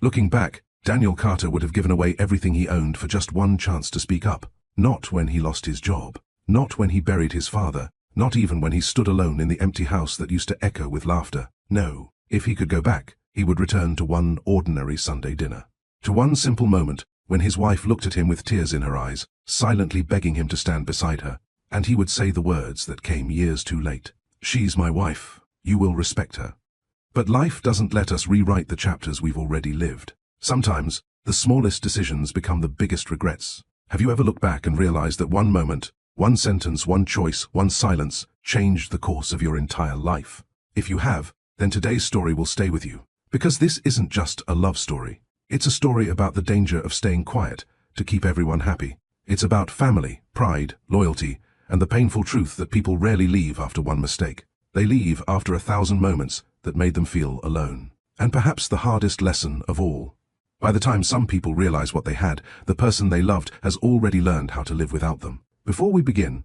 Looking back, Daniel Carter would have given away everything he owned for just one chance to speak up. Not when he lost his job. Not when he buried his father. Not even when he stood alone in the empty house that used to echo with laughter. No, if he could go back, he would return to one ordinary Sunday dinner. To one simple moment, when his wife looked at him with tears in her eyes, silently begging him to stand beside her, and he would say the words that came years too late. "She's my wife. You will respect her." But life doesn't let us rewrite the chapters we've already lived. Sometimes, the smallest decisions become the biggest regrets. Have you ever looked back and realized that one moment, one sentence, one choice, one silence, changed the course of your entire life? If you have, then today's story will stay with you. Because this isn't just a love story. It's a story about the danger of staying quiet to keep everyone happy. It's about family, pride, loyalty, and the painful truth that people rarely leave after one mistake. They leave after 1,000 moments that made them feel alone. And perhaps the hardest lesson of all. By the time some people realize what they had, the person they loved has already learned how to live without them. Before we begin,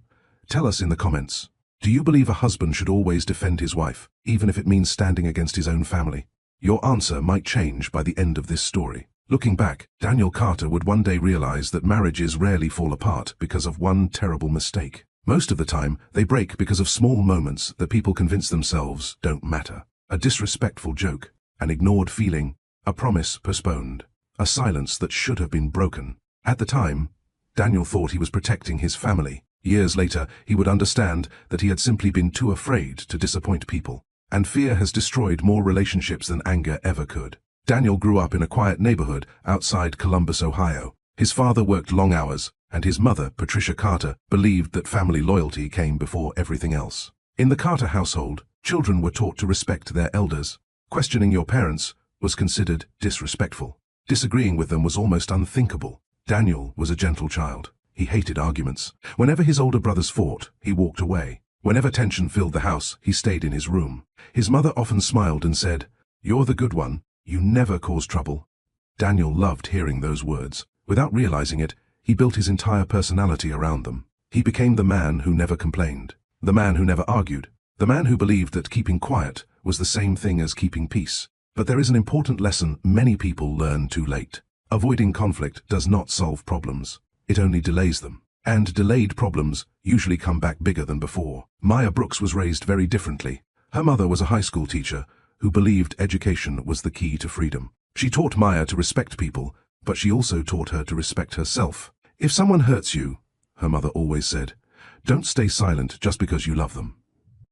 tell us in the comments, do you believe a husband should always defend his wife, even if it means standing against his own family? Your answer might change by the end of this story. Looking back, Daniel Carter would one day realize that marriages rarely fall apart because of one terrible mistake. Most of the time, they break because of small moments that people convince themselves don't matter. A disrespectful joke, an ignored feeling, a promise postponed, a silence that should have been broken. At the time, Daniel thought he was protecting his family. Years later, he would understand that he had simply been too afraid to disappoint people. And fear has destroyed more relationships than anger ever could. Daniel grew up in a quiet neighborhood outside Columbus, Ohio. His father worked long hours, and his mother, Patricia Carter, believed that family loyalty came before everything else. In the Carter household, children were taught to respect their elders. Questioning your parents was considered disrespectful. Disagreeing with them was almost unthinkable. Daniel was a gentle child. He hated arguments. Whenever his older brothers fought, he walked away. Whenever tension filled the house, he stayed in his room. His mother often smiled and said, "You're the good one. You never cause trouble." Daniel loved hearing those words. Without realizing it, he built his entire personality around them. He became the man who never complained, the man who never argued, the man who believed that keeping quiet was the same thing as keeping peace. But there is an important lesson many people learn too late. Avoiding conflict does not solve problems. It only delays them. And delayed problems usually come back bigger than before. Maya Brooks was raised very differently. Her mother was a high school teacher who believed education was the key to freedom. She taught Maya to respect people, but she also taught her to respect herself. If someone hurts you, her mother always said, don't stay silent just because you love them.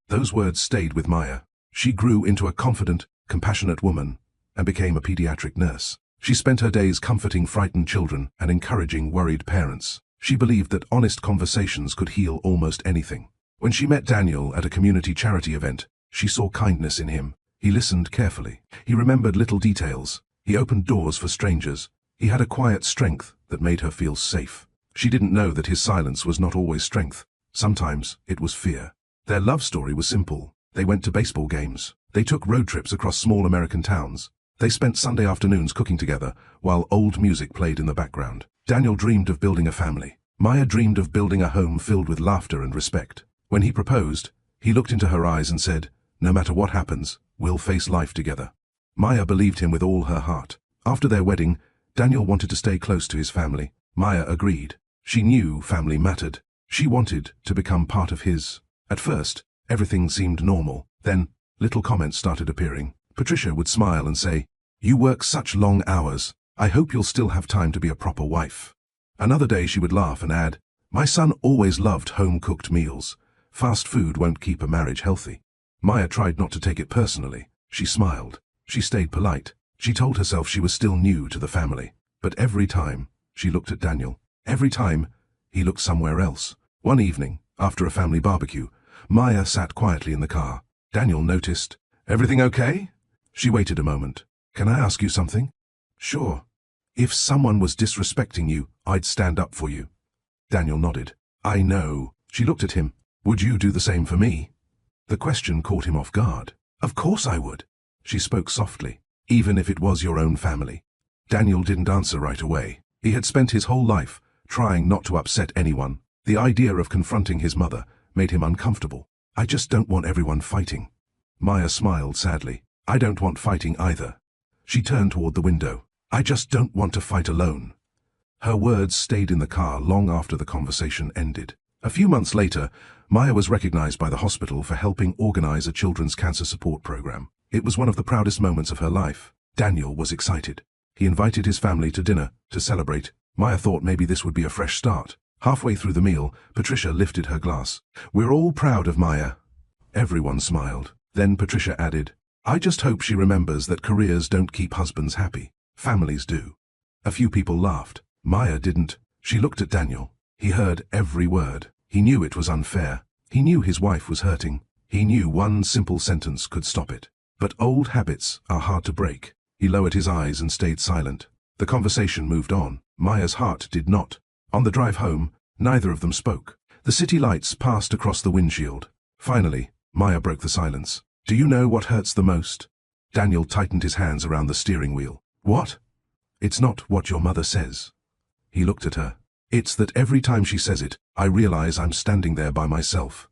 Those words stayed with Maya. She grew into a confident, compassionate woman and became a pediatric nurse. She spent her days comforting frightened children and encouraging worried parents. She believed that honest conversations could heal almost anything. When she met Daniel at a community charity event, she saw kindness in him. He listened carefully. He remembered little details. He opened doors for strangers. He had a quiet strength that made her feel safe. She didn't know that his silence was not always strength. Sometimes it was fear. Their love story was simple. They went to baseball games. They took road trips across small American towns. They spent Sunday afternoons cooking together, while old music played in the background. Daniel dreamed of building a family. Maya dreamed of building a home filled with laughter and respect. When he proposed, he looked into her eyes and said, "No matter what happens, we'll face life together." Maya believed him with all her heart. After their wedding, Daniel wanted to stay close to his family. Maya agreed. She knew family mattered. She wanted to become part of his. At first, everything seemed normal. Then, little comments started appearing. Patricia would smile and say, "You work such long hours. I hope you'll still have time to be a proper wife." Another day she would laugh and add, "My son always loved home-cooked meals. Fast food won't keep a marriage healthy." Maya tried not to take it personally. She smiled. She stayed polite. She told herself she was still new to the family. But every time, she looked at Daniel. Every time, he looked somewhere else. One evening, after a family barbecue, Maya sat quietly in the car. Daniel noticed. "Everything okay?" She waited a moment. "Can I ask you something?" "Sure." "If someone was disrespecting you, I'd stand up for you." Daniel nodded. "I know." She looked at him. "Would you do the same for me?" The question caught him off guard. "Of course I would." She spoke softly. "Even if it was your own family." Daniel didn't answer right away. He had spent his whole life trying not to upset anyone. The idea of confronting his mother made him uncomfortable. "I just don't want everyone fighting." Maya smiled sadly. "I don't want fighting either." She turned toward the window. I just don't want to fight alone. Her words stayed in the car long after the conversation ended. A few months later, Maya was recognized by the hospital for helping organize a children's cancer support program. It was one of the proudest moments of her life. Daniel was excited. He invited his family to dinner to celebrate. Maya thought maybe this would be a fresh start. Halfway through the meal, Patricia lifted her glass. "We're all proud of Maya." Everyone smiled. Then Patricia added, "I just hope she remembers that careers don't keep husbands happy. Families do." A few people laughed. Maya didn't. She looked at Daniel. He heard every word. He knew it was unfair. He knew his wife was hurting. He knew one simple sentence could stop it. But old habits are hard to break. He lowered his eyes and stayed silent. The conversation moved on. Maya's heart did not. On the drive home, neither of them spoke. The city lights passed across the windshield. Finally, Maya broke the silence. "Do you know what hurts the most?" Daniel tightened his hands around the steering wheel. "What?" "It's not what your mother says." He looked at her. "It's that every time she says it, I realize I'm standing there by myself."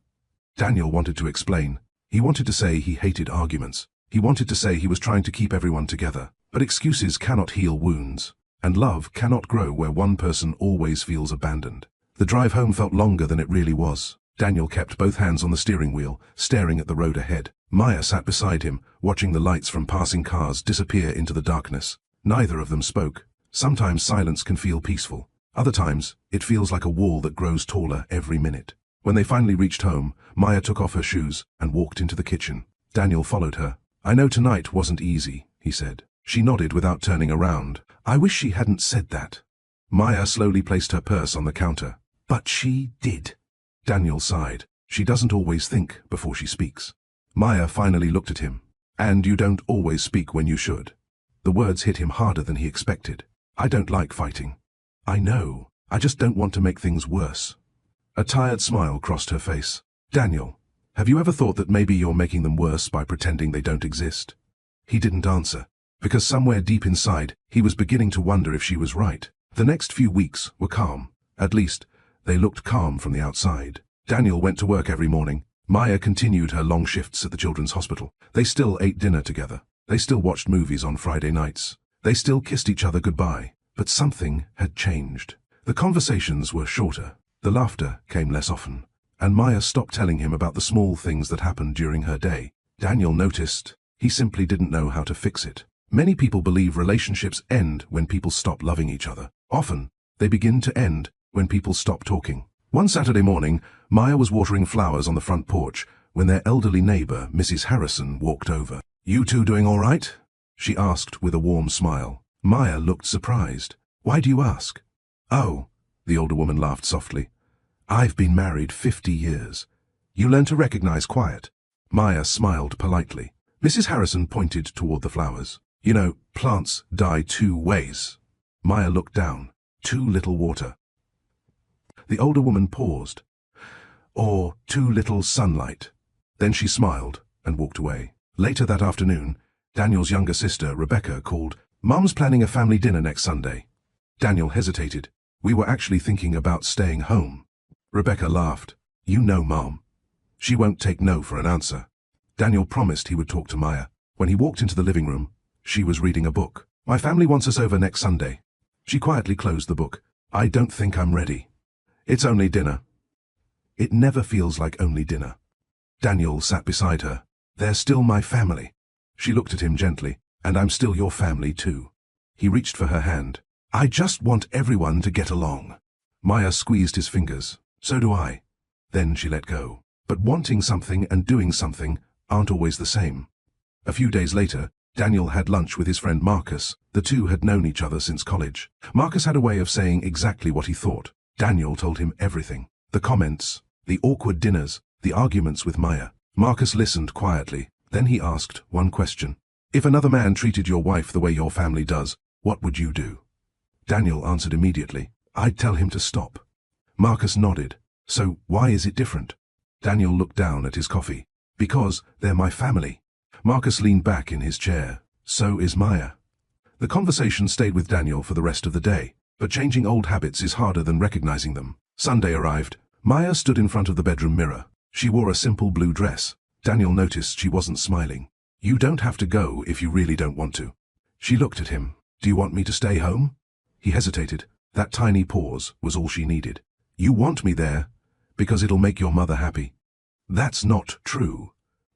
Daniel wanted to explain. He wanted to say he hated arguments. He wanted to say he was trying to keep everyone together. But excuses cannot heal wounds. And love cannot grow where one person always feels abandoned. The drive home felt longer than it really was. Daniel kept both hands on the steering wheel, staring at the road ahead. Maya sat beside him, watching the lights from passing cars disappear into the darkness. Neither of them spoke. Sometimes silence can feel peaceful. Other times, it feels like a wall that grows taller every minute. When they finally reached home, Maya took off her shoes and walked into the kitchen. Daniel followed her. "I know tonight wasn't easy," he said. She nodded without turning around. "I wish she hadn't said that." Maya slowly placed her purse on the counter. "But she did." Daniel sighed. "She doesn't always think before she speaks." Maya finally looked at him. "And you don't always speak when you should." The words hit him harder than he expected. "I don't like fighting." "I know. I just don't want to make things worse." A tired smile crossed her face. "Daniel, have you ever thought that maybe you're making them worse by pretending they don't exist?" He didn't answer, because somewhere deep inside, he was beginning to wonder if she was right. The next few weeks were calm. At least, they looked calm from the outside. Daniel went to work every morning. Maya continued her long shifts at the children's hospital. They still ate dinner together. They still watched movies on Friday nights. They still kissed each other goodbye. But something had changed. The conversations were shorter. The laughter came less often. And Maya stopped telling him about the small things that happened during her day. Daniel noticed. He simply didn't know how to fix it. Many people believe relationships end when people stop loving each other. Often, they begin to end when people stop talking. One Saturday morning, Maya was watering flowers on the front porch when their elderly neighbor, Mrs. Harrison, walked over. "You two doing all right?" she asked with a warm smile. Maya looked surprised. "Why do you ask?" "Oh," the older woman laughed softly. "I've been married 50 years. You learn to recognize quiet." Maya smiled politely. Mrs. Harrison pointed toward the flowers. "You know, plants die 2 ways." Maya looked down. "Too little water." The older woman paused. "Or too little sunlight." Then she smiled and walked away. Later that afternoon, Daniel's younger sister, Rebecca, called. "Mum's planning a family dinner next Sunday." Daniel hesitated. "We were actually thinking about staying home." Rebecca laughed. "You know Mom. She won't take no for an answer." Daniel promised he would talk to Maya. When he walked into the living room, she was reading a book. "My family wants us over next Sunday." She quietly closed the book. "I don't think I'm ready. It's only dinner." It never feels like only dinner. Daniel sat beside her. "They're still my family." She looked at him gently. "And I'm still your family too." He reached for her hand. "I just want everyone to get along." Maya squeezed his fingers. "So do I." Then she let go. But wanting something and doing something aren't always the same. A few days later, Daniel had lunch with his friend Marcus. The two had known each other since college. Marcus had a way of saying exactly what he thought. Daniel told him everything. The comments, the awkward dinners, the arguments with Maya. Marcus listened quietly. Then he asked one question. "If another man treated your wife the way your family does, what would you do?" Daniel answered immediately. "I'd tell him to stop." Marcus nodded. "So why is it different?" Daniel looked down at his coffee. "Because they're my family." Marcus leaned back in his chair. "So is Maya." The conversation stayed with Daniel for the rest of the day. But changing old habits is harder than recognizing them. Sunday arrived. Maya stood in front of the bedroom mirror. She wore a simple blue dress. Daniel noticed she wasn't smiling. "You don't have to go if you really don't want to." She looked at him. Do you want me to stay home? He hesitated. That tiny pause was all she needed. You want me there because it'll make your mother happy. That's not true,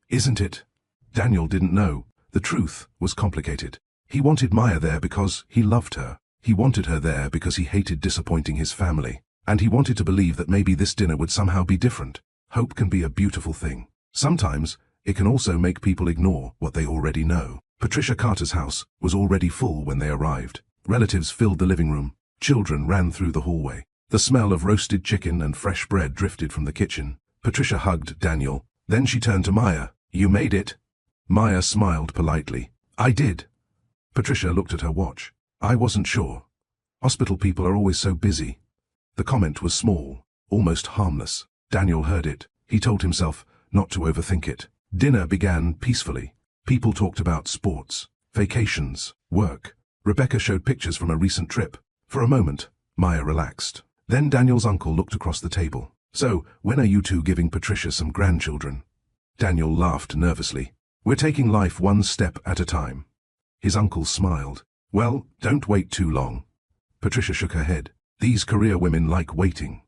isn't it? Daniel didn't know. The truth was complicated. He wanted Maya there because he loved her. He wanted her there because he hated disappointing his family. And he wanted to believe that maybe this dinner would somehow be different. Hope can be a beautiful thing. Sometimes, it can also make people ignore what they already know. Patricia Carter's house was already full when they arrived. Relatives filled the living room. Children ran through the hallway. The smell of roasted chicken and fresh bread drifted from the kitchen. Patricia hugged Daniel. Then she turned to Maya. You made it. Maya smiled politely. I did. Patricia looked at her watch. I wasn't sure. Hospital people are always so busy. The comment was small, almost harmless. Daniel heard it. He told himself not to overthink it. Dinner began peacefully. People talked about sports, vacations, work. Rebecca showed pictures from a recent trip. For a moment, Maya relaxed. Then Daniel's uncle looked across the table. So, when are you two giving Patricia some grandchildren? Daniel laughed nervously. We're taking life one step at a time. His uncle smiled. Well, don't wait too long. Patricia shook her head. These career women like waiting.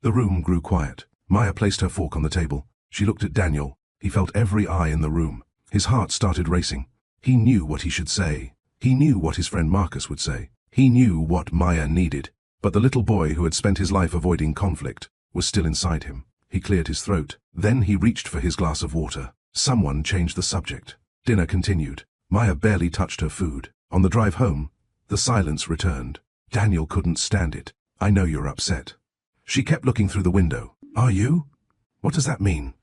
The room grew quiet. Maya placed her fork on the table. She looked at Daniel. He felt every eye in the room. His heart started racing. He knew what he should say. He knew what his friend Marcus would say. He knew what Maya needed. But the little boy who had spent his life avoiding conflict was still inside him. He cleared his throat. Then he reached for his glass of water. Someone changed the subject. Dinner continued. Maya barely touched her food. On the drive home, the silence returned. Daniel couldn't stand it. I know you're upset. She kept looking through the window. Are you? What does that mean?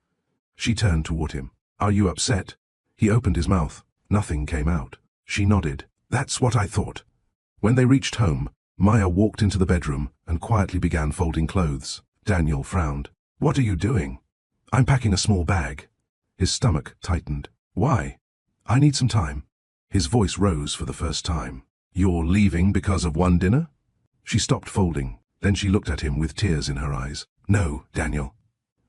She turned toward him. Are you upset? He opened his mouth. Nothing came out. She nodded. That's what I thought. When they reached home, Maya walked into the bedroom and quietly began folding clothes. Daniel frowned. What are you doing? I'm packing a small bag. His stomach tightened. Why? I need some time. His voice rose for the first time. You're leaving because of one dinner? She stopped folding. Then she looked at him with tears in her eyes. No, Daniel.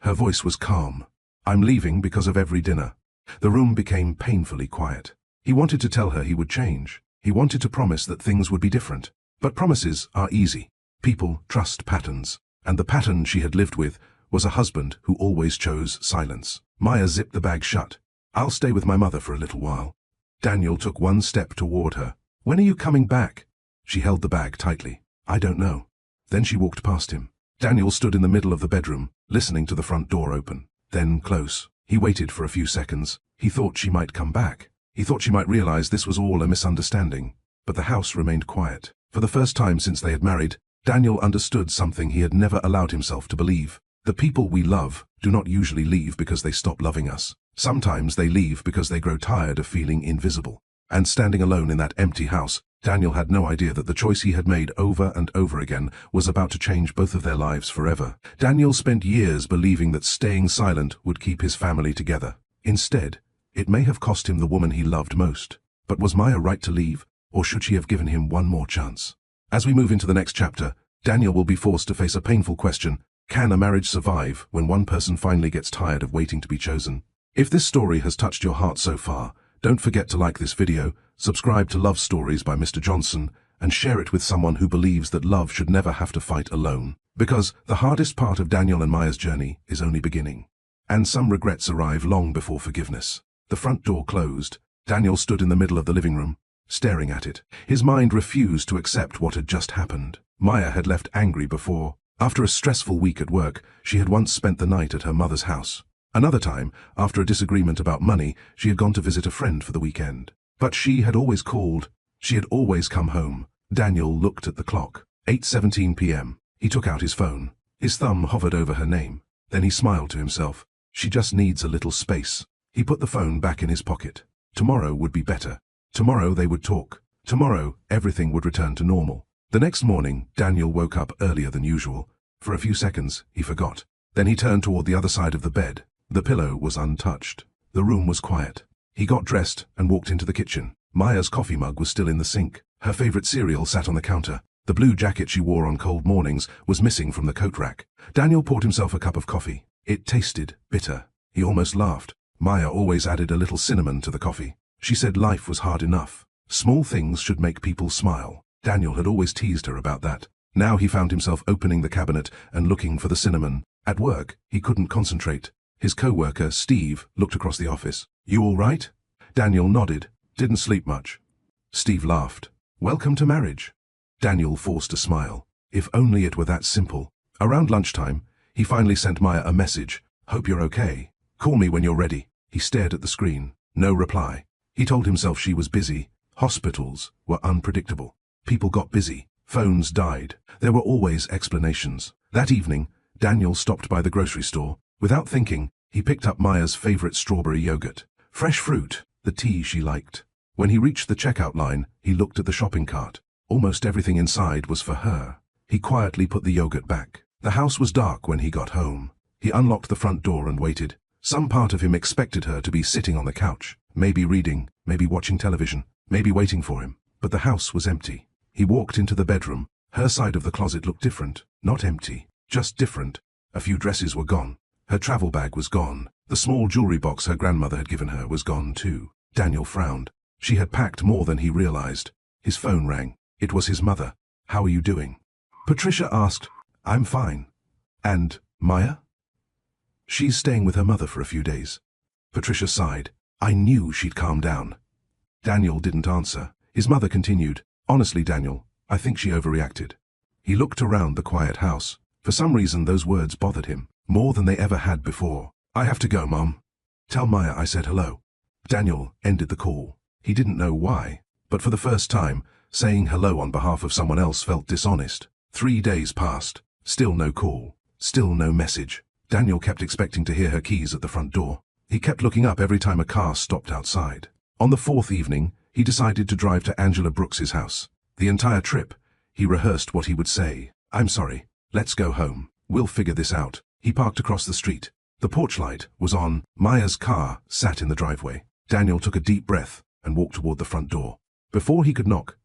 Her voice was calm. I'm leaving because of every dinner. The room became painfully quiet. He wanted to tell her he would change. He wanted to promise that things would be different. But promises are easy. People trust patterns. And the pattern she had lived with was a husband who always chose silence. Maya zipped the bag shut. I'll stay with my mother for a little while. Daniel took one step toward her. When are you coming back? She held the bag tightly. I don't know. Then she walked past him. Daniel stood in the middle of the bedroom, listening to the front door open. Then close. He waited for a few seconds. He thought she might come back. He thought she might realize this was all a misunderstanding. But the house remained quiet. For the first time since they had married, Daniel understood something he had never allowed himself to believe. The people we love do not usually leave because they stop loving us. Sometimes they leave because they grow tired of feeling invisible. And standing alone in that empty house, Daniel had no idea that the choice he had made over and over again was about to change both of their lives forever. Daniel spent years believing that staying silent would keep his family together. Instead, it may have cost him the woman he loved most. But was Maya right to leave, or should she have given him one more chance? As we move into the next chapter, Daniel will be forced to face a painful question. Can a marriage survive when one person finally gets tired of waiting to be chosen? If this story has touched your heart so far, don't forget to like this video, subscribe to Love Stories by Mr. Johnson, and share it with someone who believes that love should never have to fight alone. Because the hardest part of Daniel and Maya's journey is only beginning. And some regrets arrive long before forgiveness. The front door closed. Daniel stood in the middle of the living room, staring at it. His mind refused to accept what had just happened. Maya had left angry before. After a stressful week at work, she had once spent the night at her mother's house. Another time, after a disagreement about money, she had gone to visit a friend for the weekend. But she had always called. She had always come home. Daniel looked at the clock. 8:17 p.m. He took out his phone. His thumb hovered over her name. Then he smiled to himself. She just needs a little space. He put the phone back in his pocket. Tomorrow would be better. Tomorrow they would talk. Tomorrow, everything would return to normal. The next morning, Daniel woke up earlier than usual. For a few seconds, he forgot. Then he turned toward the other side of the bed. The pillow was untouched. The room was quiet. He got dressed and walked into the kitchen. Maya's coffee mug was still in the sink. Her favorite cereal sat on the counter. The blue jacket she wore on cold mornings was missing from the coat rack. Daniel poured himself a cup of coffee. It tasted bitter. He almost laughed. Maya always added a little cinnamon to the coffee. She said life was hard enough. Small things should make people smile. Daniel had always teased her about that. Now he found himself opening the cabinet and looking for the cinnamon. At work, he couldn't concentrate. His co-worker, Steve, looked across the office. "You all right?" Daniel nodded. "Didn't sleep much." Steve laughed. "Welcome to marriage." Daniel forced a smile. If only it were that simple. Around lunchtime, he finally sent Maya a message. "Hope you're okay. Call me when you're ready." He stared at the screen. No reply. He told himself she was busy. Hospitals were unpredictable. People got busy. Phones died. There were always explanations. That evening, Daniel stopped by the grocery store. Without thinking, he picked up Maya's favorite strawberry yogurt. Fresh fruit, the tea she liked. When he reached the checkout line, he looked at the shopping cart. Almost everything inside was for her. He quietly put the yogurt back. The house was dark when he got home. He unlocked the front door and waited. Some part of him expected her to be sitting on the couch, maybe reading, maybe watching television, maybe waiting for him. But the house was empty. He walked into the bedroom. Her side of the closet looked different. Not empty, just different. A few dresses were gone. Her travel bag was gone. The small jewelry box her grandmother had given her was gone too. Daniel frowned. She had packed more than he realized. His phone rang. It was his mother. "How are you doing?" Patricia asked. "I'm fine." "And Maya?" "She's staying with her mother for a few days." Patricia sighed. "I knew she'd calm down." Daniel didn't answer. His mother continued. "Honestly, Daniel, I think she overreacted." He looked around the quiet house. For some reason, those words bothered him, more than they ever had before. "I have to go, Mom. Tell Maya I said hello." Daniel ended the call. He didn't know why, but for the first time, saying hello on behalf of someone else felt dishonest. 3 days passed. Still no call. Still no message. Daniel kept expecting to hear her keys at the front door. He kept looking up every time a car stopped outside. On the 4th evening, he decided to drive to Angela Brooks's house. The entire trip, he rehearsed what he would say. "I'm sorry. Let's go home. We'll figure this out." He parked across the street. The porch light was on. Maya's car sat in the driveway. Daniel took a deep breath and walked toward the front door. Before he could knock,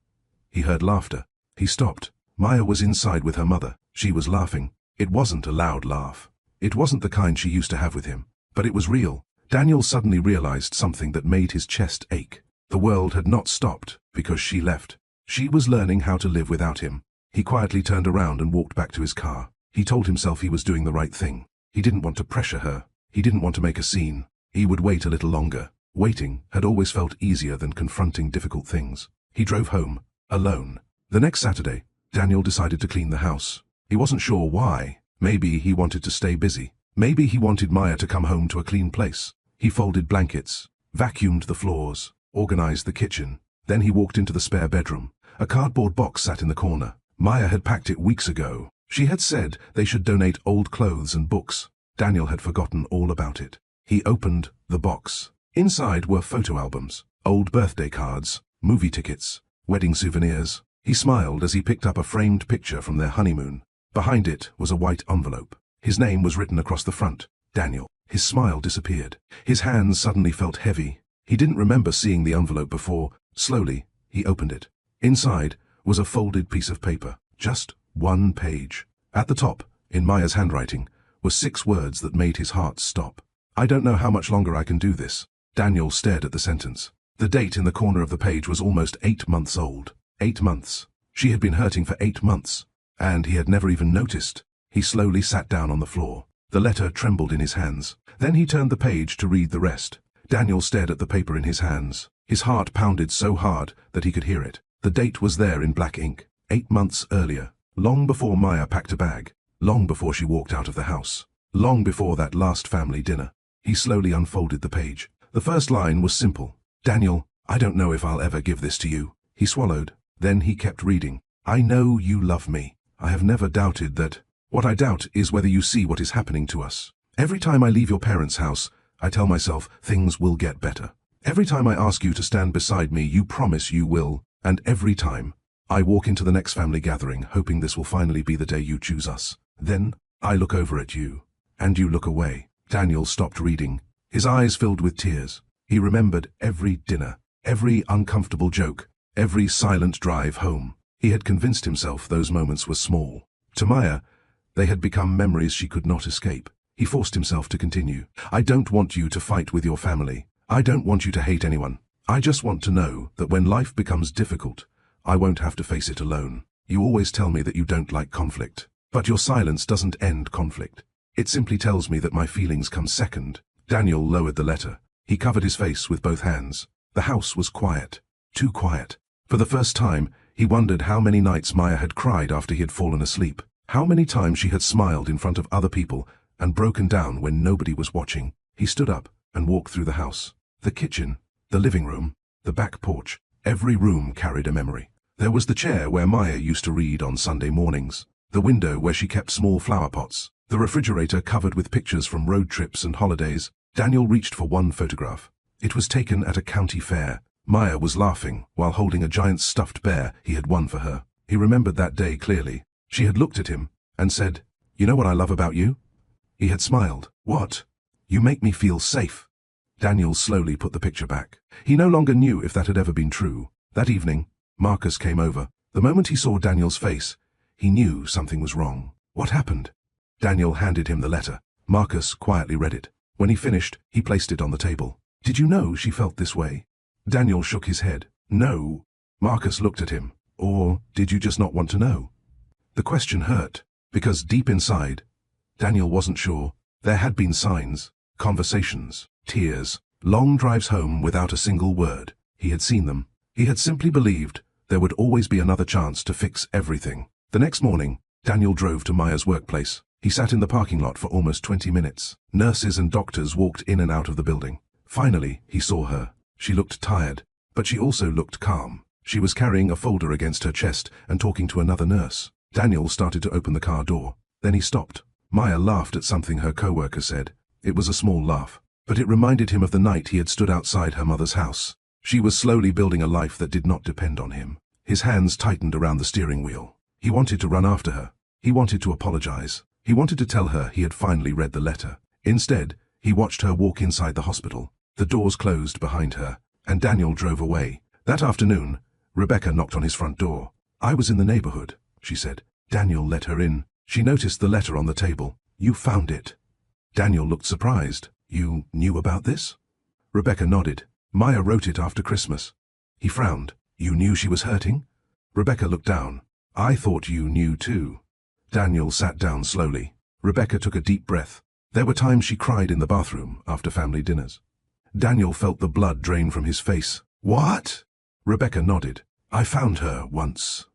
he heard laughter. He stopped. Maya was inside with her mother. She was laughing. It wasn't a loud laugh. It wasn't the kind she used to have with him, but it was real. Daniel suddenly realized something that made his chest ache. The world had not stopped because she left. She was learning how to live without him. He quietly turned around and walked back to his car. He told himself he was doing the right thing. He didn't want to pressure her. He didn't want to make a scene. He would wait a little longer. Waiting had always felt easier than confronting difficult things. He drove home, alone. The next Saturday, Daniel decided to clean the house. He wasn't sure why. Maybe he wanted to stay busy. Maybe he wanted Maya to come home to a clean place. He folded blankets, vacuumed the floors, organized the kitchen. Then he walked into the spare bedroom. A cardboard box sat in the corner. Maya had packed it weeks ago. She had said they should donate old clothes and books. Daniel had forgotten all about it. He opened the box. Inside were photo albums, old birthday cards, movie tickets, wedding souvenirs. He smiled as he picked up a framed picture from their honeymoon. Behind it was a white envelope. His name was written across the front. Daniel. His smile disappeared. His hands suddenly felt heavy. He didn't remember seeing the envelope before. Slowly, he opened it. Inside was a folded piece of paper. Just one page. At the top, in Maya's handwriting, were 6 words that made his heart stop. "I don't know how much longer I can do this." Daniel stared at the sentence. The date in the corner of the page was almost 8 months old. 8 months. She had been hurting for 8 months. And he had never even noticed. He slowly sat down on the floor. The letter trembled in his hands. Then he turned the page to read the rest. Daniel stared at the paper in his hands. His heart pounded so hard that he could hear it. The date was there in black ink. 8 months earlier. Long before Maya packed a bag. Long before she walked out of the house. Long before that last family dinner. He slowly unfolded the page. The first line was simple. "Daniel, I don't know if I'll ever give this to you." He swallowed. Then he kept reading. "I know you love me. I have never doubted that. What I doubt is whether you see what is happening to us. Every time I leave your parents' house, I tell myself things will get better. Every time I ask you to stand beside me, you promise you will. And every time I walk into the next family gathering, hoping this will finally be the day you choose us. Then I look over at you, and you look away." Daniel stopped reading. His eyes filled with tears. He remembered every dinner, every uncomfortable joke, every silent drive home. He had convinced himself those moments were small. To Maya, they had become memories she could not escape. He forced himself to continue. "I don't want you to fight with your family. I don't want you to hate anyone. I just want to know that when life becomes difficult, I won't have to face it alone. You always tell me that you don't like conflict. But your silence doesn't end conflict. It simply tells me that my feelings come second. Daniel lowered the letter. He covered his face with both hands. The house was quiet. Too quiet. For the first time, he wondered how many nights Maya had cried after he had fallen asleep. How many times she had smiled in front of other people and broken down when nobody was watching. He stood up and walked through the house. The kitchen, the living room, the back porch. Every room carried a memory. There was the chair where Maya used to read on Sunday mornings. The window where she kept small flower pots. The refrigerator covered with pictures from road trips and holidays. Daniel reached for one photograph. It was taken at a county fair. Maya was laughing while holding a giant stuffed bear he had won for her. He remembered that day clearly. She had looked at him and said, "You know what I love about you?" He had smiled. "What?" "You make me feel safe." Daniel slowly put the picture back. He no longer knew if that had ever been true. That evening, Marcus came over. The moment he saw Daniel's face, he knew something was wrong. What happened? Daniel handed him the letter. Marcus quietly read it. When he finished, he placed it on the table. "Did you know she felt this way?" Daniel shook his head. "No." Marcus looked at him. "Or did you just not want to know?" The question hurt, because deep inside, Daniel wasn't sure. There had been signs, conversations, tears, long drives home without a single word. He had seen them. He had simply believed there would always be another chance to fix everything. The next morning, Daniel drove to Maya's workplace. He sat in the parking lot for almost 20 minutes. Nurses and doctors walked in and out of the building. Finally, he saw her. She looked tired, but she also looked calm. She was carrying a folder against her chest and talking to another nurse. Daniel started to open the car door. Then he stopped. Maya laughed at something her co-worker said. It was a small laugh, but it reminded him of the night he had stood outside her mother's house. She was slowly building a life that did not depend on him. His hands tightened around the steering wheel. He wanted to run after her. He wanted to apologize. He wanted to tell her he had finally read the letter. Instead, he watched her walk inside the hospital. The doors closed behind her, and Daniel drove away. That afternoon, Rebecca knocked on his front door. "I was in the neighborhood," she said. Daniel let her in. She noticed the letter on the table. "You found it." Daniel looked surprised. "You knew about this?" Rebecca nodded. "Maya wrote it after Christmas." He frowned. "You knew she was hurting?" Rebecca looked down. "I thought you knew too." Daniel sat down slowly. Rebecca took a deep breath. There were times she cried in the bathroom after family dinners. Daniel felt the blood drain from his face. "What?" Rebecca nodded. "I found her once."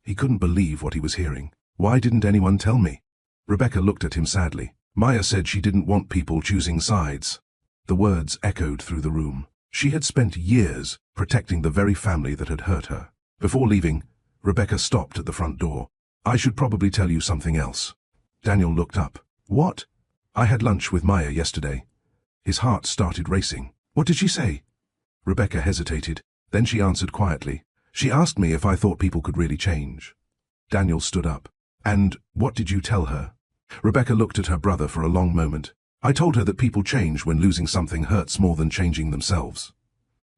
He couldn't believe what he was hearing. "Why didn't anyone tell me?" Rebecca looked at him sadly. "Maya said she didn't want people choosing sides." The words echoed through the room. She had spent years protecting the very family that had hurt her. Before leaving, Rebecca stopped at the front door. "I should probably tell you something else." Daniel looked up. "What?" "I had lunch with Maya yesterday." His heart started racing. "What did she say?" Rebecca hesitated. Then she answered quietly. "She asked me if I thought people could really change." Daniel stood up. "And what did you tell her?" Rebecca looked at her brother for a long moment. "I told her that people change when losing something hurts more than changing themselves."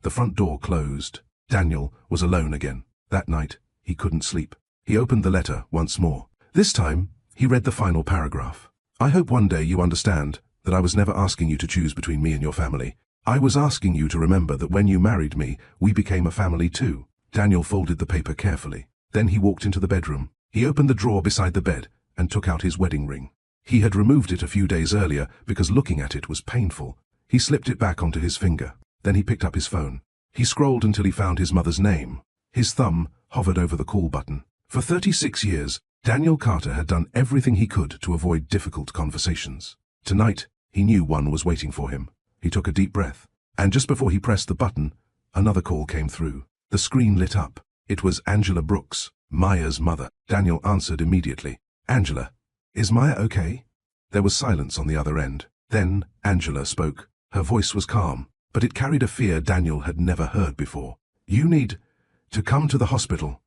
The front door closed. Daniel was alone again. That night, he couldn't sleep. He opened the letter once more. This time, he read the final paragraph. "I hope one day you understand that I was never asking you to choose between me and your family. I was asking you to remember that when you married me, we became a family too." Daniel folded the paper carefully. Then he walked into the bedroom. He opened the drawer beside the bed and took out his wedding ring. He had removed it a few days earlier because looking at it was painful. He slipped it back onto his finger. Then he picked up his phone. He scrolled until he found his mother's name. His thumb hovered over the call button. For 36 years, Daniel Carter had done everything he could to avoid difficult conversations. Tonight, he knew one was waiting for him. He took a deep breath, and just before he pressed the button, another call came through. The screen lit up. It was Angela Brooks, Maya's mother. Daniel answered immediately. "Angela, is Maya okay?" There was silence on the other end. Then Angela spoke. Her voice was calm, but it carried a fear Daniel had never heard before. "You need to come to the hospital."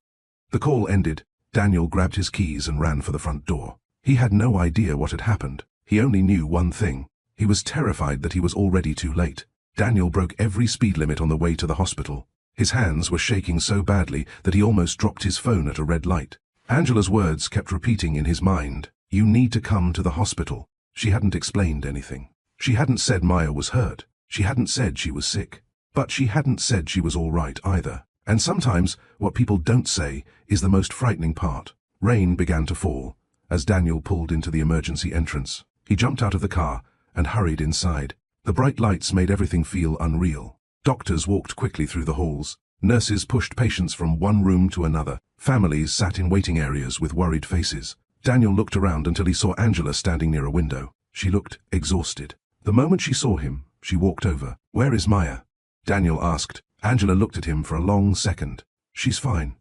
The call ended. Daniel grabbed his keys and ran for the front door. He had no idea what had happened. He only knew one thing. He was terrified that he was already too late. Daniel broke every speed limit on the way to the hospital. His hands were shaking so badly that he almost dropped his phone at a red light. Angela's words kept repeating in his mind. "You need to come to the hospital." She hadn't explained anything. She hadn't said Maya was hurt. She hadn't said she was sick. But she hadn't said she was all right either. And sometimes, what people don't say is the most frightening part. Rain began to fall as Daniel pulled into the emergency entrance. He jumped out of the car and hurried inside. The bright lights made everything feel unreal. Doctors walked quickly through the halls. Nurses pushed patients from one room to another. Families sat in waiting areas with worried faces. Daniel looked around until he saw Angela standing near a window. She looked exhausted. The moment she saw him, she walked over. "Where is Maya?" Daniel asked. Angela looked at him for a long second. "She's fine."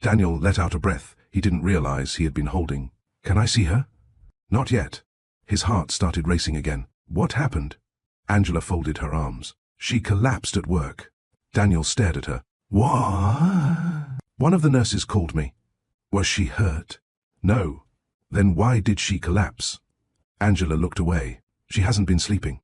Daniel let out a breath he didn't realize he had been holding. "Can I see her?" "Not yet." His heart started racing again. "What happened?" Angela folded her arms. "She collapsed at work." Daniel stared at her. "What?" "One of the nurses called me." "Was she hurt?" "No." "Then why did she collapse?" Angela looked away. "She hasn't been sleeping."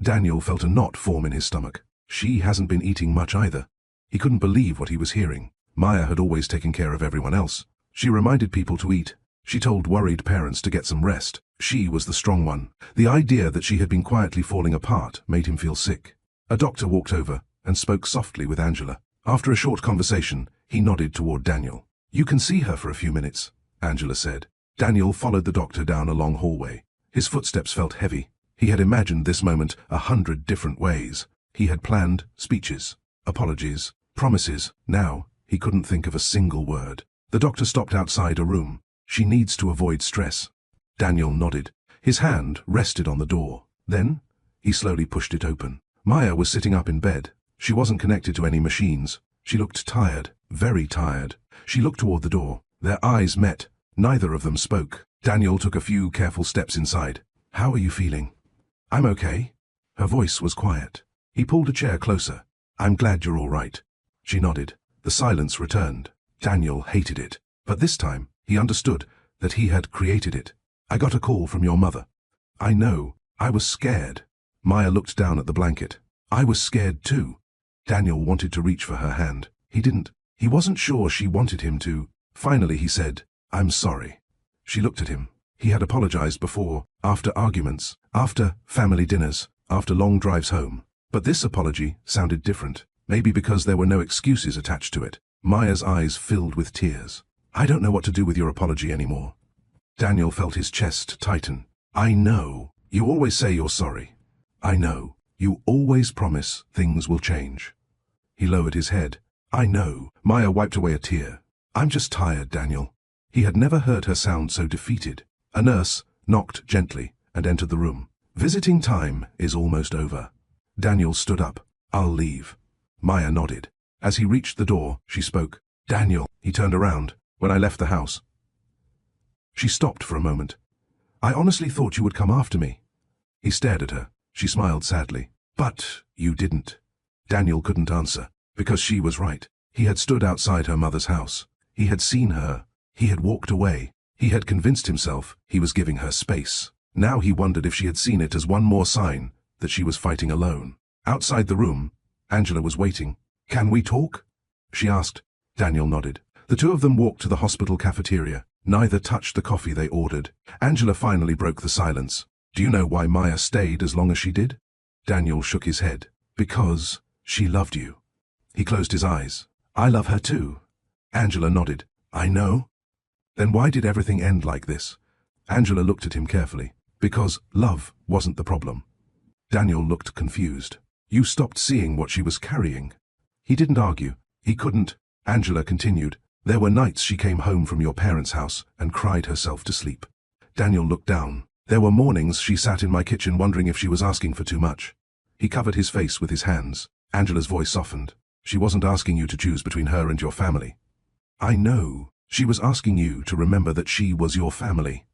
Daniel felt a knot form in his stomach. She hasn't been eating much either. He couldn't believe what he was hearing. Maya had always taken care of everyone else. She reminded people to eat. She told worried parents to get some rest. She was the strong one. The idea that she had been quietly falling apart made him feel sick. A doctor walked over and spoke softly with Angela. After a short conversation, he nodded toward Daniel. "You can see her for a few minutes," Angela said. Daniel followed the doctor down a long hallway. His footsteps felt heavy. He had imagined this moment 100 different ways. He had planned speeches, apologies, promises. Now, he couldn't think of a single word. The doctor stopped outside a room. "She needs to avoid stress." Daniel nodded. His hand rested on the door. Then, he slowly pushed it open. Maya was sitting up in bed. She wasn't connected to any machines. She looked tired, very tired. She looked toward the door. Their eyes met. Neither of them spoke. Daniel took a few careful steps inside. "How are you feeling?" "I'm okay." Her voice was quiet. He pulled a chair closer. "I'm glad you're all right." She nodded. The silence returned. Daniel hated it. But this time, he understood that he had created it. "I got a call from your mother." "I know. I was scared." Maya looked down at the blanket. "I was scared too." Daniel wanted to reach for her hand. He didn't. He wasn't sure she wanted him to. Finally he said, "I'm sorry." She looked at him. He had apologized before, after arguments, after family dinners, after long drives home. But this apology sounded different. Maybe because there were no excuses attached to it. Maya's eyes filled with tears. "I don't know what to do with your apology anymore." Daniel felt his chest tighten. "I know. You always say you're sorry. I know. You always promise things will change." He lowered his head. "I know." Maya wiped away a tear. "I'm just tired, Daniel." He had never heard her sound so defeated. A nurse knocked gently and entered the room. "Visiting time is almost over." Daniel stood up. "I'll leave." Maya nodded. As he reached the door, she spoke. "Daniel." He turned around. "When I left the house." She stopped for a moment. "I honestly thought you would come after me." He stared at her. She smiled sadly. "But you didn't." Daniel couldn't answer, because she was right. He had stood outside her mother's house. He had seen her. He had walked away. He had convinced himself he was giving her space. Now he wondered if she had seen it as one more sign that she was fighting alone. Outside the room, Angela was waiting. "Can we talk?" she asked. Daniel nodded. The two of them walked to the hospital cafeteria. Neither touched the coffee they ordered. Angela finally broke the silence. "Do you know why Maya stayed as long as she did?" Daniel shook his head. "Because she loved you." He closed his eyes. "I love her too." Angela nodded. "I know." "Then why did everything end like this?" Angela looked at him carefully. "Because love wasn't the problem." Daniel looked confused. "You stopped seeing what she was carrying." He didn't argue. He couldn't. Angela continued. "There were nights she came home from your parents' house and cried herself to sleep." Daniel looked down. "There were mornings she sat in my kitchen wondering if she was asking for too much." He covered his face with his hands. Angela's voice softened. "She wasn't asking you to choose between her and your family." "I know. She was asking you to remember that she was your family."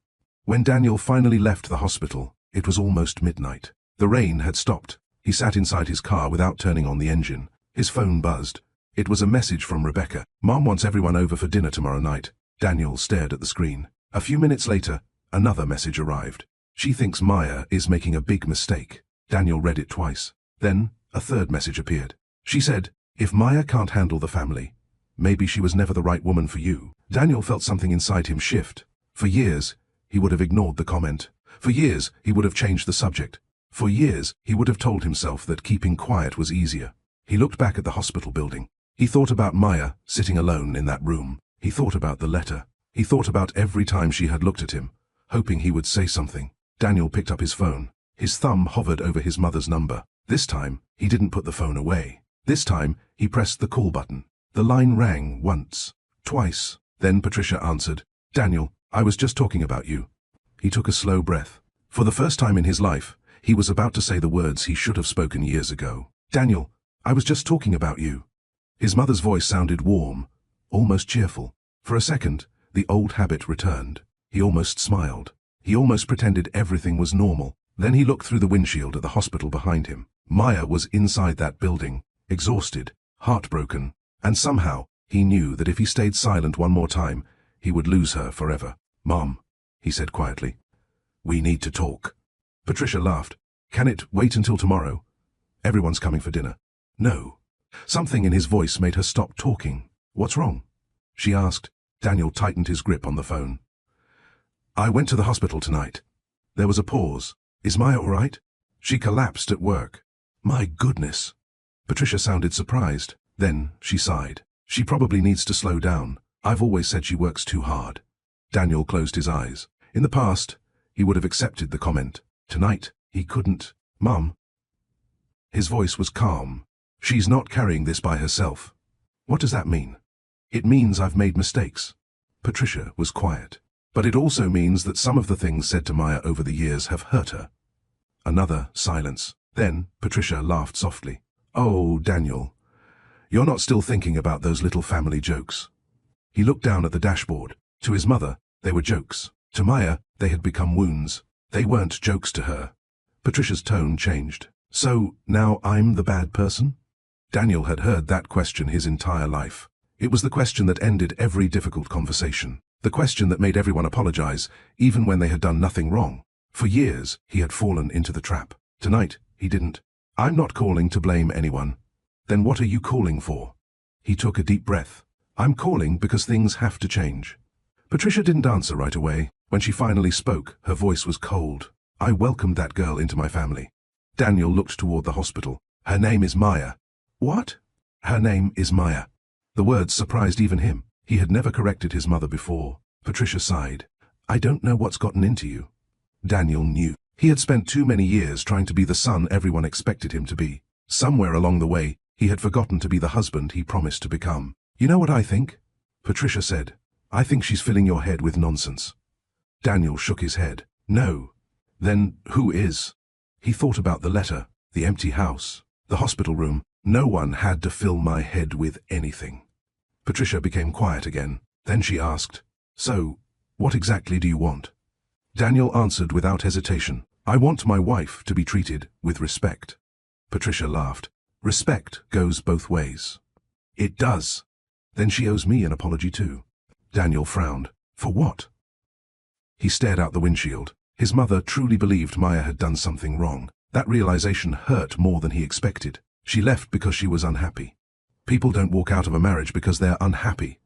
When Daniel finally left the hospital, it was almost midnight. The rain had stopped. He sat inside his car without turning on the engine. His phone buzzed. It was a message from Rebecca. "Mom wants everyone over for dinner tomorrow night." Daniel stared at the screen. A few minutes later, another message arrived. "She thinks Maya is making a big mistake." Daniel read it twice. Then, a third message appeared. She said, "If Maya can't handle the family, maybe she was never the right woman for you." Daniel felt something inside him shift. For years, he would have ignored the comment. For years, he would have changed the subject. For years, he would have told himself that keeping quiet was easier. He looked back at the hospital building. He thought about Maya, sitting alone in that room. He thought about the letter. He thought about every time she had looked at him, hoping he would say something. Daniel picked up his phone. His thumb hovered over his mother's number. This time, he didn't put the phone away. This time, he pressed the call button. The line rang once, twice. Then Patricia answered. "Daniel, I was just talking about you." He took a slow breath. For the first time in his life, he was about to say the words he should have spoken years ago. "Daniel, I was just talking about you." His mother's voice sounded warm, almost cheerful. For a second, the old habit returned. He almost smiled. He almost pretended everything was normal. Then he looked through the windshield at the hospital behind him. Maya was inside that building, exhausted, heartbroken, and somehow, he knew that if he stayed silent one more time, he would lose her forever. "Mom," he said quietly, "we need to talk." Patricia laughed. "Can it wait until tomorrow? Everyone's coming for dinner." "No." Something in his voice made her stop talking. "What's wrong?" she asked. Daniel tightened his grip on the phone. "I went to the hospital tonight." There was a pause. "Is Maya all right?" "She collapsed at work." "My goodness." Patricia sounded surprised. Then she sighed. "She probably needs to slow down. I've always said she works too hard." Daniel closed his eyes. In the past, he would have accepted the comment. Tonight, he couldn't. "Mum." His voice was calm. "She's not carrying this by herself." "What does that mean?" "It means I've made mistakes." Patricia was quiet. "But it also means that some of the things said to Maya over the years have hurt her." Another silence. Then Patricia laughed softly. "Oh, Daniel, you're not still thinking about those little family jokes." He looked down at the dashboard. To his mother, they were jokes. To Maya, they had become wounds. They weren't jokes to her. Patricia's tone changed. "So, now I'm the bad person?" Daniel had heard that question his entire life. It was the question that ended every difficult conversation. The question that made everyone apologize, even when they had done nothing wrong. For years, he had fallen into the trap. Tonight, he didn't. "I'm not calling to blame anyone." "Then what are you calling for?" He took a deep breath. "I'm calling because things have to change." Patricia didn't answer right away. When she finally spoke, her voice was cold. "I welcomed that girl into my family." Daniel looked toward the hospital. "Her name is Maya." "What?" "Her name is Maya." The words surprised even him. He had never corrected his mother before. Patricia sighed. "I don't know what's gotten into you." Daniel knew. He had spent too many years trying to be the son everyone expected him to be. Somewhere along the way, he had forgotten to be the husband he promised to become. "You know what I think?" Patricia said. "I think she's filling your head with nonsense." Daniel shook his head. "No." "Then who is?" He thought about the letter, the empty house, the hospital room. "No one had to fill my head with anything." Patricia became quiet again. Then she asked, "So, what exactly do you want?" Daniel answered without hesitation. "I want my wife to be treated with respect." Patricia laughed. "Respect goes both ways." "It does." "Then she owes me an apology too." Daniel frowned. "For what?" He stared out the windshield. His mother truly believed Maya had done something wrong. That realization hurt more than he expected. She left because she was unhappy. People don't walk out of a marriage because they're unhappy.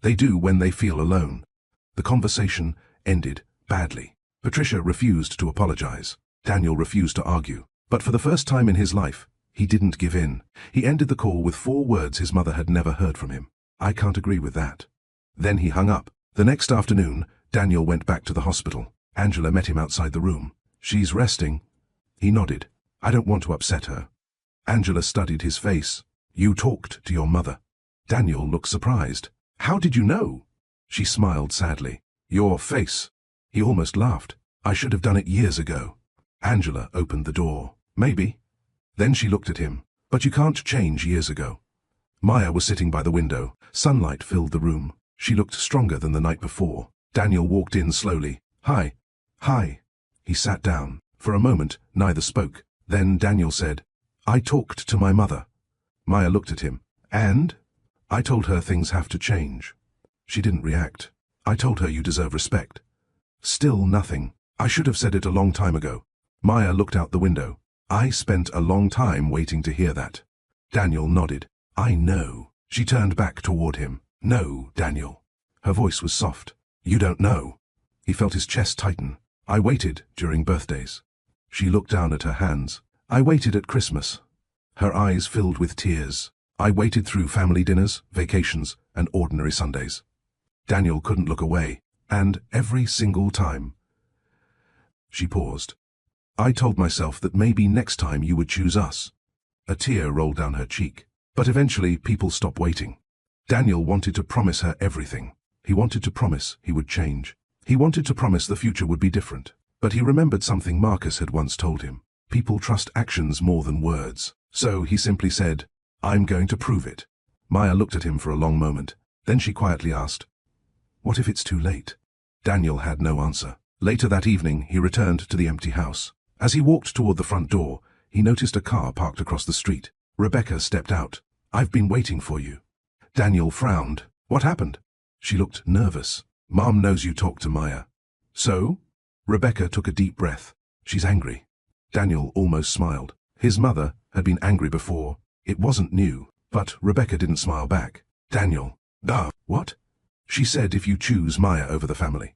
They do when they feel alone. The conversation ended badly. Patricia refused to apologize. Daniel refused to argue. But for the first time in his life, he didn't give in. He ended the call with 4 words his mother had never heard from him. "I can't agree with that." Then he hung up. The next afternoon, Daniel went back to the hospital. Angela met him outside the room. "She's resting." He nodded. "I don't want to upset her." Angela studied his face. "You talked to your mother." Daniel looked surprised. "How did you know?" She smiled sadly. "Your face." He almost laughed. "I should have done it years ago." Angela opened the door. "Maybe." Then she looked at him. "But you can't change years ago." Maya was sitting by the window. Sunlight filled the room. She looked stronger than the night before. Daniel walked in slowly. "Hi." "Hi." He sat down. For a moment, neither spoke. Then Daniel said, "I talked to my mother." Maya looked at him. "And?" "I told her things have to change." She didn't react. "I told her you deserve respect." Still nothing. "I should have said it a long time ago." Maya looked out the window. "I spent a long time waiting to hear that." Daniel nodded. "I know." She turned back toward him. "No, Daniel." Her voice was soft. "You don't know." He felt his chest tighten. "I waited during birthdays." She looked down at her hands. "I waited at Christmas." Her eyes filled with tears. I waited through family dinners, vacations, and ordinary Sundays. Daniel couldn't look away, and every single time. She paused. I told myself that maybe next time you would choose us. A tear rolled down her cheek. But eventually people stopped waiting. Daniel wanted to promise her everything. He wanted to promise he would change. He wanted to promise the future would be different. But he remembered something Marcus had once told him. People trust actions more than words. So he simply said, I'm going to prove it. Maya looked at him for a long moment. Then she quietly asked, what if it's too late? Daniel had no answer. Later that evening, he returned to the empty house. As he walked toward the front door, he noticed a car parked across the street. Rebecca stepped out. I've been waiting for you. Daniel frowned. What happened? She looked nervous. Mom knows you talked to Maya. So? Rebecca took a deep breath. She's angry. Daniel almost smiled. His mother had been angry before. It wasn't new. But Rebecca didn't smile back. Daniel. What? She said if you choose Maya over the family.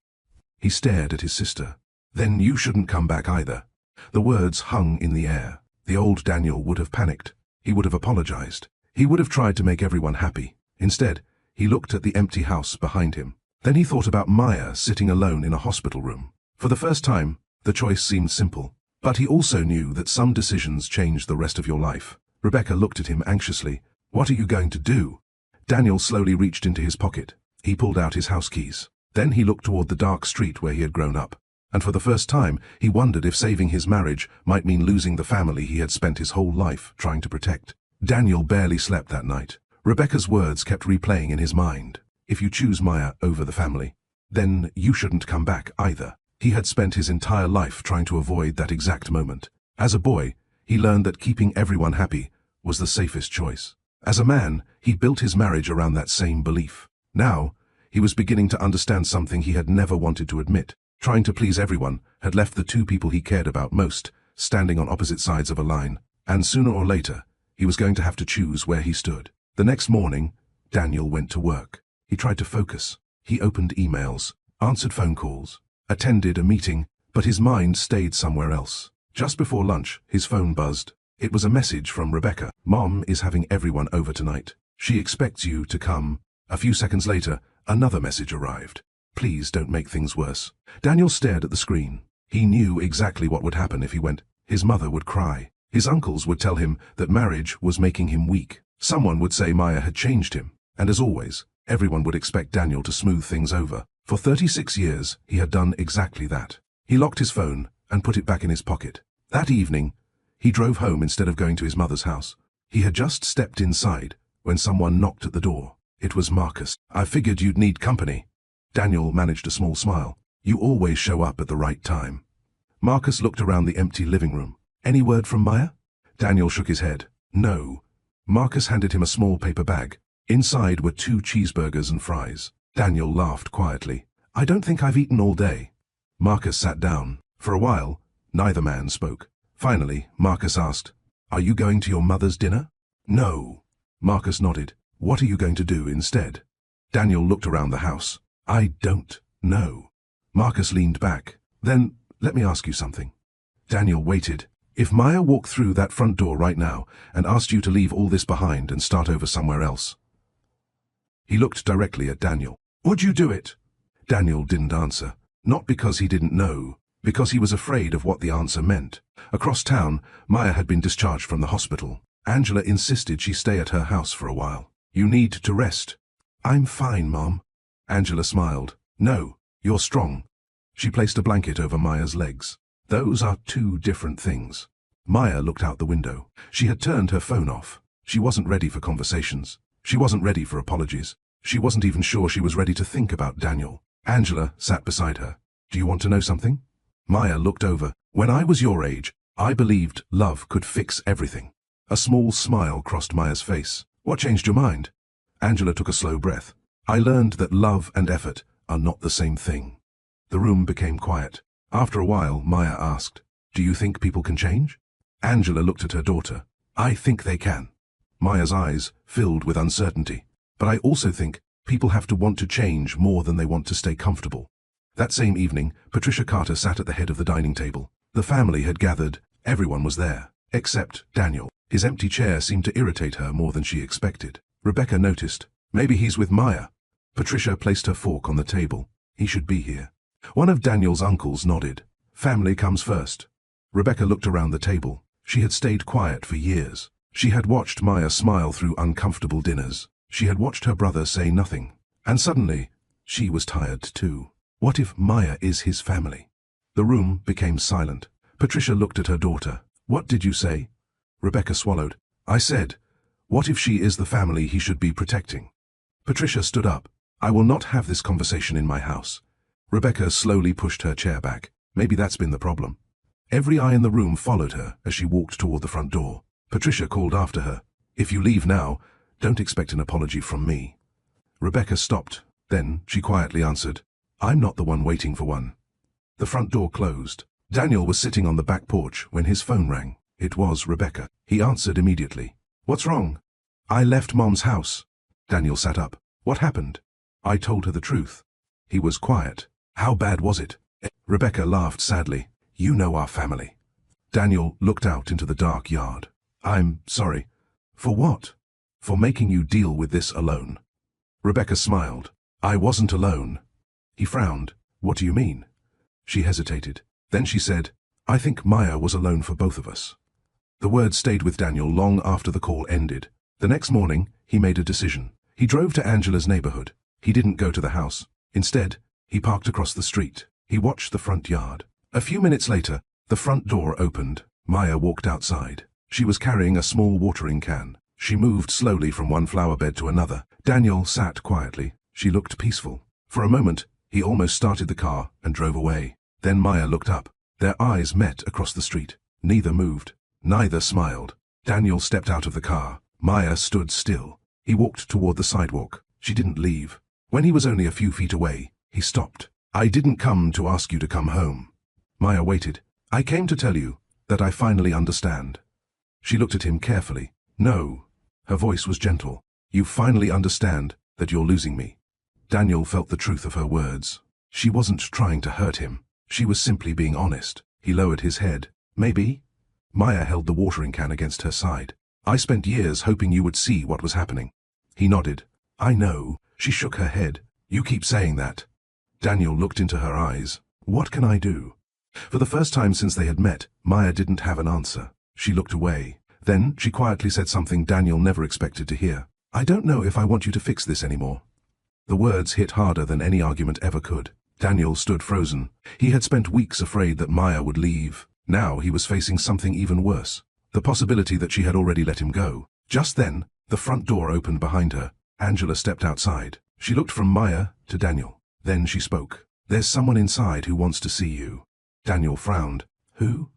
He stared at his sister. Then you shouldn't come back either. The words hung in the air. The old Daniel would have panicked. He would have apologized. He would have tried to make everyone happy. Instead, he looked at the empty house behind him. Then he thought about Maya sitting alone in a hospital room. For the first time, the choice seemed simple. But he also knew that some decisions change the rest of your life. Rebecca looked at him anxiously. What are you going to do? Daniel slowly reached into his pocket. He pulled out his house keys. Then he looked toward the dark street where he had grown up. And for the first time, he wondered if saving his marriage might mean losing the family he had spent his whole life trying to protect. Daniel barely slept that night. Rebecca's words kept replaying in his mind. If you choose Maya over the family, then you shouldn't come back either. He had spent his entire life trying to avoid that exact moment. As a boy, he learned that keeping everyone happy was the safest choice. As a man, he built his marriage around that same belief. Now, he was beginning to understand something he had never wanted to admit. Trying to please everyone had left the two people he cared about most standing on opposite sides of a line, and sooner or later, he was going to have to choose where he stood. The next morning, Daniel went to work. He tried to focus. He opened emails, answered phone calls, attended a meeting, but his mind stayed somewhere else. Just before lunch, his phone buzzed. It was a message from Rebecca. Mom is having everyone over tonight. She expects you to come. A few seconds later, another message arrived. Please don't make things worse. Daniel stared at the screen. He knew exactly what would happen if he went. His mother would cry. His uncles would tell him that marriage was making him weak. Someone would say Maya had changed him. And as always, everyone would expect Daniel to smooth things over. For 36 years, he had done exactly that. He locked his phone and put it back in his pocket. That evening, he drove home instead of going to his mother's house. He had just stepped inside when someone knocked at the door. It was Marcus. I figured you'd need company. Daniel managed a small smile. You always show up at the right time. Marcus looked around the empty living room. Any word from Maya? Daniel shook his head. No. Marcus handed him a small paper bag. Inside were 2 cheeseburgers and fries. Daniel laughed quietly. I don't think I've eaten all day. Marcus sat down. For a while, neither man spoke. Finally, Marcus asked, Are you going to your mother's dinner? No. Marcus nodded. What are you going to do instead? Daniel looked around the house. I don't know. Marcus leaned back. Then, let me ask you something. Daniel waited. If Maya walked through that front door right now and asked you to leave all this behind and start over somewhere else? He looked directly at Daniel. Would you do it? Daniel didn't answer. Not because he didn't know, because he was afraid of what the answer meant. Across town, Maya had been discharged from the hospital. Angela insisted she stay at her house for a while. You need to rest. I'm fine, Mom. Angela smiled. No, you're strong. She placed a blanket over Maya's legs. Those are 2 different things. Maya looked out the window. She had turned her phone off. She wasn't ready for conversations. She wasn't ready for apologies. She wasn't even sure she was ready to think about Daniel. Angela sat beside her. Do you want to know something? Maya looked over. When I was your age, I believed love could fix everything. A small smile crossed Maya's face. What changed your mind? Angela took a slow breath. I learned that love and effort are not the same thing. The room became quiet. After a while, Maya asked, Do you think people can change? Angela looked at her daughter. I think they can. Maya's eyes filled with uncertainty. But I also think people have to want to change more than they want to stay comfortable. That same evening, Patricia Carter sat at the head of the dining table. The family had gathered. Everyone was there, except Daniel. His empty chair seemed to irritate her more than she expected. Rebecca noticed. Maybe he's with Maya. Patricia placed her fork on the table. He should be here. One of Daniel's uncles nodded. Family comes first. Rebecca looked around the table. She had stayed quiet for years. She had watched Maya smile through uncomfortable dinners. She had watched her brother say nothing. And suddenly, she was tired too. What if Maya is his family? The room became silent. Patricia looked at her daughter. What did you say? Rebecca swallowed. I said, what if she is the family he should be protecting? Patricia stood up. I will not have this conversation in my house. Rebecca slowly pushed her chair back. Maybe that's been the problem. Every eye in the room followed her as she walked toward the front door. Patricia called after her. If you leave now, don't expect an apology from me. Rebecca stopped. Then she quietly answered, I'm not the one waiting for one. The front door closed. Daniel was sitting on the back porch when his phone rang. It was Rebecca. He answered immediately. What's wrong? I left Mom's house. Daniel sat up. What happened? I told her the truth. He was quiet. How bad was it? Rebecca laughed sadly. You know our family. Daniel looked out into the dark yard. I'm sorry. For what? For making you deal with this alone. Rebecca smiled. I wasn't alone. He frowned. What do you mean? She hesitated. Then she said, I think Maya was alone for both of us. The words stayed with Daniel long after the call ended. The next morning, he made a decision. He drove to Angela's neighborhood. He didn't go to the house. Instead, he parked across the street. He watched the front yard. A few minutes later, the front door opened. Maya walked outside. She was carrying a small watering can. She moved slowly from one flower bed to another. Daniel sat quietly. She looked peaceful. For a moment, he almost started the car and drove away. Then Maya looked up. Their eyes met across the street. Neither moved. Neither smiled. Daniel stepped out of the car. Maya stood still. He walked toward the sidewalk. She didn't leave. When he was only a few feet away, he stopped. I didn't come to ask you to come home. Maya waited. I came to tell you that I finally understand. She looked at him carefully. No. Her voice was gentle. You finally understand that you're losing me. Daniel felt the truth of her words. She wasn't trying to hurt him. She was simply being honest. He lowered his head. Maybe? Maya held the watering can against her side. I spent years hoping you would see what was happening. He nodded. I know. She shook her head. You keep saying that. Daniel looked into her eyes. What can I do? For the first time since they had met, Maya didn't have an answer. She looked away. Then she quietly said something Daniel never expected to hear. I don't know if I want you to fix this anymore. The words hit harder than any argument ever could. Daniel stood frozen. He had spent weeks afraid that Maya would leave. Now he was facing something even worse. The possibility that she had already let him go. Just then, the front door opened behind her. Angela stepped outside. She looked from Maya to Daniel. Then she spoke. There's someone inside who wants to see you. Daniel frowned. Who?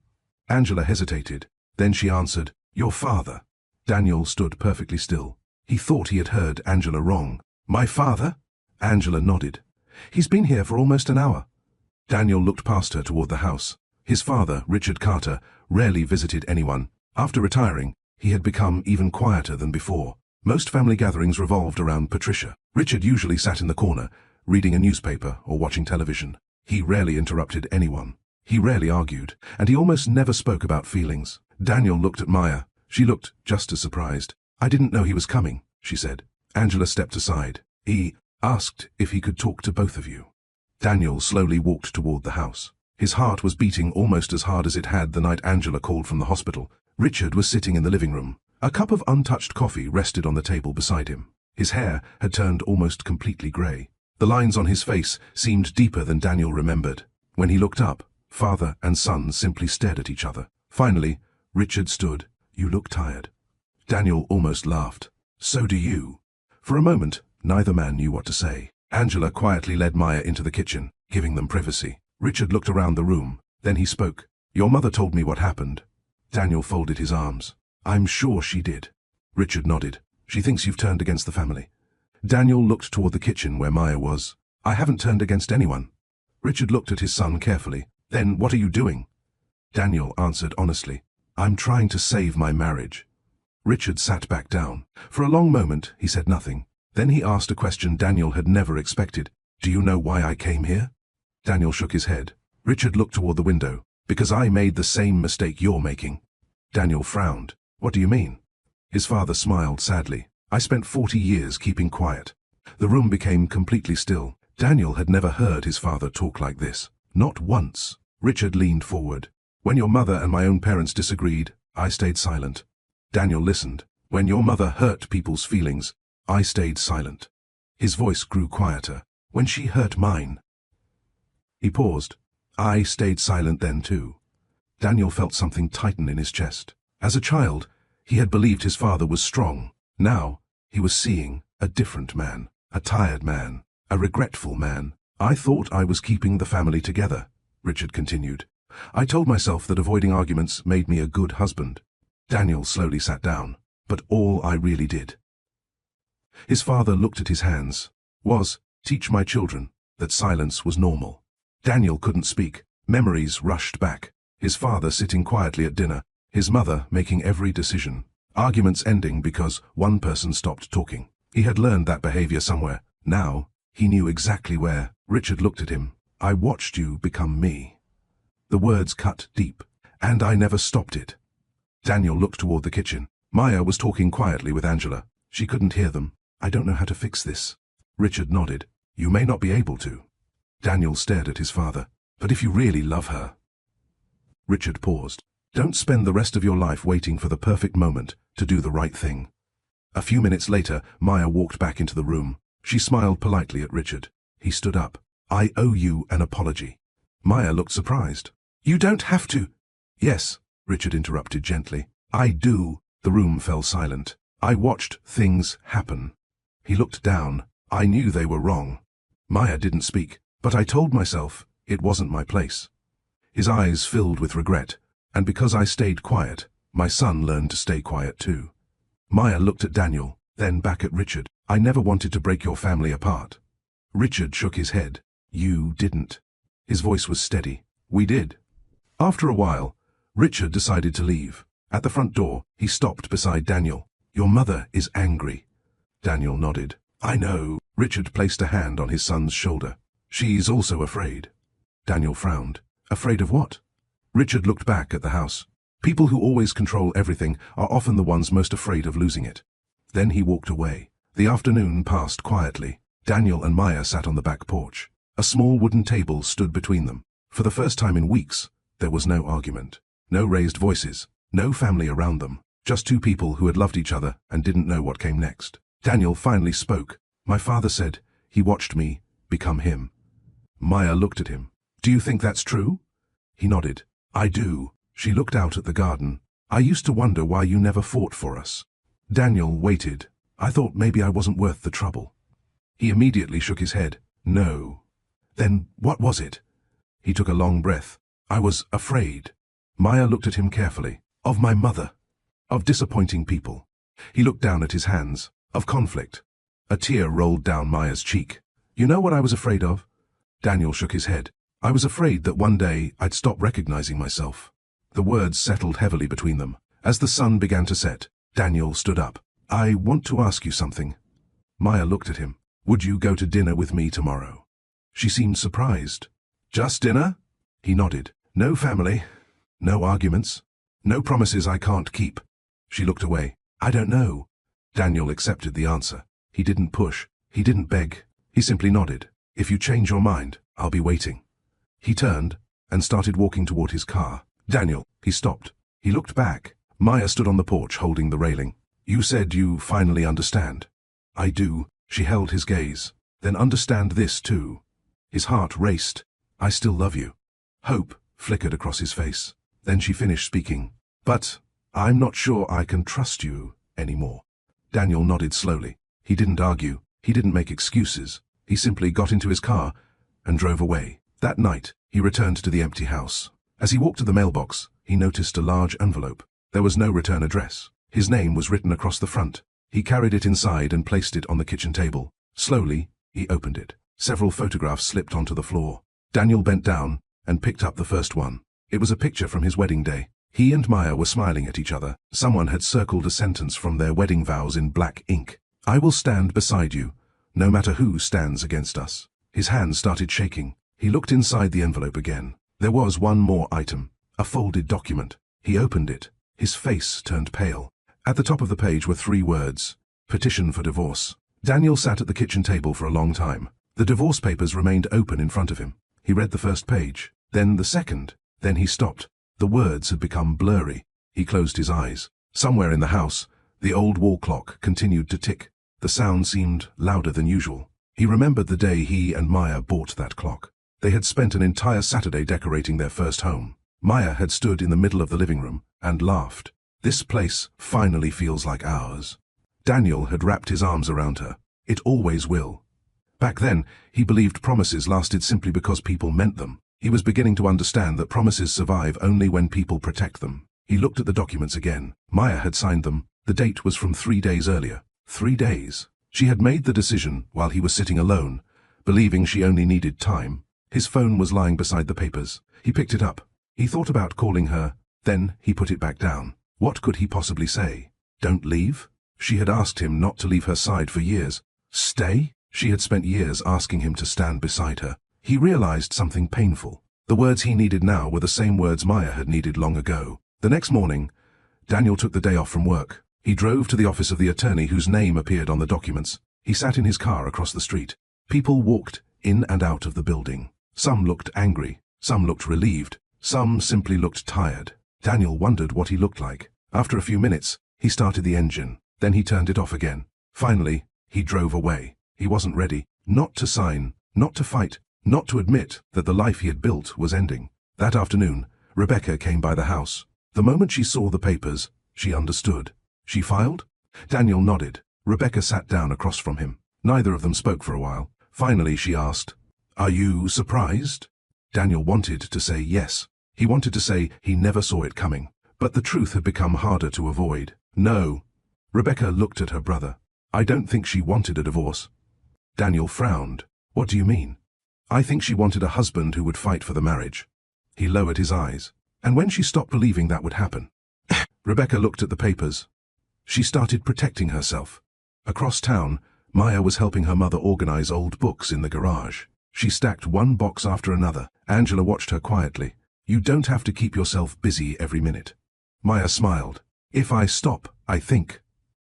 Angela hesitated. Then she answered, your father. Daniel stood perfectly still. He thought he had heard Angela wrong. My father? Angela nodded. He's been here for almost an hour. Daniel looked past her toward the house. His father, Richard Carter, rarely visited anyone. After retiring, he had become even quieter than before. Most family gatherings revolved around Patricia. Richard usually sat in the corner, reading a newspaper or watching television. He rarely interrupted anyone. He rarely argued, and he almost never spoke about feelings. Daniel looked at Maya. She looked just as surprised. I didn't know he was coming, she said. Angela stepped aside. He asked if he could talk to both of you. Daniel slowly walked toward the house. His heart was beating almost as hard as it had the night Angela called from the hospital. Richard was sitting in the living room. A cup of untouched coffee rested on the table beside him. His hair had turned almost completely grey. The lines on his face seemed deeper than Daniel remembered. When he looked up, father and son simply stared at each other. Finally, Richard stood. You look tired. Daniel almost laughed. So do you. For a moment, neither man knew what to say. Angela quietly led Maya into the kitchen, giving them privacy. Richard looked around the room. Then he spoke. Your mother told me what happened. Daniel folded his arms. I'm sure she did. Richard nodded. She thinks you've turned against the family. Daniel looked toward the kitchen where Maya was. I haven't turned against anyone. Richard looked at his son carefully. Then what are you doing? Daniel answered honestly. I'm trying to save my marriage. Richard sat back down. For a long moment, he said nothing. Then he asked a question Daniel had never expected. Do you know why I came here? Daniel shook his head. Richard looked toward the window. Because I made the same mistake you're making. Daniel frowned. What do you mean? His father smiled sadly. I spent 40 years keeping quiet. The room became completely still. Daniel had never heard his father talk like this. Not once. Richard leaned forward. When your mother and my own parents disagreed, I stayed silent. Daniel listened. When your mother hurt people's feelings, I stayed silent. His voice grew quieter. When she hurt mine. He paused. I stayed silent then too. Daniel felt something tighten in his chest. As a child, he had believed his father was strong. Now, he was seeing a different man, a tired man, a regretful man. I thought I was keeping the family together, Richard continued. I told myself that avoiding arguments made me a good husband. Daniel slowly sat down. But all I really did. His father looked at his hands. Was, teach my children that silence was normal. Daniel couldn't speak. Memories rushed back. His father sitting quietly at dinner. His mother making every decision. Arguments ending because one person stopped talking. He had learned that behavior somewhere. Now, he knew exactly where. Richard looked at him. I watched you become me. The words cut deep. And I never stopped it. Daniel looked toward the kitchen. Maya was talking quietly with Angela. She couldn't hear them. I don't know how to fix this. Richard nodded. You may not be able to. Daniel stared at his father. But if you really love her. Richard paused. Don't spend the rest of your life waiting for the perfect moment to do the right thing. A few minutes later, Maya walked back into the room. She smiled politely at Richard. He stood up. I owe you an apology. Maya looked surprised. You don't have to. Yes, Richard interrupted gently. I do. The room fell silent. I watched things happen. He looked down. I knew they were wrong. Maya didn't speak, but I told myself it wasn't my place. His eyes filled with regret, and because I stayed quiet, my son learned to stay quiet too. Maya looked at Daniel, then back at Richard. I never wanted to break your family apart. Richard shook his head. You didn't. His voice was steady. We did. After a while, Richard decided to leave. At the front door, he stopped beside Daniel. Your mother is angry. Daniel nodded. I know. Richard placed a hand on his son's shoulder. She's also afraid. Daniel frowned. Afraid of what? Richard looked back at the house. People who always control everything are often the ones most afraid of losing it. Then he walked away. The afternoon passed quietly. Daniel and Maya sat on the back porch. A small wooden table stood between them. For the first time in weeks, there was no argument. No raised voices. No family around them. Just two people who had loved each other and didn't know what came next. Daniel finally spoke. My father said he watched me become him. Maya looked at him. Do you think that's true? He nodded. I do. She looked out at the garden. I used to wonder why you never fought for us. Daniel waited. I thought maybe I wasn't worth the trouble. He immediately shook his head. No. Then what was it? He took a long breath. I was afraid. Maya looked at him carefully. Of my mother. Of disappointing people. He looked down at his hands. Of conflict. A tear rolled down Maya's cheek. You know what I was afraid of? Daniel shook his head. I was afraid that one day I'd stop recognizing myself. The words settled heavily between them. As the sun began to set, Daniel stood up. I want to ask you something. Maya looked at him. Would you go to dinner with me tomorrow? She seemed surprised. Just dinner? He nodded. No family. No arguments. No promises I can't keep. She looked away. I don't know. Daniel accepted the answer. He didn't push. He didn't beg. He simply nodded. If you change your mind, I'll be waiting. He turned and started walking toward his car. Daniel, he stopped. He looked back. Maya stood on the porch holding the railing. You said you finally understand. I do. She held his gaze. Then understand this too. His heart raced. I still love you. Hope flickered across his face. Then she finished speaking. But I'm not sure I can trust you anymore. Daniel nodded slowly. He didn't argue. He didn't make excuses. He simply got into his car and drove away. That night, he returned to the empty house. As he walked to the mailbox, he noticed a large envelope. There was no return address. His name was written across the front. He carried it inside and placed it on the kitchen table. Slowly, he opened it. Several photographs slipped onto the floor. Daniel bent down and picked up the first one. It was a picture from his wedding day. He and Maya were smiling at each other. Someone had circled a sentence from their wedding vows in black ink. I will stand beside you, no matter who stands against us. His hands started shaking. He looked inside the envelope again. There was one more item, a folded document. He opened it. His face turned pale. At the top of the page were 3 words: petition for divorce. Daniel sat at the kitchen table for a long time. The divorce papers remained open in front of him. He read the first page, then the second, then he stopped. The words had become blurry. He closed his eyes. Somewhere in the house, the old wall clock continued to tick. The sound seemed louder than usual. He remembered the day he and Maya bought that clock. They had spent an entire Saturday decorating their first home. Maya had stood in the middle of the living room and laughed. This place finally feels like ours. Daniel had wrapped his arms around her. It always will. Back then, he believed promises lasted simply because people meant them. He was beginning to understand that promises survive only when people protect them. He looked at the documents again. Maya had signed them. The date was from 3 days earlier. 3 days. She had made the decision while he was sitting alone, believing she only needed time. His phone was lying beside the papers. He picked it up. He thought about calling her, then he put it back down. What could he possibly say? Don't leave? She had asked him not to leave her side for years. Stay? She had spent years asking him to stand beside her. He realized something painful. The words he needed now were the same words Maya had needed long ago. The next morning, Daniel took the day off from work. He drove to the office of the attorney whose name appeared on the documents. He sat in his car across the street. People walked in and out of the building. Some looked angry. Some looked relieved. Some simply looked tired. Daniel wondered what he looked like. After a few minutes, he started the engine. Then he turned it off again. Finally, he drove away. He wasn't ready. Not to sign. Not to fight. Not to admit that the life he had built was ending. That afternoon, Rebecca came by the house. The moment she saw the papers, she understood. She filed? Daniel nodded. Rebecca sat down across from him. Neither of them spoke for a while. Finally, she asked, "Are you surprised?" Daniel wanted to say yes. He wanted to say he never saw it coming. But the truth had become harder to avoid. No. Rebecca looked at her brother. "I don't think she wanted a divorce." Daniel frowned. "What do you mean?" "I think she wanted a husband who would fight for the marriage." He lowered his eyes. "And when she stopped believing that would happen?" Rebecca looked at the papers. She started protecting herself. Across town, Maya was helping her mother organize old books in the garage. She stacked one box after another. Angela watched her quietly. "You don't have to keep yourself busy every minute." Maya smiled. "If I stop, I think."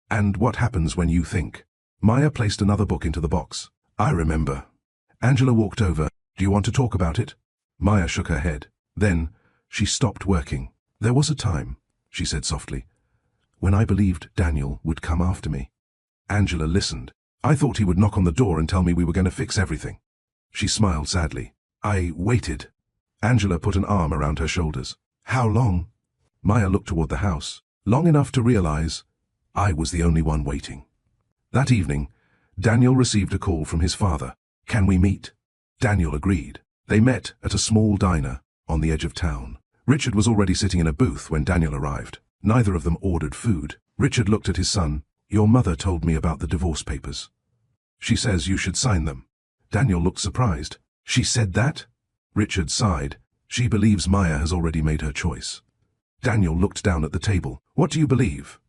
"And what happens when you think?" Maya placed another book into the box. "I remember." Angela walked over. "Do you want to talk about it?" Maya shook her head. Then, she stopped working. "There was a time," she said softly, "when I believed Daniel would come after me." Angela listened. "I thought he would knock on the door and tell me we were going to fix everything." She smiled sadly. "I waited." Angela put an arm around her shoulders. "How long?" Maya looked toward the house. "Long enough to realize I was the only one waiting." That evening, Daniel received a call from his father. "Can we meet?" Daniel agreed. They met at a small diner on the edge of town. Richard was already sitting in a booth when Daniel arrived. Neither of them ordered food. Richard looked at his son. "Your mother told me about the divorce papers. She says you should sign them." Daniel looked surprised. "She said that?" Richard sighed. "She believes Maya has already made her choice." Daniel looked down at the table. "What do you believe?"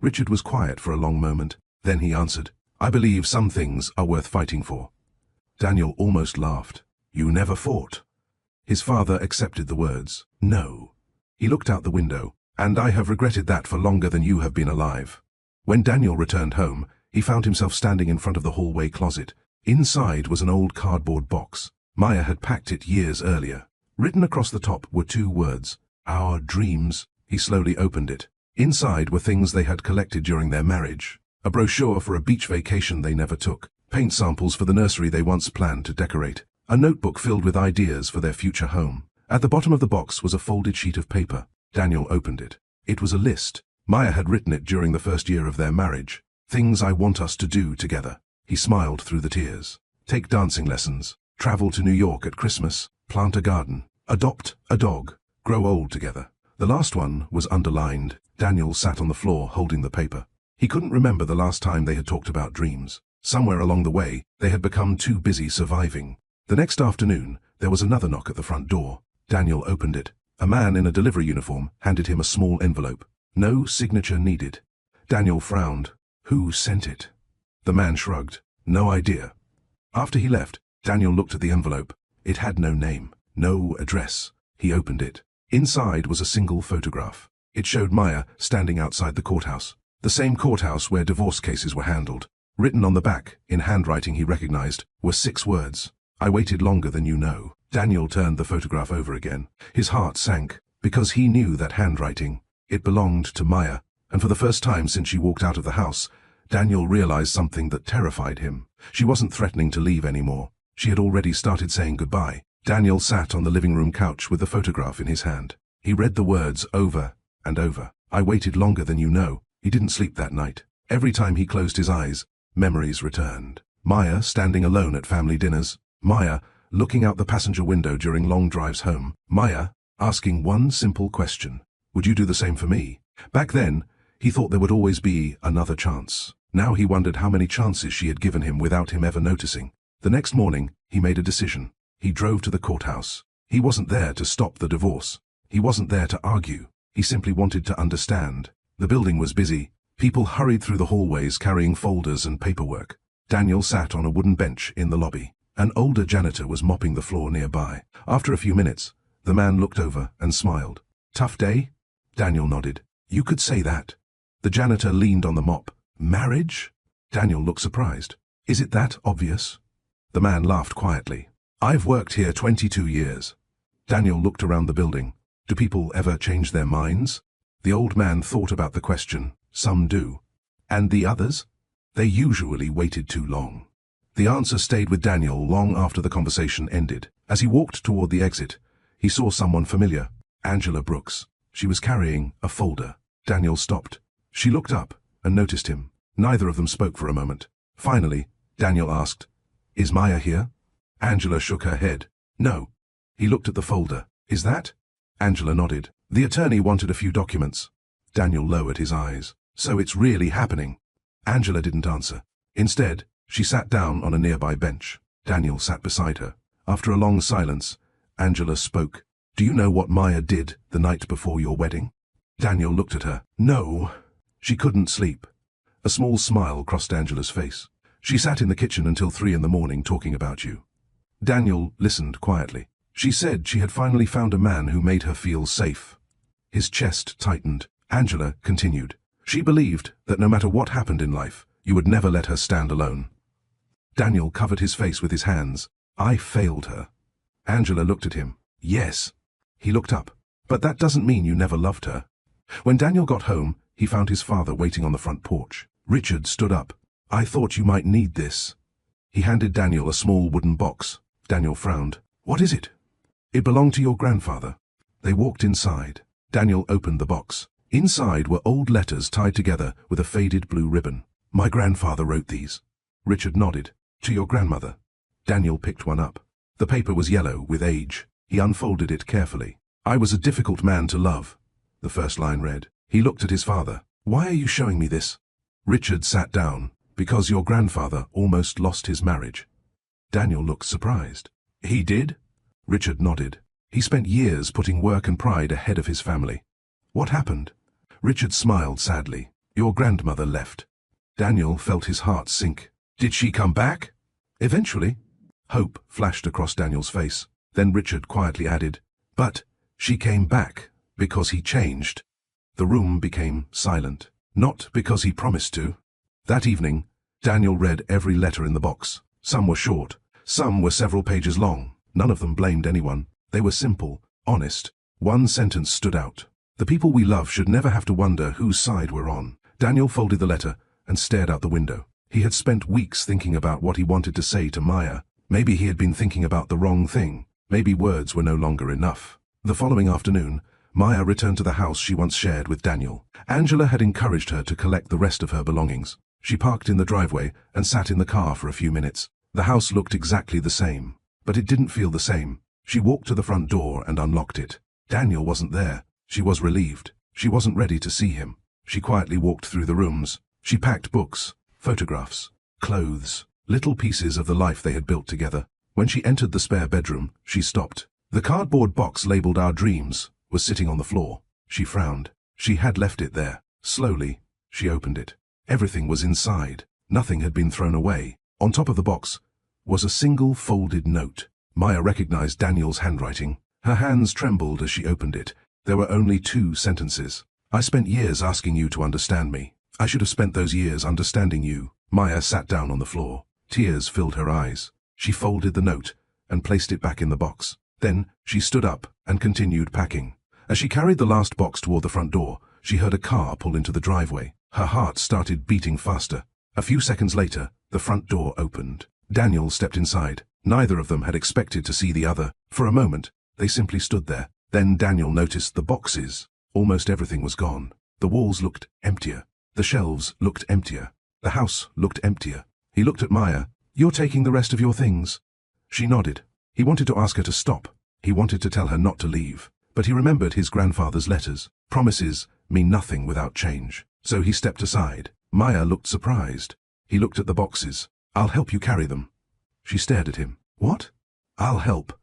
Richard was quiet for a long moment. Then he answered, "I believe some things are worth fighting for." Daniel almost laughed. "You never fought." His father accepted the words. "No." He looked out the window. "And I have regretted that for longer than you have been alive." When Daniel returned home, he found himself standing in front of the hallway closet. Inside was an old cardboard box. Maya had packed it years earlier. Written across the top were 2 words, "Our dreams." He slowly opened it. Inside were things they had collected during their marriage. A brochure for a beach vacation they never took. Paint samples for the nursery they once planned to decorate. A notebook filled with ideas for their future home. At the bottom of the box was a folded sheet of paper. Daniel opened it. It was a list. Maya had written it during the first year of their marriage. "Things I want us to do together." He smiled through the tears. "Take dancing lessons. Travel to New York at Christmas. Plant a garden. Adopt a dog. Grow old together." The last one was underlined. Daniel sat on the floor holding the paper. He couldn't remember the last time they had talked about dreams. Somewhere along the way, they had become too busy surviving. The next afternoon, there was another knock at the front door. Daniel opened it. A man in a delivery uniform handed him a small envelope. No signature needed. Daniel frowned. Who sent it? The man shrugged. No idea. After he left, Daniel looked at the envelope. It had no name, no address. He opened it. Inside was a single photograph. It showed Maya standing outside the courthouse. The same courthouse where divorce cases were handled. Written on the back, in handwriting he recognized, were 6 words. I waited longer than you know. Daniel turned the photograph over again. His heart sank, because he knew that handwriting. It belonged to Maya, and for the first time since she walked out of the house, Daniel realized something that terrified him. She wasn't threatening to leave anymore. She had already started saying goodbye. Daniel sat on the living room couch with the photograph in his hand. He read the words over and over. I waited longer than you know. He didn't sleep that night. Every time he closed his eyes, memories returned. Maya standing alone at family dinners. Maya looking out the passenger window during long drives home. Maya asking one simple question. Would you do the same for me? Back then, he thought there would always be another chance. Now he wondered how many chances she had given him without him ever noticing. The next morning, he made a decision. He drove to the courthouse. He wasn't there to stop the divorce. He wasn't there to argue. He simply wanted to understand. The building was busy. People hurried through the hallways carrying folders and paperwork. Daniel sat on a wooden bench in the lobby. An older janitor was mopping the floor nearby. After a few minutes, the man looked over and smiled. Tough day? Daniel nodded. You could say that. The janitor leaned on the mop. Marriage? Daniel looked surprised. Is it that obvious? The man laughed quietly. I've worked here 22 years. Daniel looked around the building. Do people ever change their minds? The old man thought about the question. Some do. And the others? They usually waited too long. The answer stayed with Daniel long after the conversation ended. As he walked toward the exit, he saw someone familiar. Angela Brooks. She was carrying a folder. Daniel stopped. She looked up and noticed him. Neither of them spoke for a moment. Finally, Daniel asked, Is Maya here? Angela shook her head. No. He looked at the folder. Is that? Angela nodded. The attorney wanted a few documents. Daniel lowered his eyes. So it's really happening. Angela didn't answer. Instead, she sat down on a nearby bench. Daniel sat beside her. After a long silence, Angela spoke. Do you know what Maya did the night before your wedding? Daniel looked at her. No. She couldn't sleep. A small smile crossed Angela's face. She sat in the kitchen until 3 in the morning talking about you. Daniel listened quietly. She said she had finally found a man who made her feel safe. His chest tightened. Angela continued. She believed that no matter what happened in life, you would never let her stand alone. Daniel covered his face with his hands. I failed her. Angela looked at him. Yes. He looked up. But that doesn't mean you never loved her. When Daniel got home, he found his father waiting on the front porch. Richard stood up. I thought you might need this. He handed Daniel a small wooden box. Daniel frowned. What is it? It belonged to your grandfather. They walked inside. Daniel opened the box. Inside were old letters tied together with a faded blue ribbon. My grandfather wrote these. Richard nodded. To your grandmother. Daniel picked one up. The paper was yellow with age. He unfolded it carefully. I was a difficult man to love, the first line read. He looked at his father. Why are you showing me this? Richard sat down. Because your grandfather almost lost his marriage. Daniel looked surprised. He did? Richard nodded. He spent years putting work and pride ahead of his family. What happened? Richard smiled sadly. Your grandmother left. Daniel felt his heart sink. Did she come back? Eventually. Hope flashed across Daniel's face. Then Richard quietly added, but she came back because he changed. The room became silent. Not because he promised to. That evening, Daniel read every letter in the box. Some were short. Some were several pages long. None of them blamed anyone. They were simple, honest. One sentence stood out. The people we love should never have to wonder whose side we're on. Daniel folded the letter and stared out the window. He had spent weeks thinking about what he wanted to say to Maya. Maybe he had been thinking about the wrong thing. Maybe words were no longer enough. The following afternoon, Maya returned to the house she once shared with Daniel. Angela had encouraged her to collect the rest of her belongings. She parked in the driveway and sat in the car for a few minutes. The house looked exactly the same, but it didn't feel the same. She walked to the front door and unlocked it. Daniel wasn't there. She was relieved. She wasn't ready to see him. She quietly walked through the rooms. She packed books, photographs, clothes, little pieces of the life they had built together. When she entered the spare bedroom, she stopped. The cardboard box labeled Our Dreams was sitting on the floor. She frowned. She had left it there. Slowly, she opened it. Everything was inside. Nothing had been thrown away. On top of the box was a single folded note. Maya recognized Daniel's handwriting. Her hands trembled as she opened it. There were only 2 sentences. I spent years asking you to understand me. I should have spent those years understanding you. Maya sat down on the floor. Tears filled her eyes. She folded the note and placed it back in the box. Then she stood up and continued packing. As she carried the last box toward the front door, she heard a car pull into the driveway. Her heart started beating faster. A few seconds later, the front door opened. Daniel stepped inside. Neither of them had expected to see the other. For a moment, they simply stood there. Then Daniel noticed the boxes. Almost everything was gone. The walls looked emptier. The shelves looked emptier. The house looked emptier. He looked at Maya. "You're taking the rest of your things?" She nodded. He wanted to ask her to stop. He wanted to tell her not to leave. But he remembered his grandfather's letters. Promises mean nothing without change. So he stepped aside. Maya looked surprised. He looked at the boxes. "I'll help you carry them." She stared at him. "What?" "I'll help."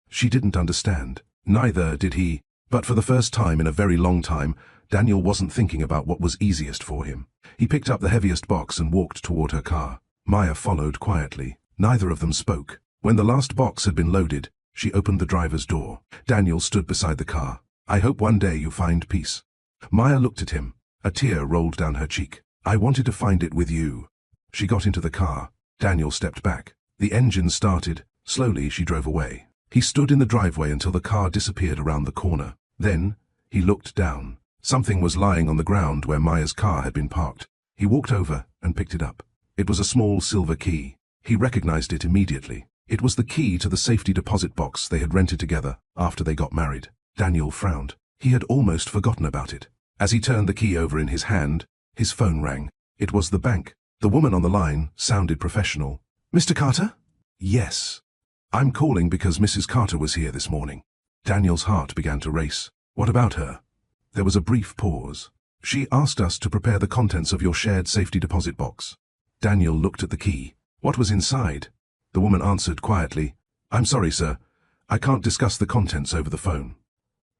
She didn't understand. Neither did he. But for the first time in a very long time, Daniel wasn't thinking about what was easiest for him. He picked up the heaviest box and walked toward her car. Maya followed quietly. Neither of them spoke. When the last box had been loaded, she opened the driver's door. Daniel stood beside the car. "I hope one day you find peace." Maya looked at him. A tear rolled down her cheek. "I wanted to find it with you." She got into the car. Daniel stepped back. The engine started. Slowly she drove away. He stood in the driveway until the car disappeared around the corner. Then he looked down. Something was lying on the ground where Maya's car had been parked. He walked over and picked it up. It was a small silver key. He recognized it immediately. It was the key to the safety deposit box they had rented together after they got married. Daniel frowned. He had almost forgotten about it. As he turned the key over in his hand, his phone rang. It was the bank. The woman on the line sounded professional. "Mr. Carter?" "Yes. I'm calling because Mrs. Carter was here this morning." Daniel's heart began to race. "What about her?" There was a brief pause. "She asked us to prepare the contents of your shared safety deposit box." Daniel looked at the key. "What was inside?" The woman answered quietly, "I'm sorry, sir. I can't discuss the contents over the phone."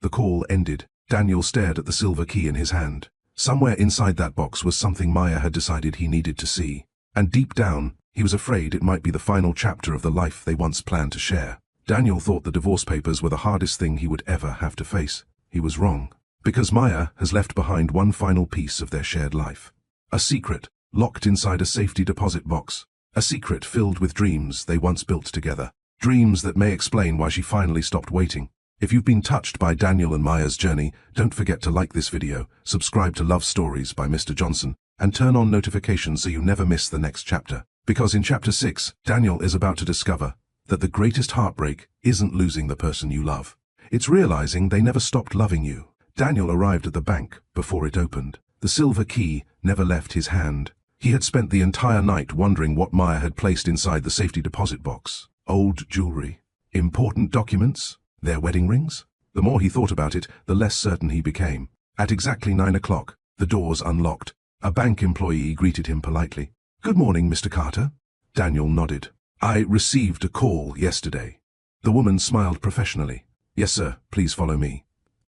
The call ended. Daniel stared at the silver key in his hand. Somewhere inside that box was something Maya had decided he needed to see. And deep down, he was afraid it might be the final chapter of the life they once planned to share. Daniel thought the divorce papers were the hardest thing he would ever have to face. He was wrong. Because Maya has left behind one final piece of their shared life. A secret, locked inside a safety deposit box. A secret filled with dreams they once built together. Dreams that may explain why she finally stopped waiting. If you've been touched by Daniel and Maya's journey, don't forget to like this video, subscribe to Love Stories by Mr. Johnson, and turn on notifications so you never miss the next chapter. Because in Chapter 6, Daniel is about to discover that the greatest heartbreak isn't losing the person you love. It's realizing they never stopped loving you. Daniel arrived at the bank before it opened. The silver key never left his hand. He had spent the entire night wondering what Maya had placed inside the safety deposit box. Old jewelry. Important documents. Their wedding rings? The more he thought about it, the less certain he became. At exactly 9 o'clock, the doors unlocked. A bank employee greeted him politely. "Good morning, Mr. Carter." Daniel nodded. "I received a call yesterday." The woman smiled professionally. "Yes, sir, please follow me."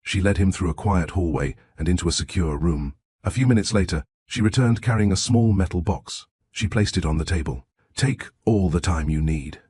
She led him through a quiet hallway and into a secure room. A few minutes later, she returned carrying a small metal box. She placed it on the table. "Take all the time you need."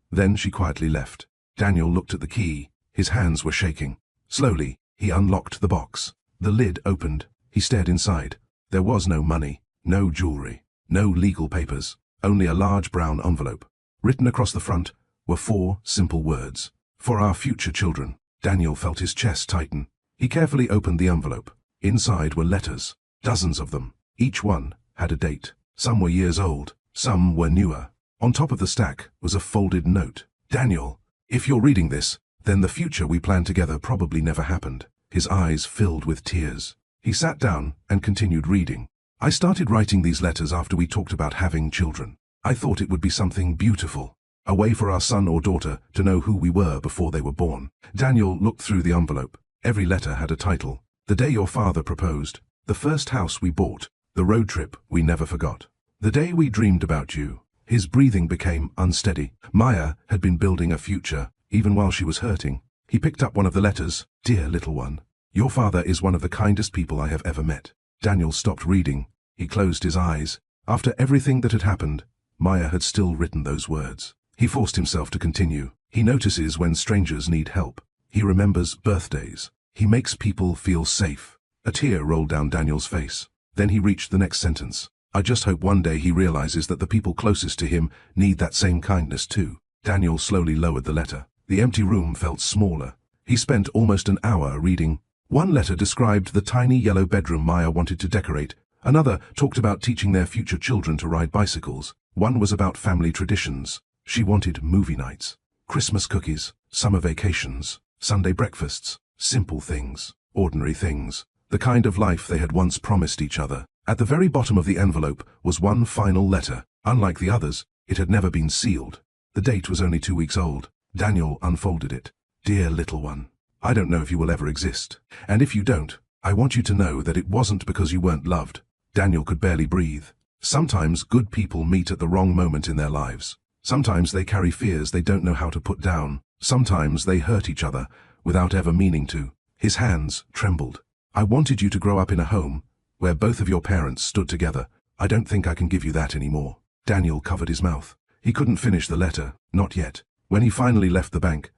Then she quietly left. Daniel looked at the key. His hands were shaking. Slowly, he unlocked the box. The lid opened. He stared inside. There was no money, no jewelry, no legal papers, only a large brown envelope. Written across the front were 4 simple words. "For our future children." Daniel felt his chest tighten. He carefully opened the envelope. Inside were letters, dozens of them. Each one had a date. Some were years old, some were newer. On top of the stack was a folded note. "Daniel, if you're reading this, then the future we planned together probably never happened." His eyes filled with tears. He sat down and continued reading. "I started writing these letters after we talked about having children. I thought it would be something beautiful. A way for our son or daughter to know who we were before they were born." Daniel looked through the envelope. Every letter had a title. "The day your father proposed," "The first house we bought," "The road trip we never forgot," "The day we dreamed about you." His breathing became unsteady. Maya had been building a future, even while she was hurting. He picked up one of the letters. "Dear little one, your father is one of the kindest people I have ever met." Daniel stopped reading. He closed his eyes. After everything that had happened, Maya had still written those words. He forced himself to continue. He notices when strangers need help. He remembers birthdays. He makes people feel safe. A tear rolled down Daniel's face. Then he reached the next sentence. I just hope one day he realizes that the people closest to him need that same kindness too. Daniel slowly lowered the letter. The empty room felt smaller. He spent almost an hour reading. One letter described the tiny yellow bedroom Maya wanted to decorate. Another talked about teaching their future children to ride bicycles. One was about family traditions. She wanted movie nights, Christmas cookies, summer vacations, Sunday breakfasts, simple things, ordinary things, the kind of life they had once promised each other. At the very bottom of the envelope was one final letter. Unlike the others, it had never been sealed. The date was only 2 weeks old. Daniel unfolded it. Dear little one, I don't know if you will ever exist. And if you don't, I want you to know that it wasn't because you weren't loved. Daniel could barely breathe. Sometimes good people meet at the wrong moment in their lives. Sometimes they carry fears they don't know how to put down. Sometimes they hurt each other without ever meaning to. His hands trembled. I wanted you to grow up in a home where both of your parents stood together. I don't think I can give you that anymore. Daniel covered his mouth. He couldn't finish the letter, not yet. When he finally left the bank,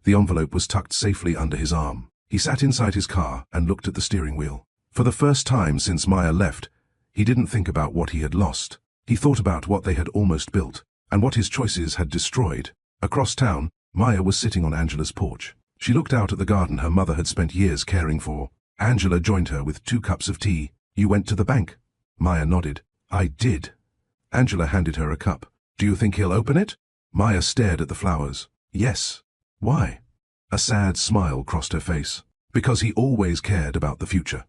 the envelope was tucked safely under his arm. He sat inside his car and looked at the steering wheel. For the first time since Maya left, he didn't think about what he had lost. He thought about what they had almost built, and what his choices had destroyed. Across town, Maya was sitting on Angela's porch. She looked out at the garden her mother had spent years caring for. Angela joined her with 2 cups of tea. You went to the bank? Maya nodded. I did. Angela handed her a cup. Do you think he'll open it? Maya stared at the flowers. Yes. Why? A sad smile crossed her face. Because he always cared about the future.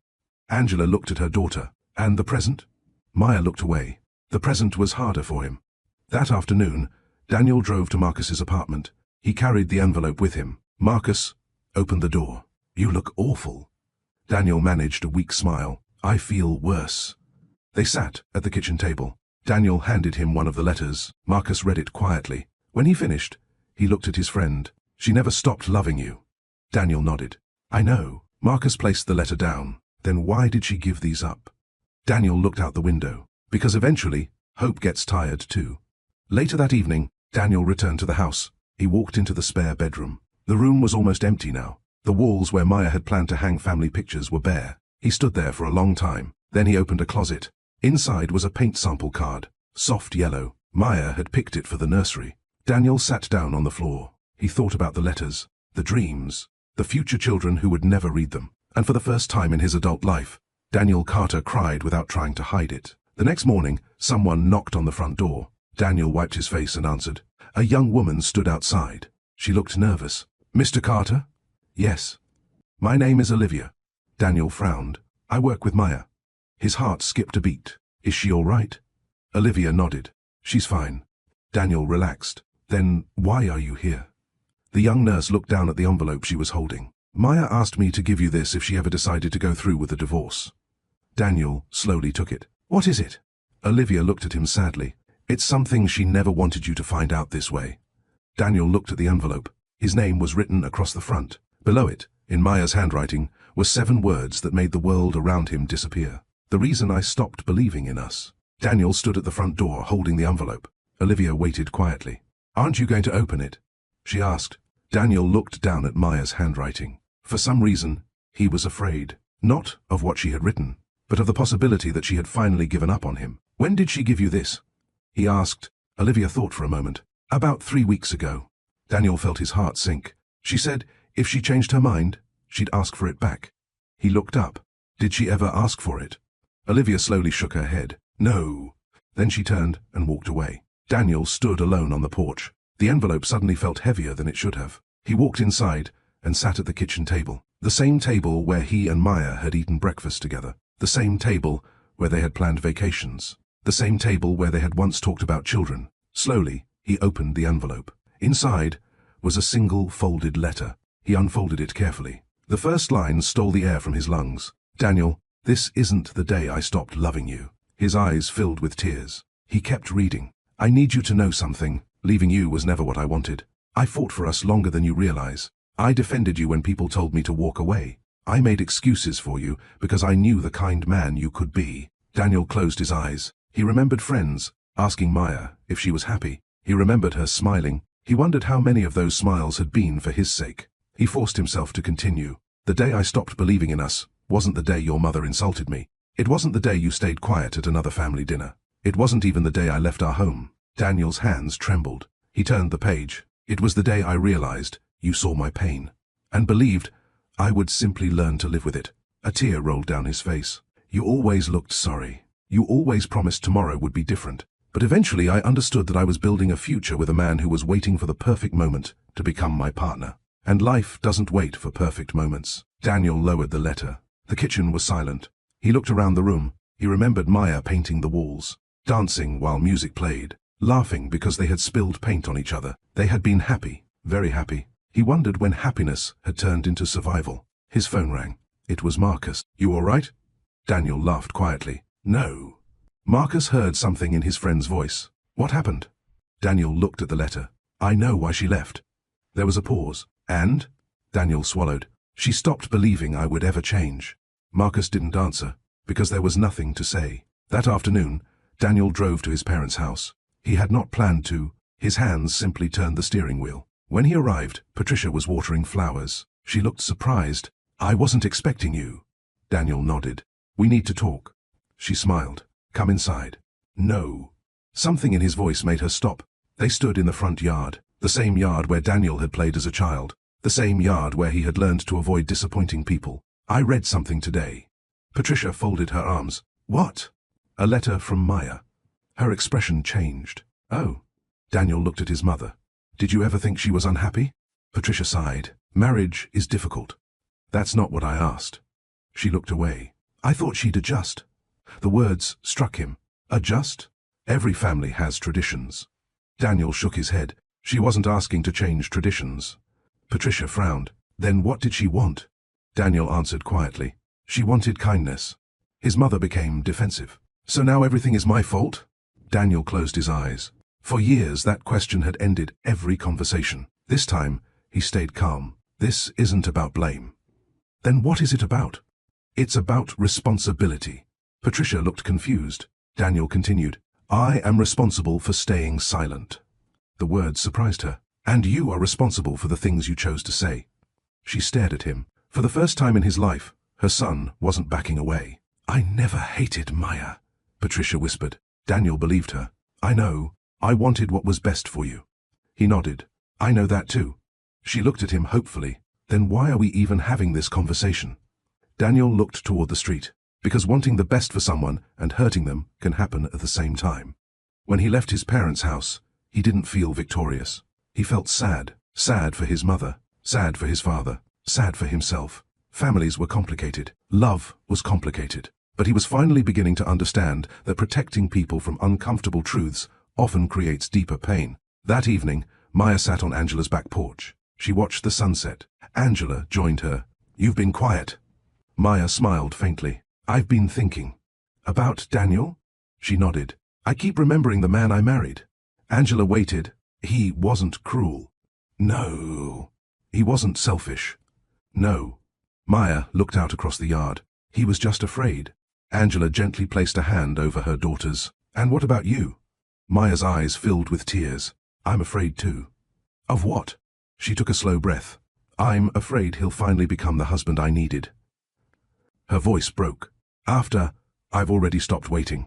Angela looked at her daughter. And the present? Maya looked away. The present was harder for him. That afternoon, Daniel drove to Marcus's apartment. He carried the envelope with him. Marcus opened the door. You look awful. Daniel managed a weak smile. I feel worse. They sat at the kitchen table. Daniel handed him one of the letters. Marcus read it quietly. When he finished, he looked at his friend. She never stopped loving you. Daniel nodded. I know. Marcus placed the letter down. Then why did she give these up? Daniel looked out the window. Because eventually, hope gets tired too. Later that evening, Daniel returned to the house. He walked into the spare bedroom. The room was almost empty now. The walls where Maya had planned to hang family pictures were bare. He stood there for a long time. Then he opened a closet. Inside was a paint sample card. Soft yellow. Maya had picked it for the nursery. Daniel sat down on the floor. He thought about the letters, the dreams, the future children who would never read them. And for the first time in his adult life, Daniel Carter cried without trying to hide it. The next morning, someone knocked on the front door. Daniel wiped his face and answered. A young woman stood outside. She looked nervous. Mr. Carter? Yes. My name is Olivia. Daniel frowned. I work with Maya. His heart skipped a beat. Is she all right? Olivia nodded. She's fine. Daniel relaxed. Then why are you here? The young nurse looked down at the envelope she was holding. Maya asked me to give you this if she ever decided to go through with the divorce. Daniel slowly took it. What is it? Olivia looked at him sadly. It's something she never wanted you to find out this way. Daniel looked at the envelope. His name was written across the front. Below it, in Maya's handwriting, were 7 words that made the world around him disappear. The reason I stopped believing in us. Daniel stood at the front door holding the envelope. Olivia waited quietly. Aren't you going to open it? She asked. Daniel looked down at Maya's handwriting. For some reason, he was afraid. Not of what she had written, but of the possibility that she had finally given up on him. When did she give you this? He asked. Olivia thought for a moment. About 3 weeks ago. Daniel felt his heart sink. She said if she changed her mind, she'd ask for it back. He looked up. Did she ever ask for it? Olivia slowly shook her head. No. Then she turned and walked away. Daniel stood alone on the porch. The envelope suddenly felt heavier than it should have. He walked inside and sat at the kitchen table. The same table where he and Maya had eaten breakfast together. The same table where they had planned vacations. The same table where they had once talked about children. Slowly, he opened the envelope. Inside was a single folded letter. He unfolded it carefully. The first line stole the air from his lungs. Daniel, this isn't the day I stopped loving you. His eyes filled with tears. He kept reading. I need you to know something. Leaving you was never what I wanted. I fought for us longer than you realize. I defended you when people told me to walk away. I made excuses for you because I knew the kind man you could be. Daniel closed his eyes. He remembered friends, asking Maya if she was happy. He remembered her smiling. He wondered how many of those smiles had been for his sake. He forced himself to continue. The day I stopped believing in us wasn't the day your mother insulted me. It wasn't the day you stayed quiet at another family dinner. It wasn't even the day I left our home. Daniel's hands trembled. He turned the page. It was the day I realized you saw my pain and believed I would simply learn to live with it. A tear rolled down his face. You always looked sorry. You always promised tomorrow would be different. But eventually I understood that I was building a future with a man who was waiting for the perfect moment to become my partner. And life doesn't wait for perfect moments. Daniel lowered the letter. The kitchen was silent. He looked around the room. He remembered Maya painting the walls, dancing while music played, laughing because they had spilled paint on each other. They had been happy, very happy. He wondered when happiness had turned into survival. His phone rang. It was Marcus. You all right? Daniel laughed quietly. No. Marcus heard something in his friend's voice. What happened? Daniel looked at the letter. I know why she left. There was a pause. And? Daniel swallowed. She stopped believing I would ever change. Marcus didn't answer, because there was nothing to say. That afternoon, Daniel drove to his parents' house. He had not planned to. His hands simply turned the steering wheel. When he arrived, Patricia was watering flowers. She looked surprised. I wasn't expecting you. Daniel nodded. We need to talk. She smiled. Come inside. No. Something in his voice made her stop. They stood in the front yard, the same yard where Daniel had played as a child, the same yard where he had learned to avoid disappointing people. I read something today. Patricia folded her arms. What? A letter from Maya. Her expression changed. Oh. Daniel looked at his mother. Did you ever think she was unhappy? Patricia sighed. Marriage is difficult. That's not what I asked. She looked away. I thought she'd adjust. The words struck him. Adjust? Every family has traditions. Daniel shook his head. She wasn't asking to change traditions. Patricia frowned. Then what did she want? Daniel answered quietly. She wanted kindness. His mother became defensive. So now everything is my fault? Daniel closed his eyes. For years that question had ended every conversation. This time, he stayed calm. This isn't about blame. Then what is it about? It's about responsibility. Patricia looked confused. Daniel continued. I am responsible for staying silent. The words surprised her. And you are responsible for the things you chose to say. She stared at him. For the first time in his life, her son wasn't backing away. I never hated Maya, Patricia whispered. Daniel believed her. I know. I wanted what was best for you. He nodded. I know that too. She looked at him hopefully. Then why are we even having this conversation? Daniel looked toward the street. Because wanting the best for someone and hurting them can happen at the same time. When he left his parents' house, he didn't feel victorious. He felt sad. Sad for his mother. Sad for his father. Sad for himself. Families were complicated. Love was complicated. But he was finally beginning to understand that protecting people from uncomfortable truths often creates deeper pain. That evening, Maya sat on Angela's back porch. She watched the sunset. Angela joined her. You've been quiet. Maya smiled faintly. I've been thinking. About Daniel? She nodded. I keep remembering the man I married. Angela waited. He wasn't cruel. No. He wasn't selfish. No. Maya looked out across the yard. He was just afraid. Angela gently placed a hand over her daughter's. And what about you? Maya's eyes filled with tears. I'm afraid too. Of what? She took a slow breath. I'm afraid he'll finally become the husband I needed. Her voice broke. I've already stopped waiting.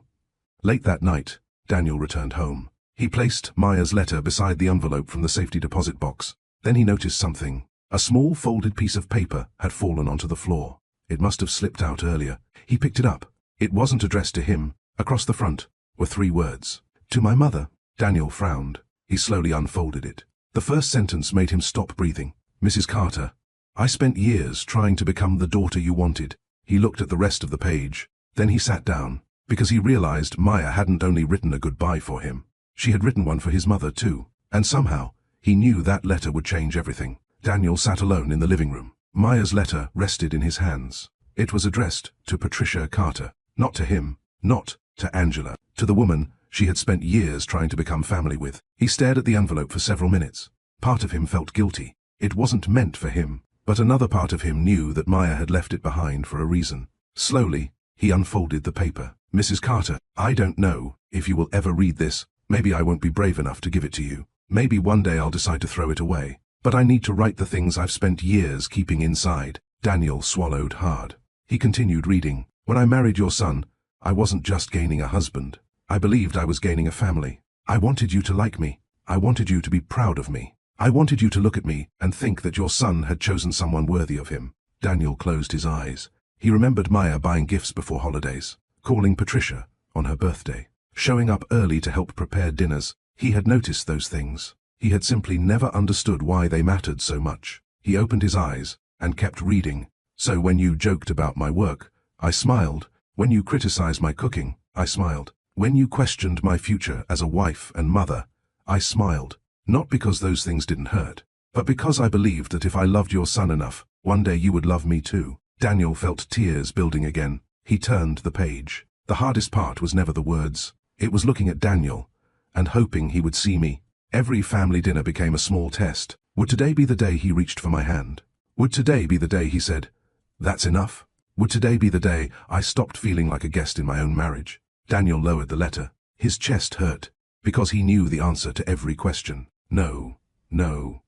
Late that night, Daniel returned home. He placed Maya's letter beside the envelope from the safety deposit box. Then he noticed something. A small folded piece of paper had fallen onto the floor. It must have slipped out earlier. He picked it up. It wasn't addressed to him. Across the front were 3 words. To my mother. Daniel frowned. He slowly unfolded it. The first sentence made him stop breathing. Mrs. Carter, I spent years trying to become the daughter you wanted. He looked at the rest of the page. Then he sat down, because he realized Maya hadn't only written a goodbye for him. She had written one for his mother too. And somehow, he knew that letter would change everything. Daniel sat alone in the living room. Maya's letter rested in his hands. It was addressed to Patricia Carter. Not to him. Not to Angela. To the woman she had spent years trying to become family with. He stared at the envelope for several minutes. Part of him felt guilty. It wasn't meant for him. But another part of him knew that Maya had left it behind for a reason. Slowly, he unfolded the paper. Mrs. Carter, I don't know if you will ever read this. Maybe I won't be brave enough to give it to you. Maybe one day I'll decide to throw it away. But I need to write the things I've spent years keeping inside. Daniel swallowed hard. He continued reading. When I married your son, I wasn't just gaining a husband. I believed I was gaining a family. I wanted you to like me. I wanted you to be proud of me. I wanted you to look at me and think that your son had chosen someone worthy of him. Daniel closed his eyes. He remembered Maya buying gifts before holidays, calling Patricia on her birthday, showing up early to help prepare dinners. He had noticed those things. He had simply never understood why they mattered so much. He opened his eyes and kept reading. So when you joked about my work, I smiled. When you criticized my cooking, I smiled. When you questioned my future as a wife and mother, I smiled. Not because those things didn't hurt, but because I believed that if I loved your son enough, one day you would love me too. Daniel felt tears building again. He turned the page. The hardest part was never the words. It was looking at Daniel and hoping he would see me. Every family dinner became a small test. Would today be the day he reached for my hand? Would today be the day he said, "That's enough"? Would today be the day I stopped feeling like a guest in my own marriage? Daniel lowered the letter. His chest hurt, because he knew the answer to every question. No, no,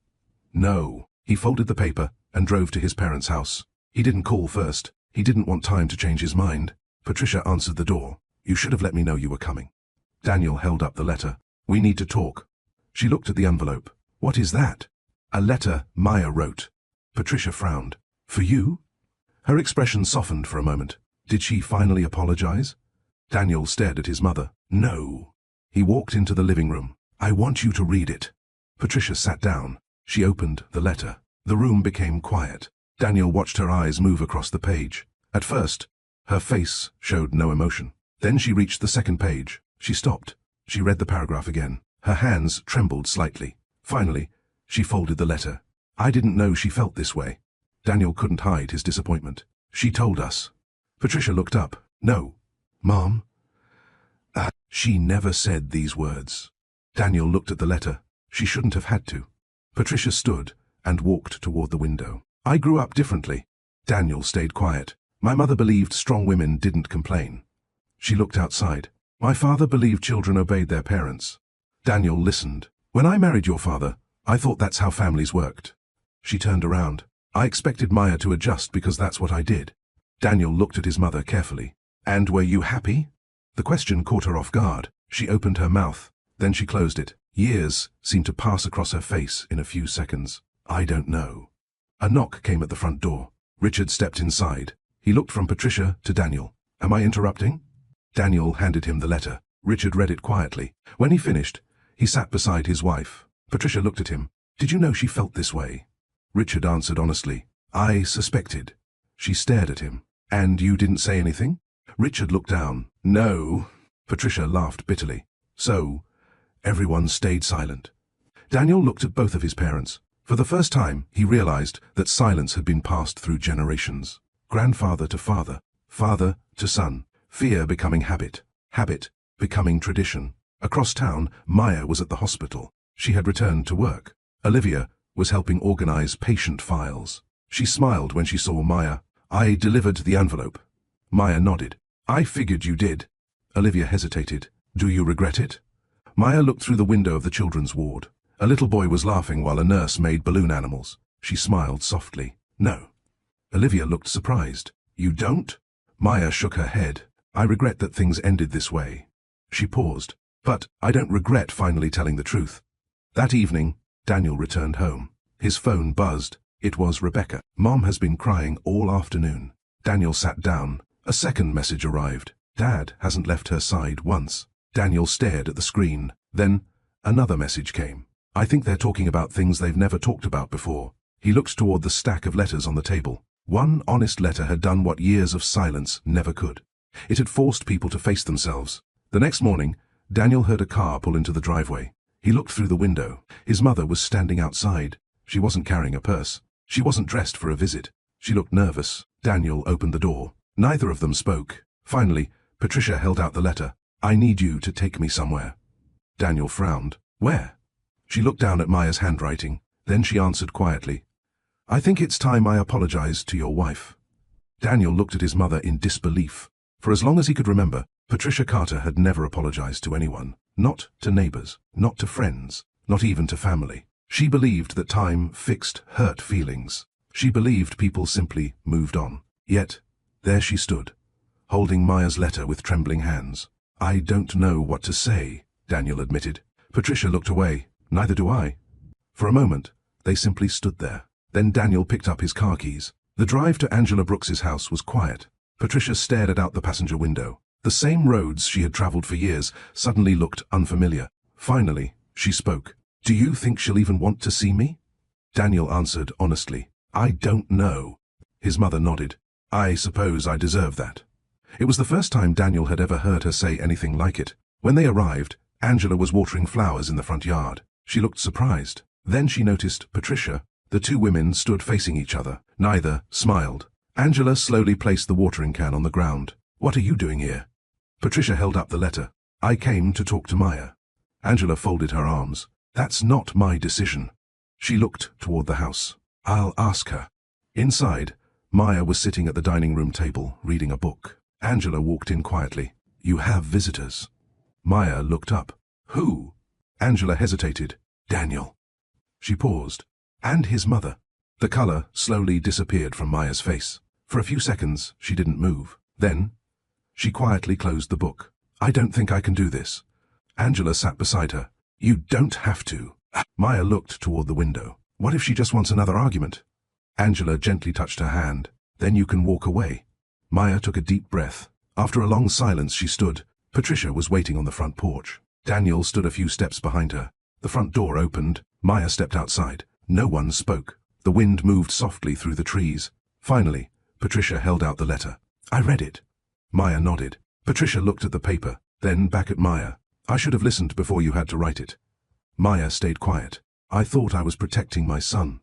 no. He folded the paper and drove to his parents' house. He didn't call first. He didn't want time to change his mind. Patricia answered the door. "You should have let me know you were coming." Daniel held up the letter. "We need to talk." She looked at the envelope. "What is that?" "A letter Maya wrote." Patricia frowned. "For you?" Her expression softened for a moment. Did she finally apologize? Daniel stared at his mother. "No." He walked into the living room. "I want you to read it." Patricia sat down. She opened the letter. The room became quiet. Daniel watched her eyes move across the page. At first, her face showed no emotion. Then she reached the second page. She stopped. She read the paragraph again. Her hands trembled slightly. Finally, she folded the letter. "I didn't know she felt this way." Daniel couldn't hide his disappointment. "She told us." Patricia looked up. "No, Mom." She never said these words. Daniel looked at the letter. She shouldn't have had to. Patricia stood and walked toward the window. "I grew up differently." Daniel stayed quiet. "My mother believed strong women didn't complain." She looked outside. "My father believed children obeyed their parents." Daniel listened. "When I married your father, I thought that's how families worked." She turned around. "I expected Maya to adjust because that's what I did." Daniel looked at his mother carefully. "And were you happy?" The question caught her off guard. She opened her mouth. Then she closed it. Years seemed to pass across her face in a few seconds. "I don't know." A knock came at the front door. Richard stepped inside. He looked from Patricia to Daniel. "Am I interrupting?" Daniel handed him the letter. Richard read it quietly. When he finished, he sat beside his wife. Patricia looked at him. "Did you know she felt this way?" Richard answered honestly. "I suspected." She stared at him. "And you didn't say anything?" Richard looked down. "No." Patricia laughed bitterly. "So, everyone stayed silent." Daniel looked at both of his parents. For the first time, he realized that silence had been passed through generations. Grandfather to father, father to son, fear becoming habit, habit becoming tradition. Across town, Maya was at the hospital. She had returned to work. Olivia was helping organize patient files. She smiled when she saw Maya. "I delivered the envelope." Maya nodded. "I figured you did." Olivia hesitated. "Do you regret it?" Maya looked through the window of the children's ward. A little boy was laughing while a nurse made balloon animals. She smiled softly. "No." Olivia looked surprised. "You don't?" Maya shook her head. "I regret that things ended this way." She paused. "But I don't regret finally telling the truth." That evening, Daniel returned home. His phone buzzed. It was Rebecca. "Mom has been crying all afternoon." Daniel sat down. A second message arrived. "Dad hasn't left her side once." Daniel stared at the screen. Then, another message came. "I think they're talking about things they've never talked about before." He looked toward the stack of letters on the table. One honest letter had done what years of silence never could. It had forced people to face themselves. The next morning, Daniel heard a car pull into the driveway. He looked through the window. His mother was standing outside. She wasn't carrying a purse. She wasn't dressed for a visit. She looked nervous. Daniel opened the door. Neither of them spoke. Finally, Patricia held out the letter. "I need you to take me somewhere." Daniel frowned. "Where?" She looked down at Maya's handwriting. Then she answered quietly, "I think it's time I apologized to your wife." Daniel looked at his mother in disbelief. For as long as he could remember, Patricia Carter had never apologized to anyone. Not to neighbors, not to friends, not even to family. She believed that time fixed hurt feelings. She believed people simply moved on. Yet, there she stood, holding Maya's letter with trembling hands. "I don't know what to say," Daniel admitted. Patricia looked away. "Neither do I." For a moment, they simply stood there. Then Daniel picked up his car keys. The drive to Angela Brooks's house was quiet. Patricia stared out the passenger window. The same roads she had traveled for years suddenly looked unfamiliar. Finally, she spoke. "Do you think she'll even want to see me?" Daniel answered honestly. "I don't know." His mother nodded. "I suppose I deserve that." It was the first time Daniel had ever heard her say anything like it. When they arrived, Angela was watering flowers in the front yard. She looked surprised. Then she noticed Patricia. The two women stood facing each other. Neither smiled. Angela slowly placed the watering can on the ground. "What are you doing here?" Patricia held up the letter. "I came to talk to Maya." Angela folded her arms. "That's not my decision." She looked toward the house. "I'll ask her." Inside, Maya was sitting at the dining room table, reading a book. Angela walked in quietly. "You have visitors." Maya looked up. "Who?" Angela hesitated. "Daniel." She paused. "And his mother." The color slowly disappeared from Maya's face. For a few seconds, she didn't move. Then, she quietly closed the book. "I don't think I can do this." Angela sat beside her. "You don't have to." Maya looked toward the window. "What if she just wants another argument?" Angela gently touched her hand. "Then you can walk away." Maya took a deep breath. After a long silence, she stood. Patricia was waiting on the front porch. Daniel stood a few steps behind her. The front door opened. Maya stepped outside. No one spoke. The wind moved softly through the trees. Finally, Patricia held out the letter. "I read it." Maya nodded. Patricia looked at the paper, then back at Maya. "I should have listened before you had to write it." Maya stayed quiet. "I thought I was protecting my son."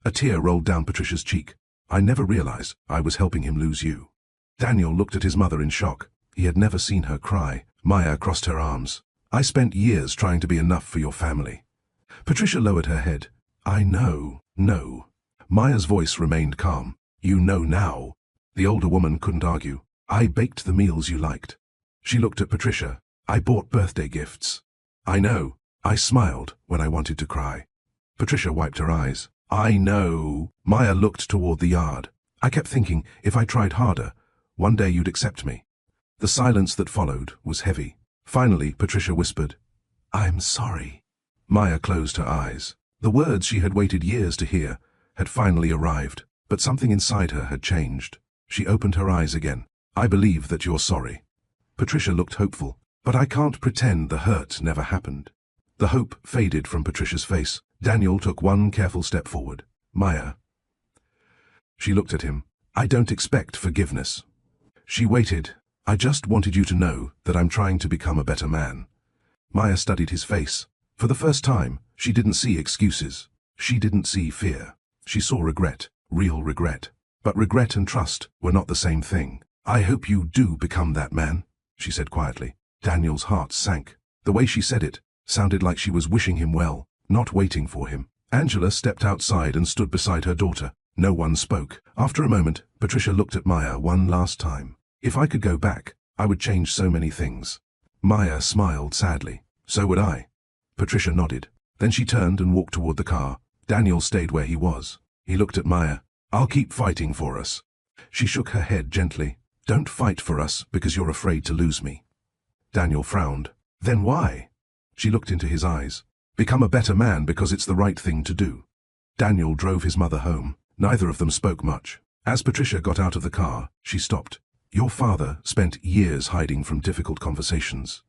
A tear rolled down Patricia's cheek. "I never realized I was helping him lose you." Daniel looked at his mother in shock. He had never seen her cry. Maya crossed her arms. "I spent years trying to be enough for your family." Patricia lowered her head. "I know, no." Maya's voice remained calm. "You know now." The older woman couldn't argue. "I baked the meals you liked." She looked at Patricia. "I bought birthday gifts." "I know." I smiled when I wanted to cry. Patricia wiped her eyes. "I know." Maya looked toward the yard. "I kept thinking, if I tried harder, one day you'd accept me." The silence that followed was heavy. Finally, Patricia whispered, "I'm sorry." Maya closed her eyes. The words she had waited years to hear had finally arrived, but something inside her had changed. She opened her eyes again. "I believe that you're sorry." Patricia looked hopeful. "But I can't pretend the hurt never happened." The hope faded from Patricia's face. Daniel took one careful step forward. "Maya." She looked at him. "I don't expect forgiveness." She waited. "I just wanted you to know that I'm trying to become a better man." Maya studied his face. For the first time, she didn't see excuses. She didn't see fear. She saw regret, real regret. But regret and trust were not the same thing. "I hope you do become that man," she said quietly. Daniel's heart sank. The way she said it sounded like she was wishing him well, not waiting for him. Angela stepped outside and stood beside her daughter. No one spoke. After a moment, Patricia looked at Maya one last time. "If I could go back, I would change so many things." Maya smiled sadly. "So would I." Patricia nodded. Then she turned and walked toward the car. Daniel stayed where he was. He looked at Maya. "I'll keep fighting for us." She shook her head gently. "Don't fight for us because you're afraid to lose me." Daniel frowned. "Then why?" She looked into his eyes. "Become a better man because it's the right thing to do." Daniel drove his mother home. Neither of them spoke much. As Patricia got out of the car, she stopped. "Your father spent years hiding from difficult conversations."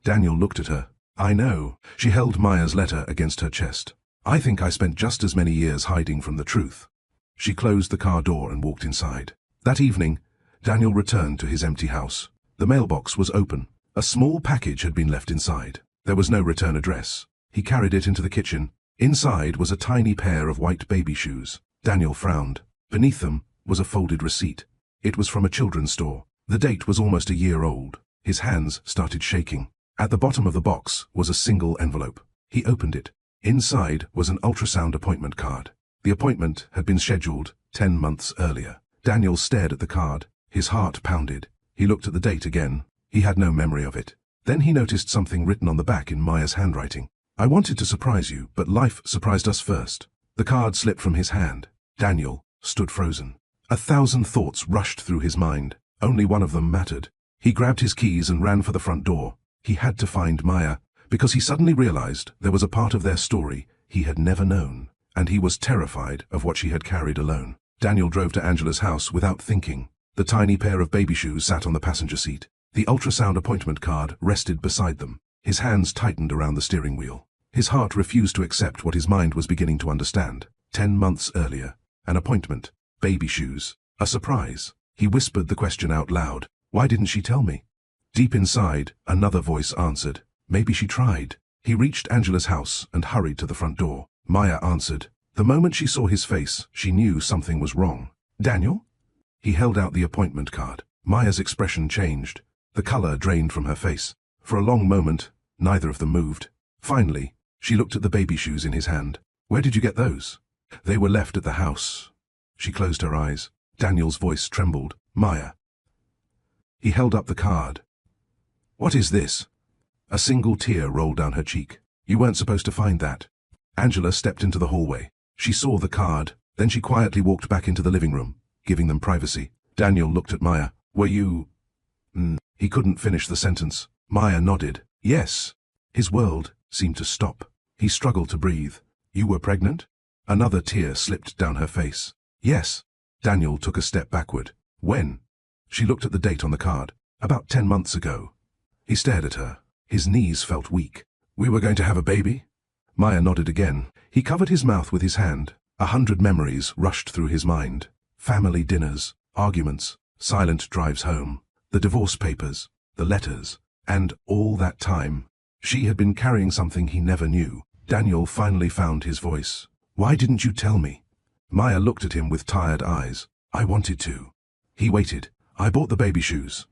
Daniel looked at her. "I know." She held Maya's letter against her chest. "I think I spent just as many years hiding from the truth." She closed the car door and walked inside. That evening, Daniel returned to his empty house. The mailbox was open. A small package had been left inside. There was no return address. He carried it into the kitchen. Inside was a tiny pair of white baby shoes. Daniel frowned. Beneath them was a folded receipt. It was from a children's store. The date was almost a year old. His hands started shaking. At the bottom of the box was a single envelope. He opened it. Inside was an ultrasound appointment card. The appointment had been scheduled 10 months earlier. Daniel stared at the card. His heart pounded. He looked at the date again. He had no memory of it. Then he noticed something written on the back in Maya's handwriting. "I wanted to surprise you, but life surprised us first." The card slipped from his hand. Daniel stood frozen. 1,000 thoughts rushed through his mind. Only one of them mattered. He grabbed his keys and ran for the front door. He had to find Maya, because he suddenly realized there was a part of their story he had never known, and he was terrified of what she had carried alone. Daniel drove to Angela's house without thinking. The tiny pair of baby shoes sat on the passenger seat. The ultrasound appointment card rested beside them. His hands tightened around the steering wheel. His heart refused to accept what his mind was beginning to understand. 10 months earlier, an appointment, baby shoes, a surprise. He whispered the question out loud. Why didn't she tell me? Deep inside, another voice answered. Maybe she tried. He reached Angela's house and hurried to the front door. Maya answered. The moment she saw his face, she knew something was wrong. Daniel? He held out the appointment card. Maya's expression changed. The color drained from her face. For a long moment, neither of them moved. Finally, she looked at the baby shoes in his hand. Where did you get those? They were left at the house. She closed her eyes. Daniel's voice trembled. Maya. He held up the card. What is this? A single tear rolled down her cheek. You weren't supposed to find that. Angela stepped into the hallway. She saw the card, then she quietly walked back into the living room, giving them privacy. Daniel looked at Maya. Were you... He couldn't finish the sentence. Maya nodded. Yes. His world seemed to stop. He struggled to breathe. You were pregnant? Another tear slipped down her face. Yes. Daniel took a step backward. When? She looked at the date on the card. About 10 months ago. He stared at her. His knees felt weak. We were going to have a baby? Maya nodded again. He covered his mouth with his hand. 100 memories rushed through his mind. Family dinners, arguments, silent drives home, the divorce papers, the letters, and all that time, she had been carrying something he never knew. Daniel finally found his voice. Why didn't you tell me? Maya looked at him with tired eyes. I wanted to. He waited. I bought the baby shoes.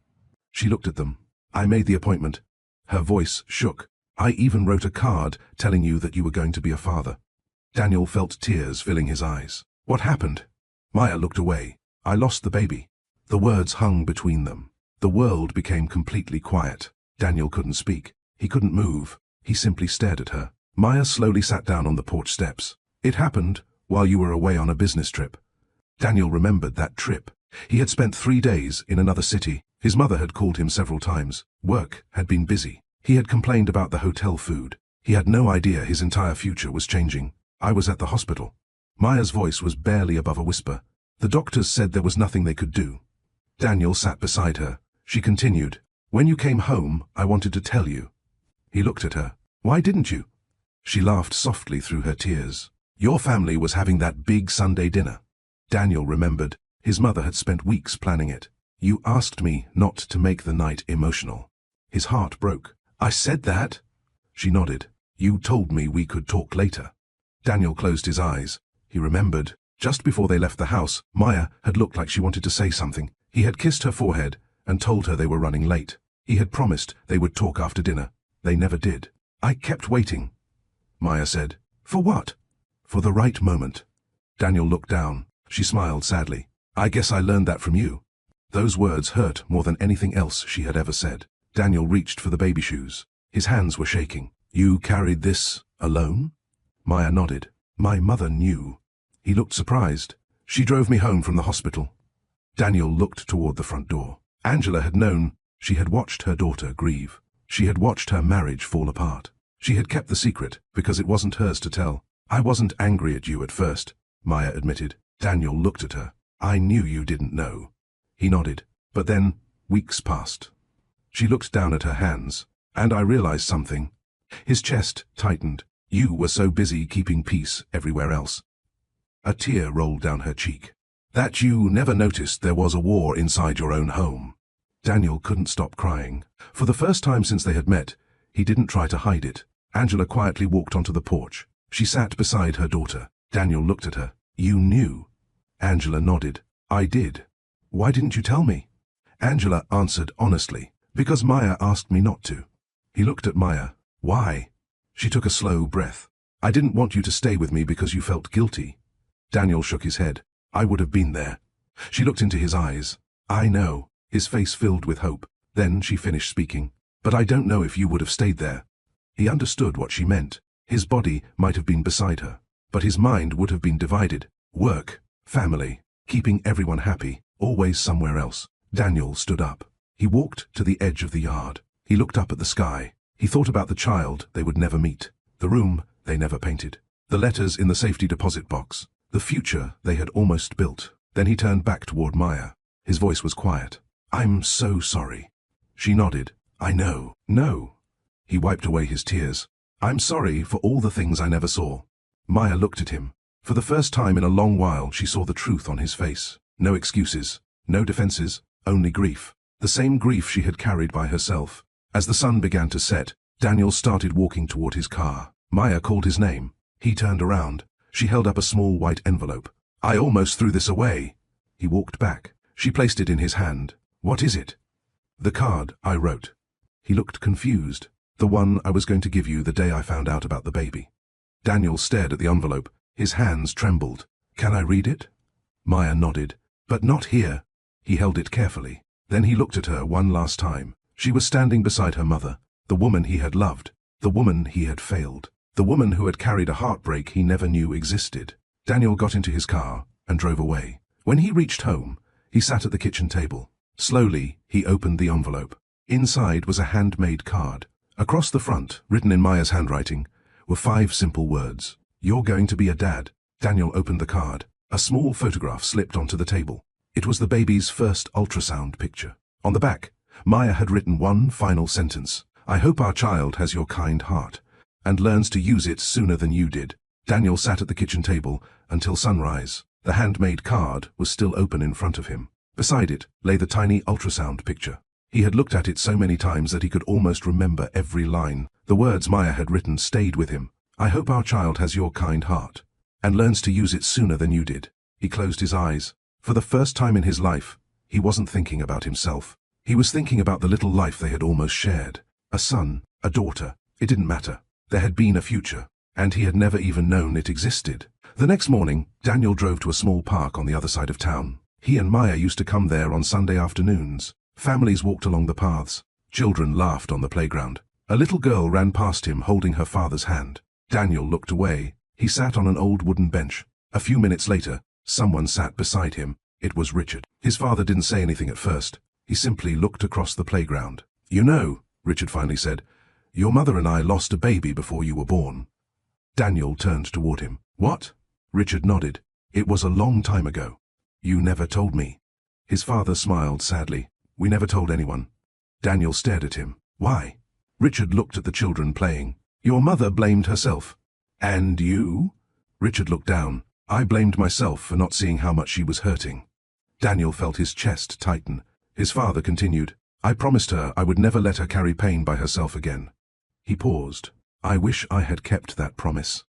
She looked at them. I made the appointment. Her voice shook. I even wrote a card telling you that you were going to be a father. Daniel felt tears filling his eyes. What happened? Maya looked away. I lost the baby. The words hung between them. The world became completely quiet. Daniel couldn't speak. He couldn't move. He simply stared at her. Maya slowly sat down on the porch steps. It happened while you were away on a business trip. Daniel remembered that trip. He had spent 3 days in another city. His mother had called him several times. Work had been busy. He had complained about the hotel food. He had no idea his entire future was changing. I was at the hospital. Maya's voice was barely above a whisper. The doctors said there was nothing they could do. Daniel sat beside her. She continued. When you came home, I wanted to tell you. He looked at her. Why didn't you? She laughed softly through her tears. Your family was having that big Sunday dinner. Daniel remembered. His mother had spent weeks planning it. You asked me not to make the night emotional. His heart broke. I said that? She nodded. You told me we could talk later. Daniel closed his eyes. He remembered. Just before they left the house, Maya had looked like she wanted to say something. He had kissed her forehead and told her they were running late. He had promised they would talk after dinner. They never did. I kept waiting. Maya said. For what? For the right moment. Daniel looked down. She smiled sadly. I guess I learned that from you. Those words hurt more than anything else she had ever said. Daniel reached for the baby shoes. His hands were shaking. You carried this alone? Maya nodded. My mother knew. He looked surprised. She drove me home from the hospital. Daniel looked toward the front door. Angela had known. She had watched her daughter grieve. She had watched her marriage fall apart. She had kept the secret because it wasn't hers to tell. I wasn't angry at you at first, Maya admitted. Daniel looked at her. I knew you didn't know. He nodded. But then, weeks passed. She looked down at her hands, and I realized something. His chest tightened. You were so busy keeping peace everywhere else. A tear rolled down her cheek. That you never noticed there was a war inside your own home. Daniel couldn't stop crying. For the first time since they had met, he didn't try to hide it. Angela quietly walked onto the porch. She sat beside her daughter. Daniel looked at her. You knew. Angela nodded. I did. Why didn't you tell me? Angela answered honestly. Because Maya asked me not to. He looked at Maya. Why? She took a slow breath. I didn't want you to stay with me because you felt guilty. Daniel shook his head. I would have been there. She looked into his eyes. I know. His face filled with hope. Then she finished speaking. But I don't know if you would have stayed there. He understood what she meant. His body might have been beside her, but his mind would have been divided. Work, family, keeping everyone happy, always somewhere else. Daniel stood up. He walked to the edge of the yard. He looked up at the sky. He thought about the child they would never meet, the room they never painted, the letters in the safety deposit box, the future they had almost built. Then he turned back toward Maya. His voice was quiet. "I'm so sorry." She nodded. "I know." "No." He wiped away his tears. "I'm sorry for all the things I never saw." Maya looked at him. For the first time in a long while she saw the truth on his face. No excuses, no defenses, only grief. The same grief she had carried by herself. As the sun began to set, Daniel started walking toward his car. Maya called his name. He turned around. She held up a small white envelope. "I almost threw this away." He walked back. She placed it in his hand. "What is it?" "The card I wrote." He looked confused. "The one I was going to give you the day I found out about the baby." Daniel stared at the envelope. His hands trembled. "Can I read it?" Maya nodded. "But not here." He held it carefully. Then he looked at her one last time. She was standing beside her mother, the woman he had loved, the woman he had failed, the woman who had carried a heartbreak he never knew existed. Daniel got into his car and drove away. When he reached home, he sat at the kitchen table. Slowly, he opened the envelope. Inside was a handmade card. Across the front, written in Maya's handwriting, were 5 simple words. "You're going to be a dad." Daniel opened the card. A small photograph slipped onto the table. It was the baby's first ultrasound picture. On the back, Maya had written one final sentence. "I hope our child has your kind heart and learns to use it sooner than you did." Daniel sat at the kitchen table until sunrise. The handmade card was still open in front of him. Beside it lay the tiny ultrasound picture. He had looked at it so many times that he could almost remember every line. The words Maya had written stayed with him. "I hope our child has your kind heart and learns to use it sooner than you did." He closed his eyes. For the first time in his life, he wasn't thinking about himself. He was thinking about the little life they had almost shared. A son, a daughter, it didn't matter. There had been a future, and he had never even known it existed. The next morning, Daniel drove to a small park on the other side of town. He and Maya used to come there on Sunday afternoons. Families walked along the paths. Children laughed on the playground. A little girl ran past him holding her father's hand. Daniel looked away. He sat on an old wooden bench. A few minutes later, someone sat beside him. It was Richard. His father didn't say anything at first. He simply looked across the playground. "You know," Richard finally said, "your mother and I lost a baby before you were born." Daniel turned toward him. "What?" Richard nodded. "It was a long time ago. You never told me." His father smiled sadly. "We never told anyone." Daniel stared at him. "Why?" Richard looked at the children playing. "Your mother blamed herself." "And you?" Richard looked down. "I blamed myself for not seeing how much she was hurting." Daniel felt his chest tighten. His father continued, "I promised her I would never let her carry pain by herself again." He paused. "I wish I had kept that promise."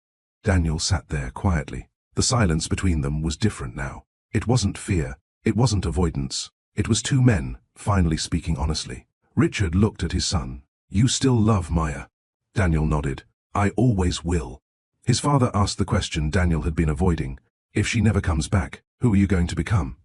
Daniel sat there quietly. The silence between them was different now. It wasn't fear. It wasn't avoidance. It was two men, finally speaking honestly. Richard looked at his son. "You still love Maya?" Daniel nodded. "I always will." His father asked the question Daniel had been avoiding. "If she never comes back, who are you going to become?"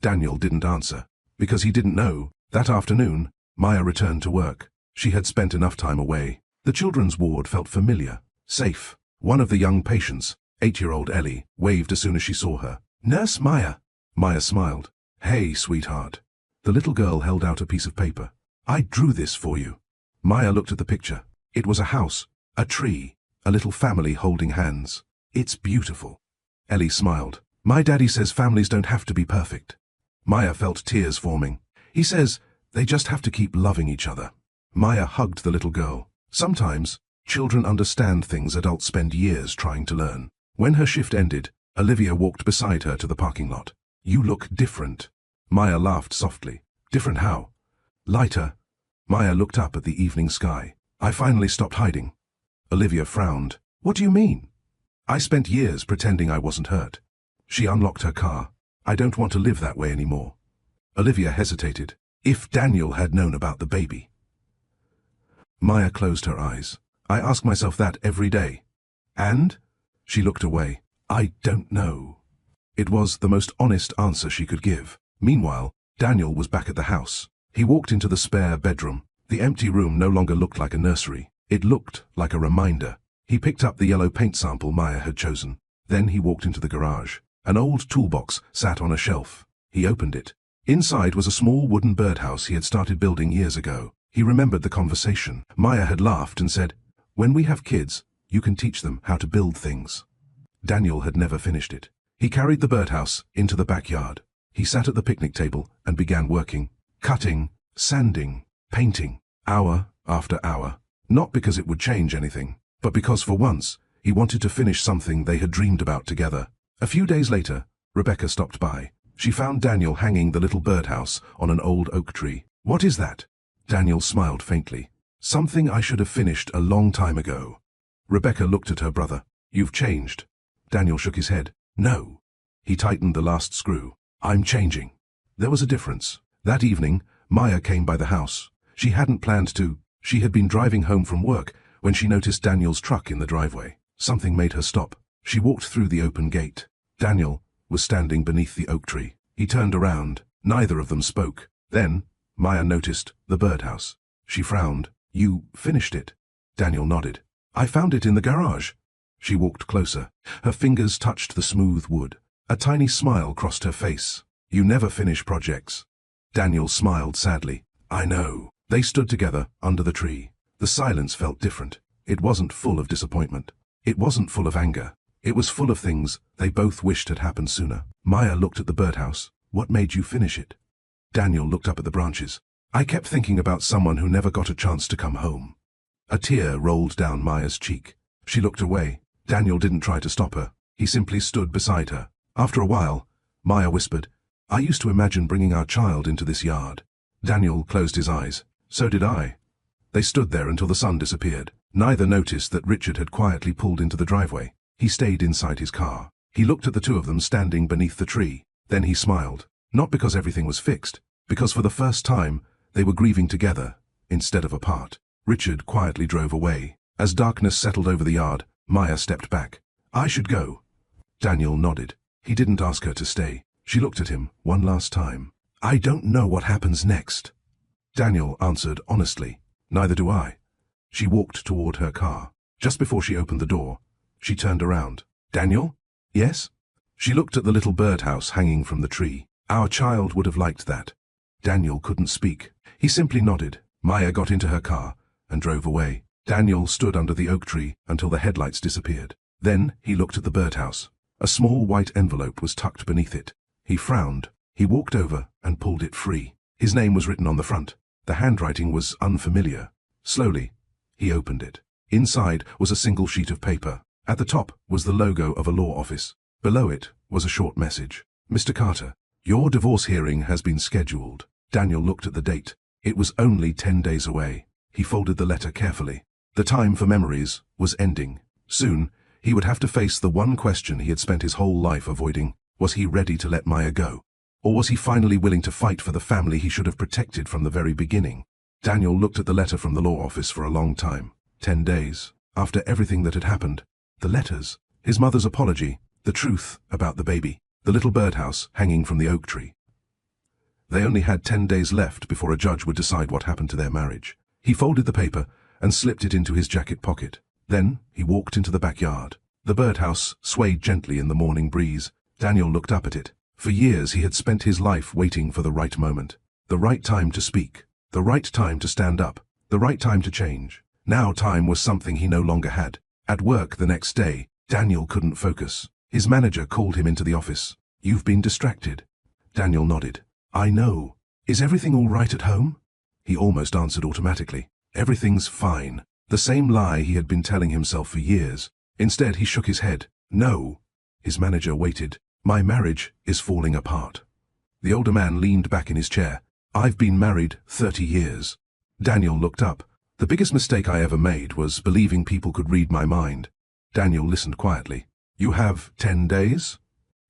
Daniel didn't answer, because he didn't know. That afternoon, Maya returned to work. She had spent enough time away. The children's ward felt familiar, safe. One of the young patients, 8-year-old Ellie, waved as soon as she saw her. "Nurse Maya." Maya smiled. "Hey, sweetheart." The little girl held out a piece of paper. "I drew this for you." Maya looked at the picture. It was a house, a tree, a little family holding hands. "It's beautiful." Ellie smiled. "My daddy says families don't have to be perfect." Maya felt tears forming. "He says they just have to keep loving each other." Maya hugged the little girl. Sometimes, children understand things adults spend years trying to learn. When her shift ended, Olivia walked beside her to the parking lot. "You look different." Maya laughed softly. "Different how?" "Lighter." Maya looked up at the evening sky. "I finally stopped hiding." Olivia frowned. "What do you mean?" "I spent years pretending I wasn't hurt." She unlocked her car. "I don't want to live that way anymore." Olivia hesitated. "If Daniel had known about the baby." Maya closed her eyes. "I ask myself that every day." "And?" She looked away. "I don't know." It was the most honest answer she could give. Meanwhile, Daniel was back at the house. He walked into the spare bedroom. The empty room no longer looked like a nursery. It looked like a reminder. He picked up the yellow paint sample Maya had chosen. Then he walked into the garage. An old toolbox sat on a shelf. He opened it. Inside was a small wooden birdhouse he had started building years ago. He remembered the conversation. Maya had laughed and said, "When we have kids, you can teach them how to build things." Daniel had never finished it. He carried the birdhouse into the backyard. He sat at the picnic table and began working, cutting, sanding, painting, hour after hour. Not because it would change anything, but because for once, he wanted to finish something they had dreamed about together. A few days later, Rebecca stopped by. She found Daniel hanging the little birdhouse on an old oak tree. "What is that?" Daniel smiled faintly. "Something I should have finished a long time ago." Rebecca looked at her brother. "You've changed." Daniel shook his head. "No." He tightened the last screw. "I'm changing." There was a difference. That evening, Maya came by the house. She hadn't planned to. She had been driving home from work when she noticed Daniel's truck in the driveway. Something made her stop. She walked through the open gate. Daniel was standing beneath the oak tree. He turned around. Neither of them spoke. Then, Maya noticed the birdhouse. She frowned. "You finished it?" Daniel nodded. "I found it in the garage." She walked closer. Her fingers touched the smooth wood. A tiny smile crossed her face. "You never finish projects." Daniel smiled sadly. "I know." They stood together under the tree. The silence felt different. It wasn't full of disappointment. It wasn't full of anger. It was full of things they both wished had happened sooner. Maya looked at the birdhouse. "What made you finish it?" Daniel looked up at the branches. "I kept thinking about someone who never got a chance to come home." A tear rolled down Maya's cheek. She looked away. Daniel didn't try to stop her. He simply stood beside her. After a while, Maya whispered, "I used to imagine bringing our child into this yard." Daniel closed his eyes. "So did I." They stood there until the sun disappeared. Neither noticed that Richard had quietly pulled into the driveway. He stayed inside his car. He looked at the two of them standing beneath the tree. Then he smiled. Not because everything was fixed, because for the first time, they were grieving together, instead of apart. Richard quietly drove away. As darkness settled over the yard, Maya stepped back. "I should go." Daniel nodded. He didn't ask her to stay. She looked at him one last time. "I don't know what happens next." Daniel answered honestly. "Neither do I." She walked toward her car. Just before she opened the door, she turned around. "Daniel?" "Yes?" She looked at the little birdhouse hanging from the tree. "Our child would have liked that." Daniel couldn't speak. He simply nodded. Maya got into her car and drove away. Daniel stood under the oak tree until the headlights disappeared. Then he looked at the birdhouse. A small white envelope was tucked beneath it. He frowned. He walked over and pulled it free. His name was written on the front. The handwriting was unfamiliar. Slowly, he opened it. Inside was a single sheet of paper. At the top was the logo of a law office. Below it was a short message. "Mr. Carter, your divorce hearing has been scheduled." Daniel looked at the date. It was only 10 days away. He folded the letter carefully. The time for memories was ending. Soon, he would have to face the one question he had spent his whole life avoiding. Was he ready to let Maya go? Or was he finally willing to fight for the family he should have protected from the very beginning? Daniel looked at the letter from the law office for a long time. 10 days. After everything that had happened. The letters. His mother's apology. The truth about the baby. The little birdhouse hanging from the oak tree. They only had 10 days left before a judge would decide what happened to their marriage. He folded the paper and slipped it into his jacket pocket. Then he walked into the backyard. The birdhouse swayed gently in the morning breeze. Daniel looked up at it. For years he had spent his life waiting for the right moment. The right time to speak. The right time to stand up. The right time to change. Now time was something he no longer had. At work the next day, Daniel couldn't focus. His manager called him into the office. "You've been distracted." Daniel nodded. "I know. Is everything all right at home?" He almost answered automatically. "Everything's fine." The same lie he had been telling himself for years. Instead he shook his head. "No." His manager waited. "My marriage is falling apart." The older man leaned back in his chair. "I've been married 30 years. Daniel looked up. "The biggest mistake I ever made was believing people could read my mind." Daniel listened quietly. "You have 10 days?"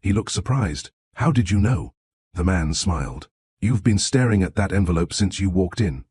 He looked surprised. "How did you know?" The man smiled. "You've been staring at that envelope since you walked in."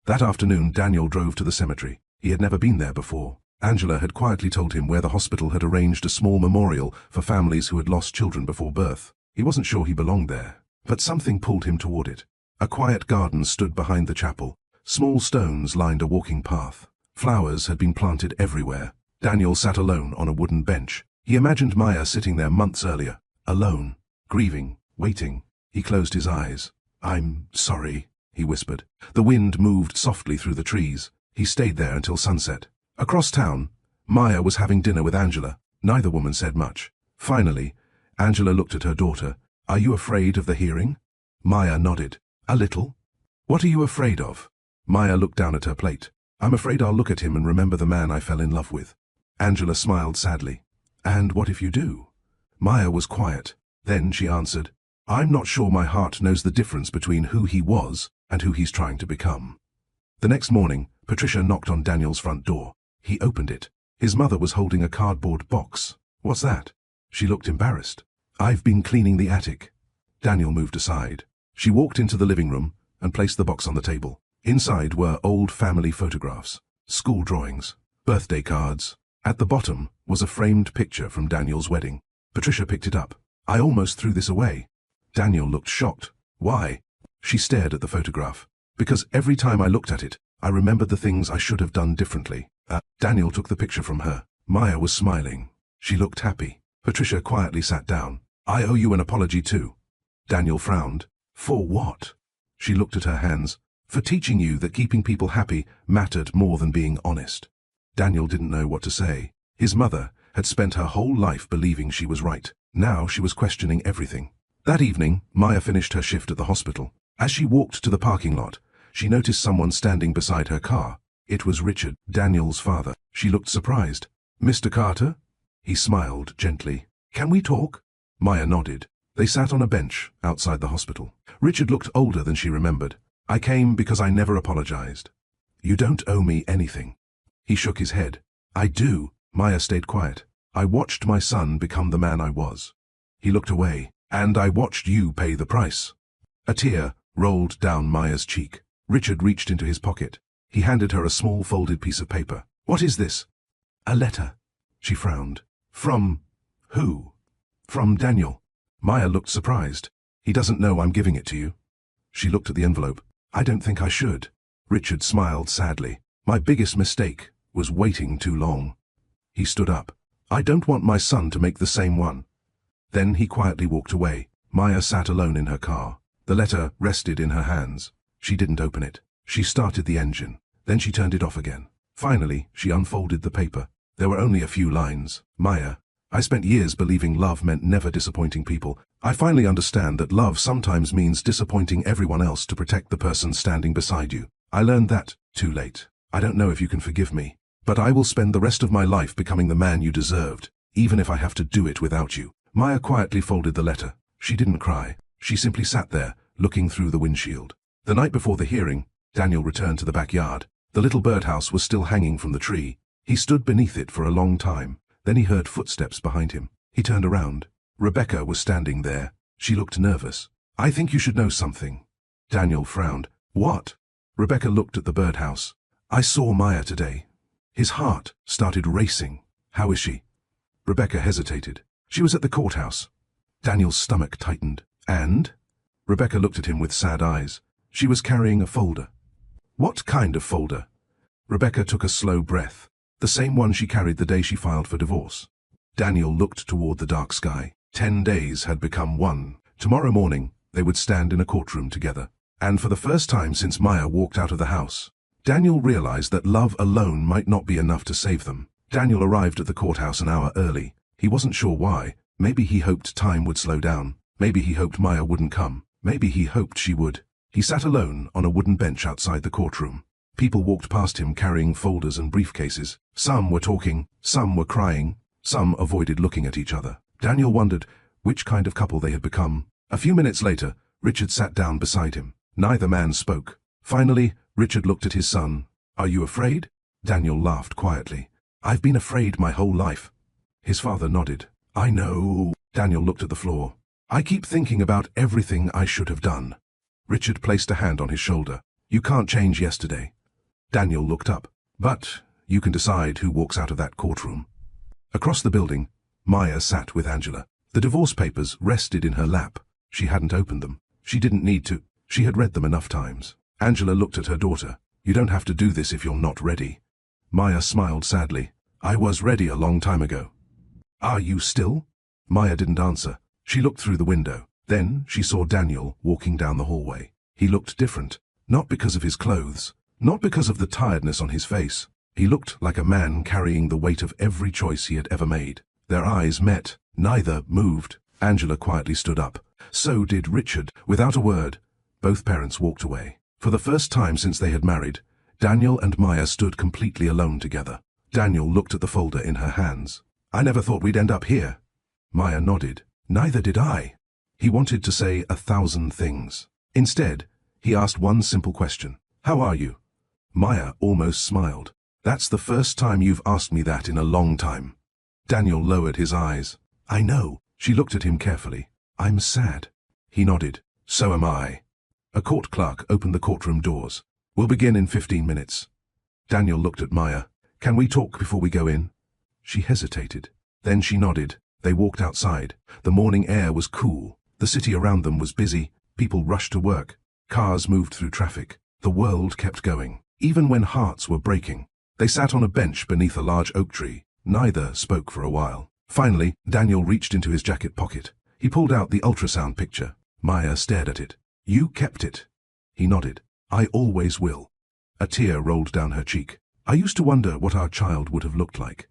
That afternoon Daniel drove to the cemetery. He had never been there before. Angela had quietly told him where the hospital had arranged a small memorial for families who had lost children before birth. He wasn't sure he belonged there, but something pulled him toward it. A quiet garden stood behind the chapel. Small stones lined a walking path. Flowers had been planted everywhere. Daniel sat alone on a wooden bench. He imagined Maya sitting there months earlier, alone, grieving, waiting. He closed his eyes. I'm sorry, he whispered. The wind moved softly through the trees. He stayed there until sunset. Across town, Maya was having dinner with Angela. Neither woman said much. Finally, Angela looked at her daughter. Are you afraid of the hearing? Maya nodded. A little. What are you afraid of? Maya looked down at her plate. I'm afraid I'll look at him and remember the man I fell in love with. Angela smiled sadly. And what if you do? Maya was quiet. Then she answered, I'm not sure my heart knows the difference between who he was and who he's trying to become. The next morning, Patricia knocked on Daniel's front door. He opened it. His mother was holding a cardboard box. What's that? She looked embarrassed. I've been cleaning the attic. Daniel moved aside. She walked into the living room and placed the box on the table. Inside were old family photographs, school drawings, birthday cards. At the bottom was a framed picture from Daniel's wedding. Patricia picked it up. I almost threw this away. Daniel looked shocked. Why? She stared at the photograph. Because every time I looked at it, I remembered the things I should have done differently. Daniel took the picture from her. Maya was smiling. She looked happy. Patricia quietly sat down. I owe you an apology too. Daniel frowned. For what? She looked at her hands. For teaching you that keeping people happy mattered more than being honest. Daniel didn't know what to say. His mother had spent her whole life believing she was right. Now she was questioning everything. That evening, Maya finished her shift at the hospital. As she walked to the parking lot, she noticed someone standing beside her car. It was Richard, Daniel's father. She looked surprised. Mr. Carter? He smiled gently. Can we talk? Maya nodded. They sat on a bench outside the hospital. Richard looked older than she remembered. I came because I never apologized. You don't owe me anything. He shook his head. I do. Maya stayed quiet. I watched my son become the man I was. He looked away. And I watched you pay the price. A tear rolled down Maya's cheek. Richard reached into his pocket. He handed her a small folded piece of paper. What is this? A letter. She frowned. From who? From Daniel. Maya looked surprised. He doesn't know I'm giving it to you. She looked at the envelope. I don't think I should. Richard smiled sadly. My biggest mistake was waiting too long. He stood up. I don't want my son to make the same one. Then he quietly walked away. Maya sat alone in her car. The letter rested in her hands. She didn't open it. She started the engine. Then she turned it off again. Finally, she unfolded the paper. There were only a few lines. Maya, I spent years believing love meant never disappointing people. I finally understand that love sometimes means disappointing everyone else to protect the person standing beside you. I learned that too late. I don't know if you can forgive me, but I will spend the rest of my life becoming the man you deserved, even if I have to do it without you. Maya quietly folded the letter. She didn't cry. She simply sat there, looking through the windshield. The night before the hearing, Daniel returned to the backyard. The little birdhouse was still hanging from the tree. He stood beneath it for a long time. Then he heard footsteps behind him. He turned around. Rebecca was standing there. She looked nervous. I think you should know something. Daniel frowned. What? Rebecca looked at the birdhouse. I saw Maya today. His heart started racing. How is she? Rebecca hesitated. She was at the courthouse. Daniel's stomach tightened. And? Rebecca looked at him with sad eyes. She was carrying a folder. What kind of folder? Rebecca took a slow breath. The same one she carried the day she filed for divorce. Daniel looked toward the dark sky. 10 days had become one. Tomorrow morning, they would stand in a courtroom together. And for the first time since Maya walked out of the house, Daniel realized that love alone might not be enough to save them. Daniel arrived at the courthouse an hour early. He wasn't sure why. Maybe he hoped time would slow down. Maybe he hoped Maya wouldn't come. Maybe he hoped she would. He sat alone on a wooden bench outside the courtroom. People walked past him carrying folders and briefcases. Some were talking, some were crying, some avoided looking at each other. Daniel wondered which kind of couple they had become. A few minutes later, Richard sat down beside him. Neither man spoke. Finally, Richard looked at his son. Are you afraid? Daniel laughed quietly. I've been afraid my whole life. His father nodded. I know. Daniel looked at the floor. I keep thinking about everything I should have done. Richard placed a hand on his shoulder. You can't change yesterday. Daniel looked up. But you can decide who walks out of that courtroom. Across the building, Maya sat with Angela. The divorce papers rested in her lap. She hadn't opened them. She didn't need to. She had read them enough times. Angela looked at her daughter. You don't have to do this if you're not ready. Maya smiled sadly. I was ready a long time ago. Are you still? Maya didn't answer. She looked through the window. Then she saw Daniel walking down the hallway. He looked different, not because of his clothes, not because of the tiredness on his face. He looked like a man carrying the weight of every choice he had ever made. Their eyes met. Neither moved. Angela quietly stood up. So did Richard. Without a word, both parents walked away. For the first time since they had married, Daniel and Maya stood completely alone together. Daniel looked at the folder in her hands. "I never thought we'd end up here." Maya nodded. "Neither did I." He wanted to say 1,000 things. Instead, he asked one simple question. "How are you?" Maya almost smiled. "That's the first time you've asked me that in a long time." Daniel lowered his eyes. "I know." She looked at him carefully. "I'm sad." He nodded. "So am I." A court clerk opened the courtroom doors. "We'll begin in 15 minutes. Daniel looked at Maya. "Can we talk before we go in?" She hesitated. Then she nodded. They walked outside. The morning air was cool. The city around them was busy. People rushed to work. Cars moved through traffic. The world kept going, even when hearts were breaking. They sat on a bench beneath a large oak tree. Neither spoke for a while. Finally, Daniel reached into his jacket pocket. He pulled out the ultrasound picture. Maya stared at it. "You kept it." He nodded. "I always will." A tear rolled down her cheek. "I used to wonder what our child would have looked like."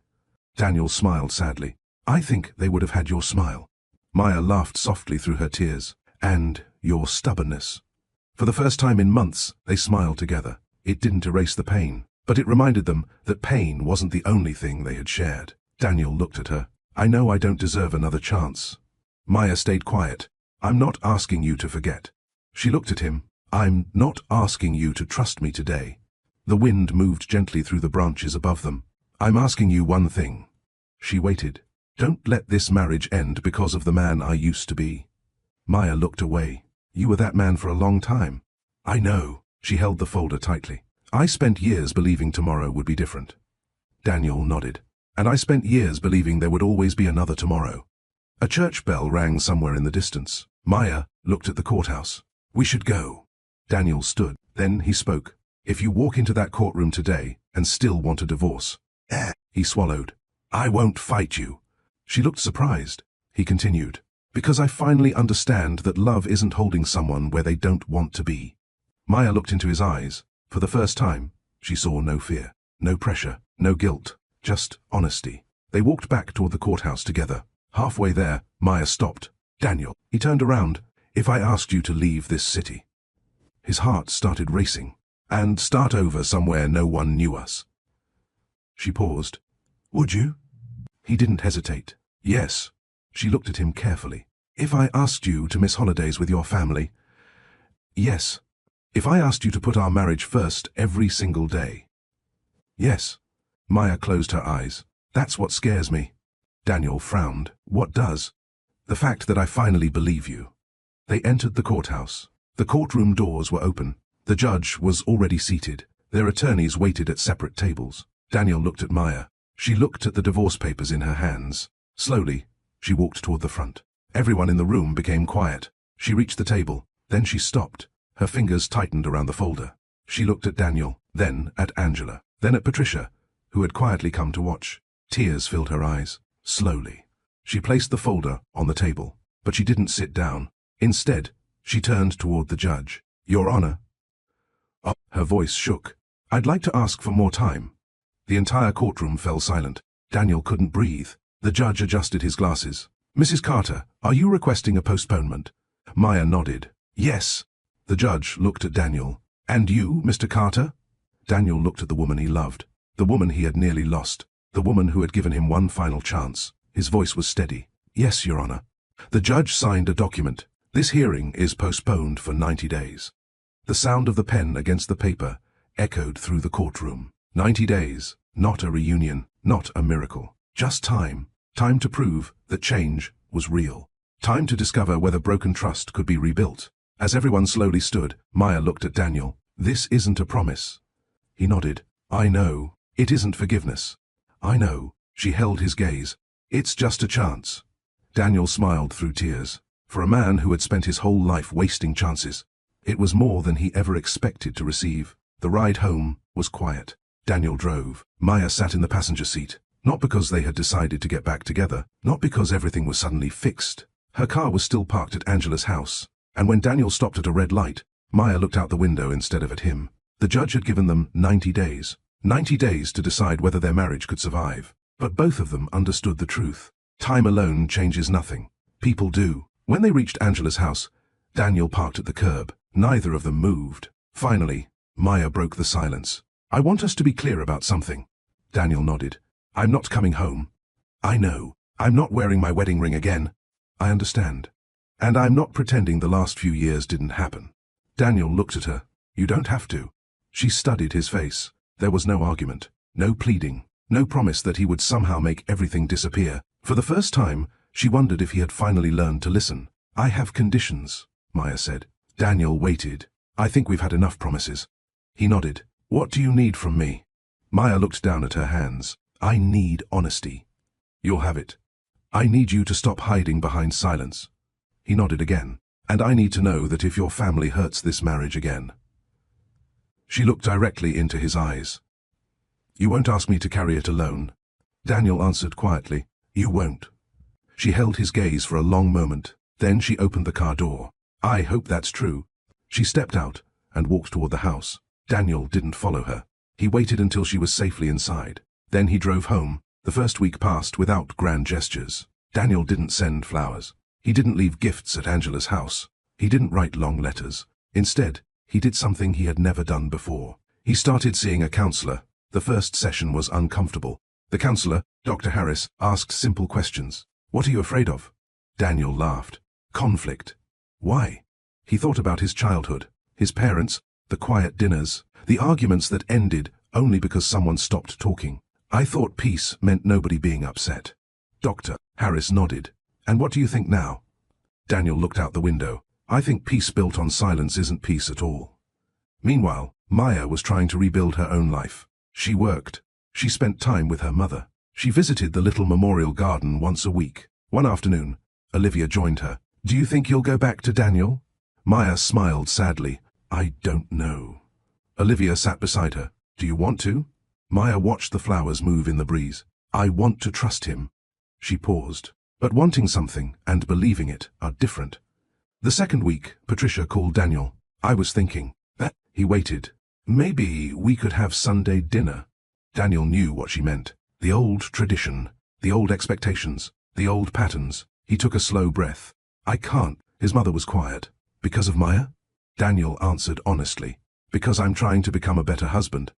Daniel smiled sadly. "I think they would have had your smile." Maya laughed softly through her tears. "And your stubbornness." For the first time in months, they smiled together. It didn't erase the pain, but it reminded them that pain wasn't the only thing they had shared. Daniel looked at her. "I know I don't deserve another chance." Maya stayed quiet. "I'm not asking you to forget." She looked at him. "I'm not asking you to trust me today." The wind moved gently through the branches above them. "I'm asking you one thing." She waited. "Don't let this marriage end because of the man I used to be." Maya looked away. "You were that man for a long time." "I know." She held the folder tightly. "I spent years believing tomorrow would be different." Daniel nodded. "And I spent years believing there would always be another tomorrow." A church bell rang somewhere in the distance. Maya looked at the courthouse. "We should go." Daniel stood. Then he spoke. "If you walk into that courtroom today and still want a divorce," he swallowed, "I won't fight you." She looked surprised. He continued, "Because I finally understand that love isn't holding someone where they don't want to be." Maya looked into his eyes. For the first time, she saw no fear, no pressure, no guilt, just honesty. They walked back toward the courthouse together. Halfway there, Maya stopped. "Daniel," he turned around, "if I asked you to leave this city." His heart started racing. "And start over somewhere no one knew us." She paused. "Would you?" He didn't hesitate. "Yes." She looked at him carefully. "If I asked you to miss holidays with your family?" "Yes." "If I asked you to put our marriage first every single day?" "Yes." Maya closed her eyes. "That's what scares me." Daniel frowned. "What does?" "The fact that I finally believe you." They entered the courthouse. The courtroom doors were open. The judge was already seated. Their attorneys waited at separate tables. Daniel looked at Maya. She looked at the divorce papers in her hands. Slowly, she walked toward the front. Everyone in the room became quiet. She reached the table. Then she stopped. Her fingers tightened around the folder. She looked at Daniel, then at Angela, then at Patricia, who had quietly come to watch. Tears filled her eyes. Slowly, she placed the folder on the table, but she didn't sit down. Instead, she turned toward the judge. "Your Honor." Oh, her voice shook. "I'd like to ask for more time." The entire courtroom fell silent. Daniel couldn't breathe. The judge adjusted his glasses. "Mrs. Carter, are you requesting a postponement?" Maya nodded. "Yes." The judge looked at Daniel. "And you, Mr. Carter?" Daniel looked at the woman he loved, the woman he had nearly lost, the woman who had given him one final chance. His voice was steady. "Yes, Your Honor." The judge signed a document. "This hearing is postponed for 90 days. The sound of the pen against the paper echoed through the courtroom. 90 days, not a reunion, not a miracle. Just time. Time to prove that change was real. Time to discover whether broken trust could be rebuilt. As everyone slowly stood, Maya looked at Daniel. "This isn't a promise." He nodded. "I know. It isn't forgiveness." "I know." She held his gaze. "It's just a chance." Daniel smiled through tears. For a man who had spent his whole life wasting chances, it was more than he ever expected to receive. The ride home was quiet. Daniel drove. Maya sat in the passenger seat, not because they had decided to get back together, not because everything was suddenly fixed, Her car was still parked at Angela's house, and when Daniel stopped at a red light, Maya looked out the window instead of at him. The judge had given them 90 days. 90 days to decide whether their marriage could survive. But both of them understood the truth. Time alone changes nothing. People do. When they reached Angela's house, Daniel parked at the curb. Neither of them moved. Finally, Maya broke the silence. "I want us to be clear about something." Daniel nodded. "I'm not coming home." "I know. I'm not wearing my wedding ring again." "I understand. And I'm not pretending the last few years didn't happen." Daniel looked at her. "You don't have to." She studied his face. There was no argument, no pleading, no promise that he would somehow make everything disappear. For the first time, she wondered if he had finally learned to listen. "I have conditions," Maya said. Daniel waited. "I think we've had enough promises." He nodded. "What do you need from me?" Maya looked down at her hands. "I need honesty." "You'll have it." "I need you to stop hiding behind silence." He nodded again. "And I need to know that if your family hurts this marriage again." She looked directly into his eyes. "You won't ask me to carry it alone?" Daniel answered quietly. "You won't." She held his gaze for a long moment. Then she opened the car door. "I hope that's true." She stepped out and walked toward the house. Daniel didn't follow her. He waited until she was safely inside. Then he drove home. The first week passed without grand gestures. Daniel didn't send flowers. He didn't leave gifts at Angela's house. He didn't write long letters. Instead, he did something he had never done before. He started seeing a counselor. The first session was uncomfortable. The counselor, Dr. Harris, asked simple questions. "What are you afraid of?" Daniel laughed. "Conflict." "Why?" He thought about his childhood, his parents, the quiet dinners, the arguments that ended only because someone stopped talking. "I thought peace meant nobody being upset." Dr. Harris nodded. "And what do you think now?" Daniel looked out the window. "I think peace built on silence isn't peace at all." Meanwhile, Maya was trying to rebuild her own life. She worked. She spent time with her mother. She visited the little memorial garden once a week. One afternoon, Olivia joined her. "Do you think you'll go back to Daniel?" Maya smiled sadly. "I don't know." Olivia sat beside her. "Do you want to?" Maya watched the flowers move in the breeze. "I want to trust him." She paused. But wanting something and believing it are different. The second week, Patricia called Daniel. "I was thinking that." He waited. "Maybe we could have Sunday dinner." Daniel knew what she meant. The old tradition, the old expectations, the old patterns. He took a slow breath. "I can't." His mother was quiet. "Because of Maya?" Daniel answered honestly. "Because I'm trying to become a better husband."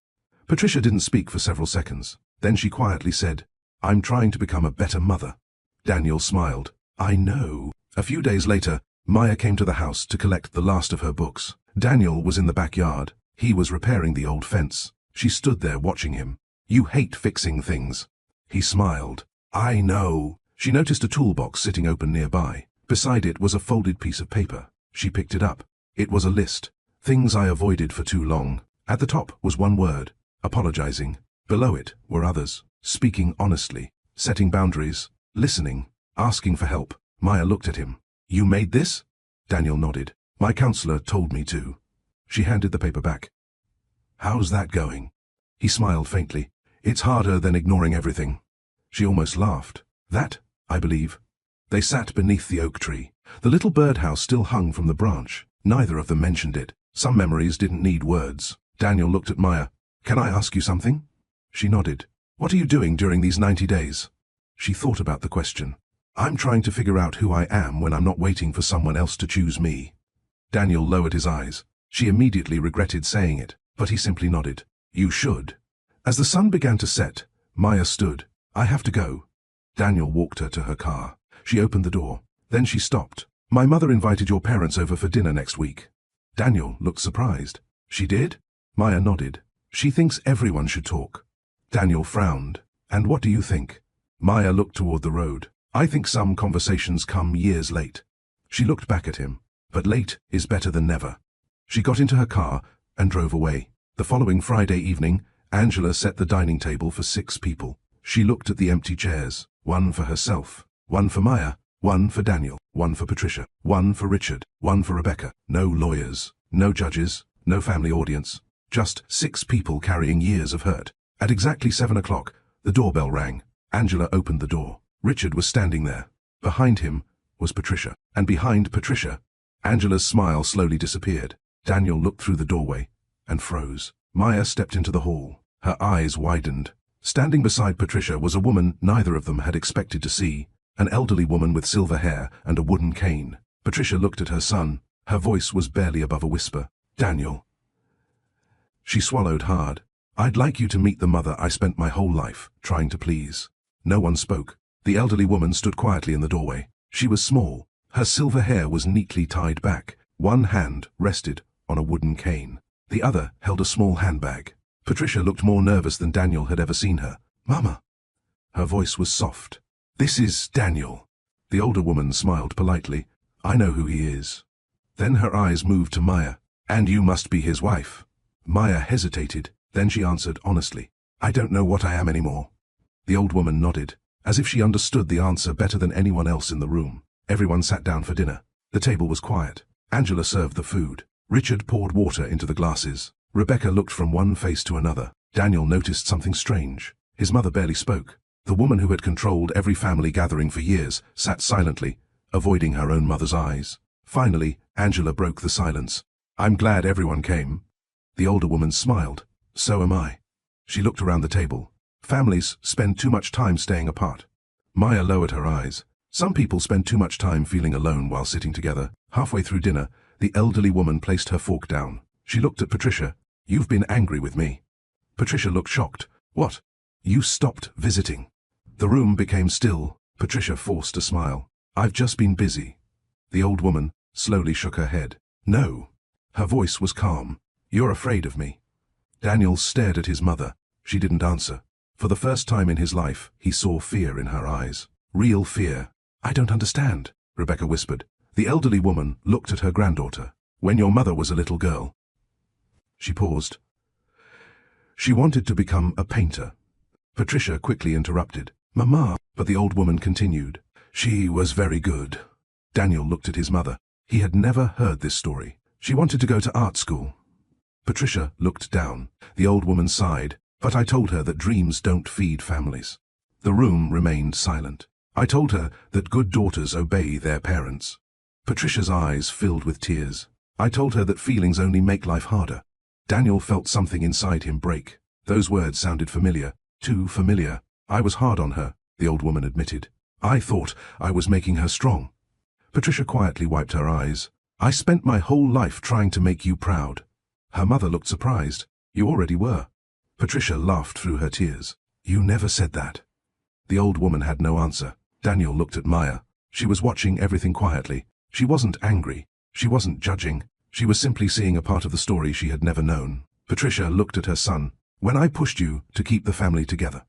Patricia didn't speak for several seconds. Then she quietly said, "I'm trying to become a better mother." Daniel smiled. "I know." A few days later, Maya came to the house to collect the last of her books. Daniel was in the backyard. He was repairing the old fence. She stood there watching him. "You hate fixing things." He smiled. "I know." She noticed a toolbox sitting open nearby. Beside it was a folded piece of paper. She picked it up. It was a list. Things I avoided for too long. At the top was one word: apologizing. Below it were others: speaking honestly, setting boundaries, listening, asking for help. Maya looked at him. "You made this?" Daniel nodded. "My counselor told me to." She handed the paper back. "How's that going?" He smiled faintly. "It's harder than ignoring everything." She almost laughed. "That, I believe." They sat beneath the oak tree. The little birdhouse still hung from the branch. Neither of them mentioned it. Some memories didn't need words. Daniel looked at Maya. "Can I ask you something?" She nodded. "What are you doing during these 90 days? She thought about the question. "I'm trying to figure out who I am when I'm not waiting for someone else to choose me." Daniel lowered his eyes. She immediately regretted saying it, but he simply nodded. "You should." As the sun began to set, Maya stood. "I have to go." Daniel walked her to her car. She opened the door. Then she stopped. "My mother invited your parents over for dinner next week." Daniel looked surprised. "She did?" Maya nodded. "She thinks everyone should talk." Daniel frowned. "And what do you think?" Maya looked toward the road. "I think some conversations come years late." She looked back at him. But late is better than never. She got into her car and drove away. The following Friday evening, Angela set the dining table for 6 people. She looked at the empty chairs, one for herself, one for Maya, one for Daniel, one for Patricia, one for Richard, one for Rebecca. No lawyers, no judges, no family audience. Just 6 people carrying years of hurt. At exactly 7 o'clock, the doorbell rang. Angela opened the door. Richard was standing there. Behind him, was Patricia. And behind Patricia, Angela's smile slowly disappeared. Daniel looked through the doorway and froze. Maya stepped into the hall. Her eyes widened. Standing beside Patricia was a woman neither of them had expected to see, an elderly woman with silver hair and a wooden cane. Patricia looked at her son. Her voice was barely above a whisper. Daniel. She swallowed hard. I'd like you to meet the mother I spent my whole life trying to please. No one spoke. The elderly woman stood quietly in the doorway. She was small. Her silver hair was neatly tied back. One hand rested on a wooden cane. The other held a small handbag. Patricia looked more nervous than Daniel had ever seen her. Mama. Her voice was soft. This is Daniel. The older woman smiled politely. I know who he is. Then her eyes moved to Maya. And you must be his wife. Maya hesitated. Then she answered honestly. I don't know what I am anymore. The old woman nodded, as if she understood the answer better than anyone else in the room. Everyone sat down for dinner. The table was quiet. Angela served the food. Richard poured water into the glasses. Rebecca looked from one face to another. Daniel noticed something strange. His mother barely spoke. The woman who had controlled every family gathering for years sat silently, avoiding her own mother's eyes. Finally, Angela broke the silence. I'm glad everyone came. The older woman smiled. So am I. She looked around the table. Families spend too much time staying apart. Maya lowered her eyes. Some people spend too much time feeling alone while sitting together. Halfway through dinner, the elderly woman placed her fork down. She looked at Patricia. You've been angry with me. Patricia looked shocked. What? You stopped visiting. The room became still. Patricia forced a smile. I've just been busy. The old woman slowly shook her head. No. Her voice was calm. You're afraid of me. Daniel stared at his mother. She didn't answer. For the first time in his life, he saw fear in her eyes. Real fear. I don't understand, Rebecca whispered. The elderly woman looked at her granddaughter. When your mother was a little girl. She paused. She wanted to become a painter. Patricia quickly interrupted. Mama. But the old woman continued. She was very good. Daniel looked at his mother. He had never heard this story. She wanted to go to art school. Patricia looked down. The old woman sighed. But I told her that dreams don't feed families. The room remained silent. I told her that good daughters obey their parents. Patricia's eyes filled with tears. I told her that feelings only make life harder. Daniel felt something inside him break. Those words sounded familiar. Too familiar. I was hard on her, the old woman admitted. I thought I was making her strong. Patricia quietly wiped her eyes. I spent my whole life trying to make you proud. Her mother looked surprised. You already were. Patricia laughed through her tears. You never said that. The old woman had no answer. Daniel looked at Maya. She was watching everything quietly. She wasn't angry. She wasn't judging. She was simply seeing a part of the story she had never known. Patricia looked at her son. When I pushed you to keep the family together.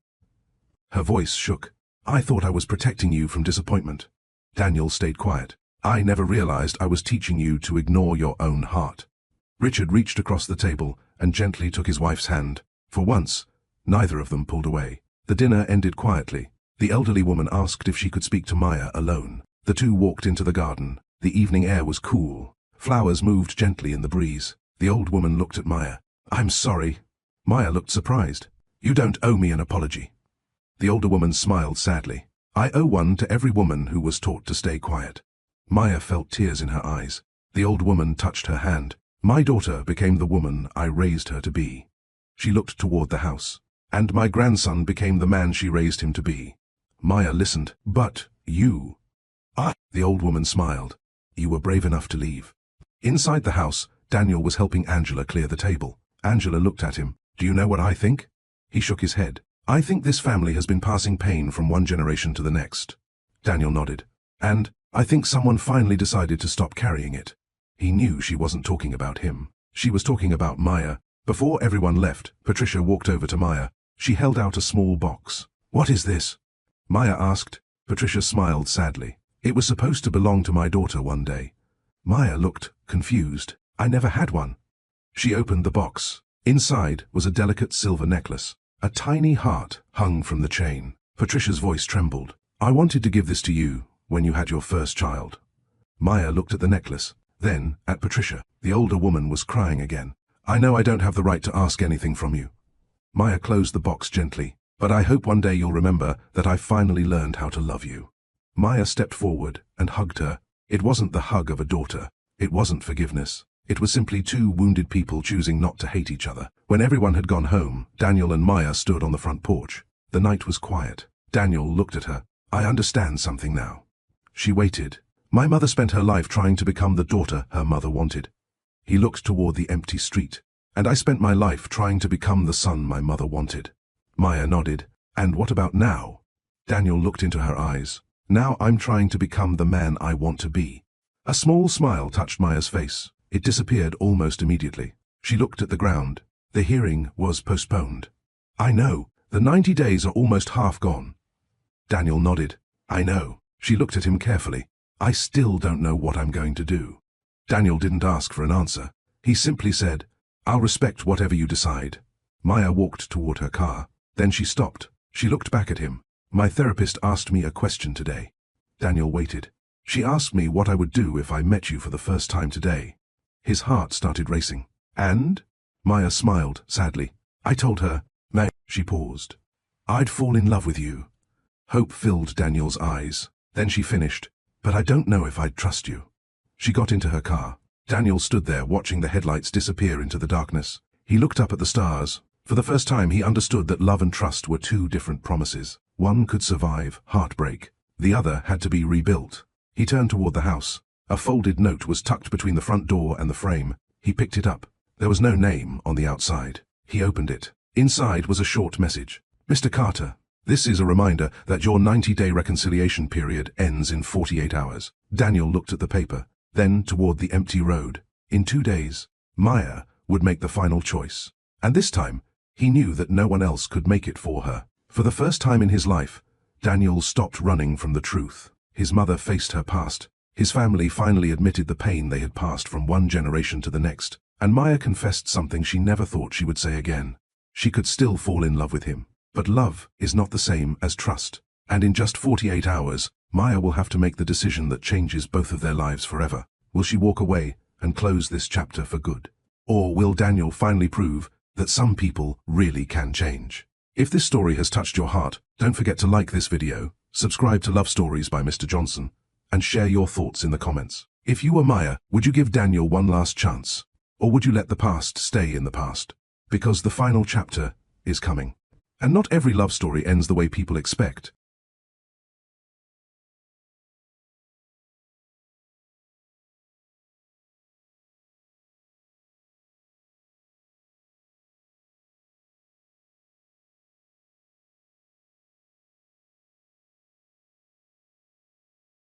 Her voice shook. I thought I was protecting you from disappointment. Daniel stayed quiet. I never realized I was teaching you to ignore your own heart. Richard reached across the table and gently took his wife's hand. For once, neither of them pulled away. The dinner ended quietly. The elderly woman asked if she could speak to Maya alone. The two walked into the garden. The evening air was cool. Flowers moved gently in the breeze. The old woman looked at Maya. I'm sorry. Maya looked surprised. You don't owe me an apology. The older woman smiled sadly. I owe one to every woman who was taught to stay quiet. Maya felt tears in her eyes. The old woman touched her hand. My daughter became the woman I raised her to be. She looked toward the house. And my grandson became the man she raised him to be. Maya listened. But you... The old woman smiled. You were brave enough to leave. Inside the house, Daniel was helping Angela clear the table. Angela looked at him. Do you know what I think? He shook his head. I think this family has been passing pain from one generation to the next. Daniel nodded. And I think someone finally decided to stop carrying it. He knew she wasn't talking about him. She was talking about Maya. Before everyone left, Patricia walked over to Maya. She held out a small box. What is this? Maya asked. Patricia smiled sadly. It was supposed to belong to my daughter one day. Maya looked confused. I never had one. She opened the box. Inside was a delicate silver necklace. A tiny heart hung from the chain. Patricia's voice trembled. I wanted to give this to you when you had your first child. Maya looked at the necklace, then at Patricia. The older woman was crying again. I know I don't have the right to ask anything from you. Maya closed the box gently. But I hope one day you'll remember that I finally learned how to love you. Maya stepped forward and hugged her. It wasn't the hug of a daughter. It wasn't forgiveness. It was simply two wounded people choosing not to hate each other. When everyone had gone home, Daniel and Maya stood on the front porch. The night was quiet. Daniel looked at her. "I understand something now." She waited. "My mother spent her life trying to become the daughter her mother wanted." He looked toward the empty street. "And I spent my life trying to become the son my mother wanted." Maya nodded. "And what about now?" Daniel looked into her eyes. "Now I'm trying to become the man I want to be." A small smile touched Maya's face. It disappeared almost immediately. She looked at the ground. The hearing was postponed. "I know. The 90 days are almost half gone." Daniel nodded. "I know." She looked at him carefully. "I still don't know what I'm going to do." Daniel didn't ask for an answer. He simply said, "I'll respect whatever you decide." Maya walked toward her car. Then she stopped. She looked back at him. "My therapist asked me a question today." Daniel waited. "She asked me what I would do if I met you for the first time today." His heart started racing. "And?" Maya smiled sadly. "I told her, May," she paused, "I'd fall in love with you." Hope filled Daniel's eyes. Then she finished, "But I don't know if I'd trust you." She got into her car. Daniel stood there watching the headlights disappear into the darkness. He looked up at the stars. For the first time he understood that love and trust were two different promises. One could survive heartbreak. The other had to be rebuilt. He turned toward the house. A folded note was tucked between the front door and the frame. He picked it up. There was no name on the outside. He opened it. Inside was a short message. "Mr. Carter, this is a reminder that your 90-day reconciliation period ends in 48 hours. Daniel looked at the paper, then toward the empty road. In 2 days, Maya would make the final choice. And this time, he knew that no one else could make it for her. For the first time in his life, Daniel stopped running from the truth. His mother faced her past. His family finally admitted the pain they had passed from one generation to the next. And Maya confessed something she never thought she would say again. She could still fall in love with him. But love is not the same as trust. And in just 48 hours, Maya will have to make the decision that changes both of their lives forever. Will she walk away and close this chapter for good? Or will Daniel finally prove that some people really can change? If this story has touched your heart, don't forget to like this video, subscribe to Love Stories by Mr. Johnson, and share your thoughts in the comments. If you were Maya, would you give Daniel one last chance? Or would you let the past stay in the past? Because the final chapter is coming. And not every love story ends the way people expect.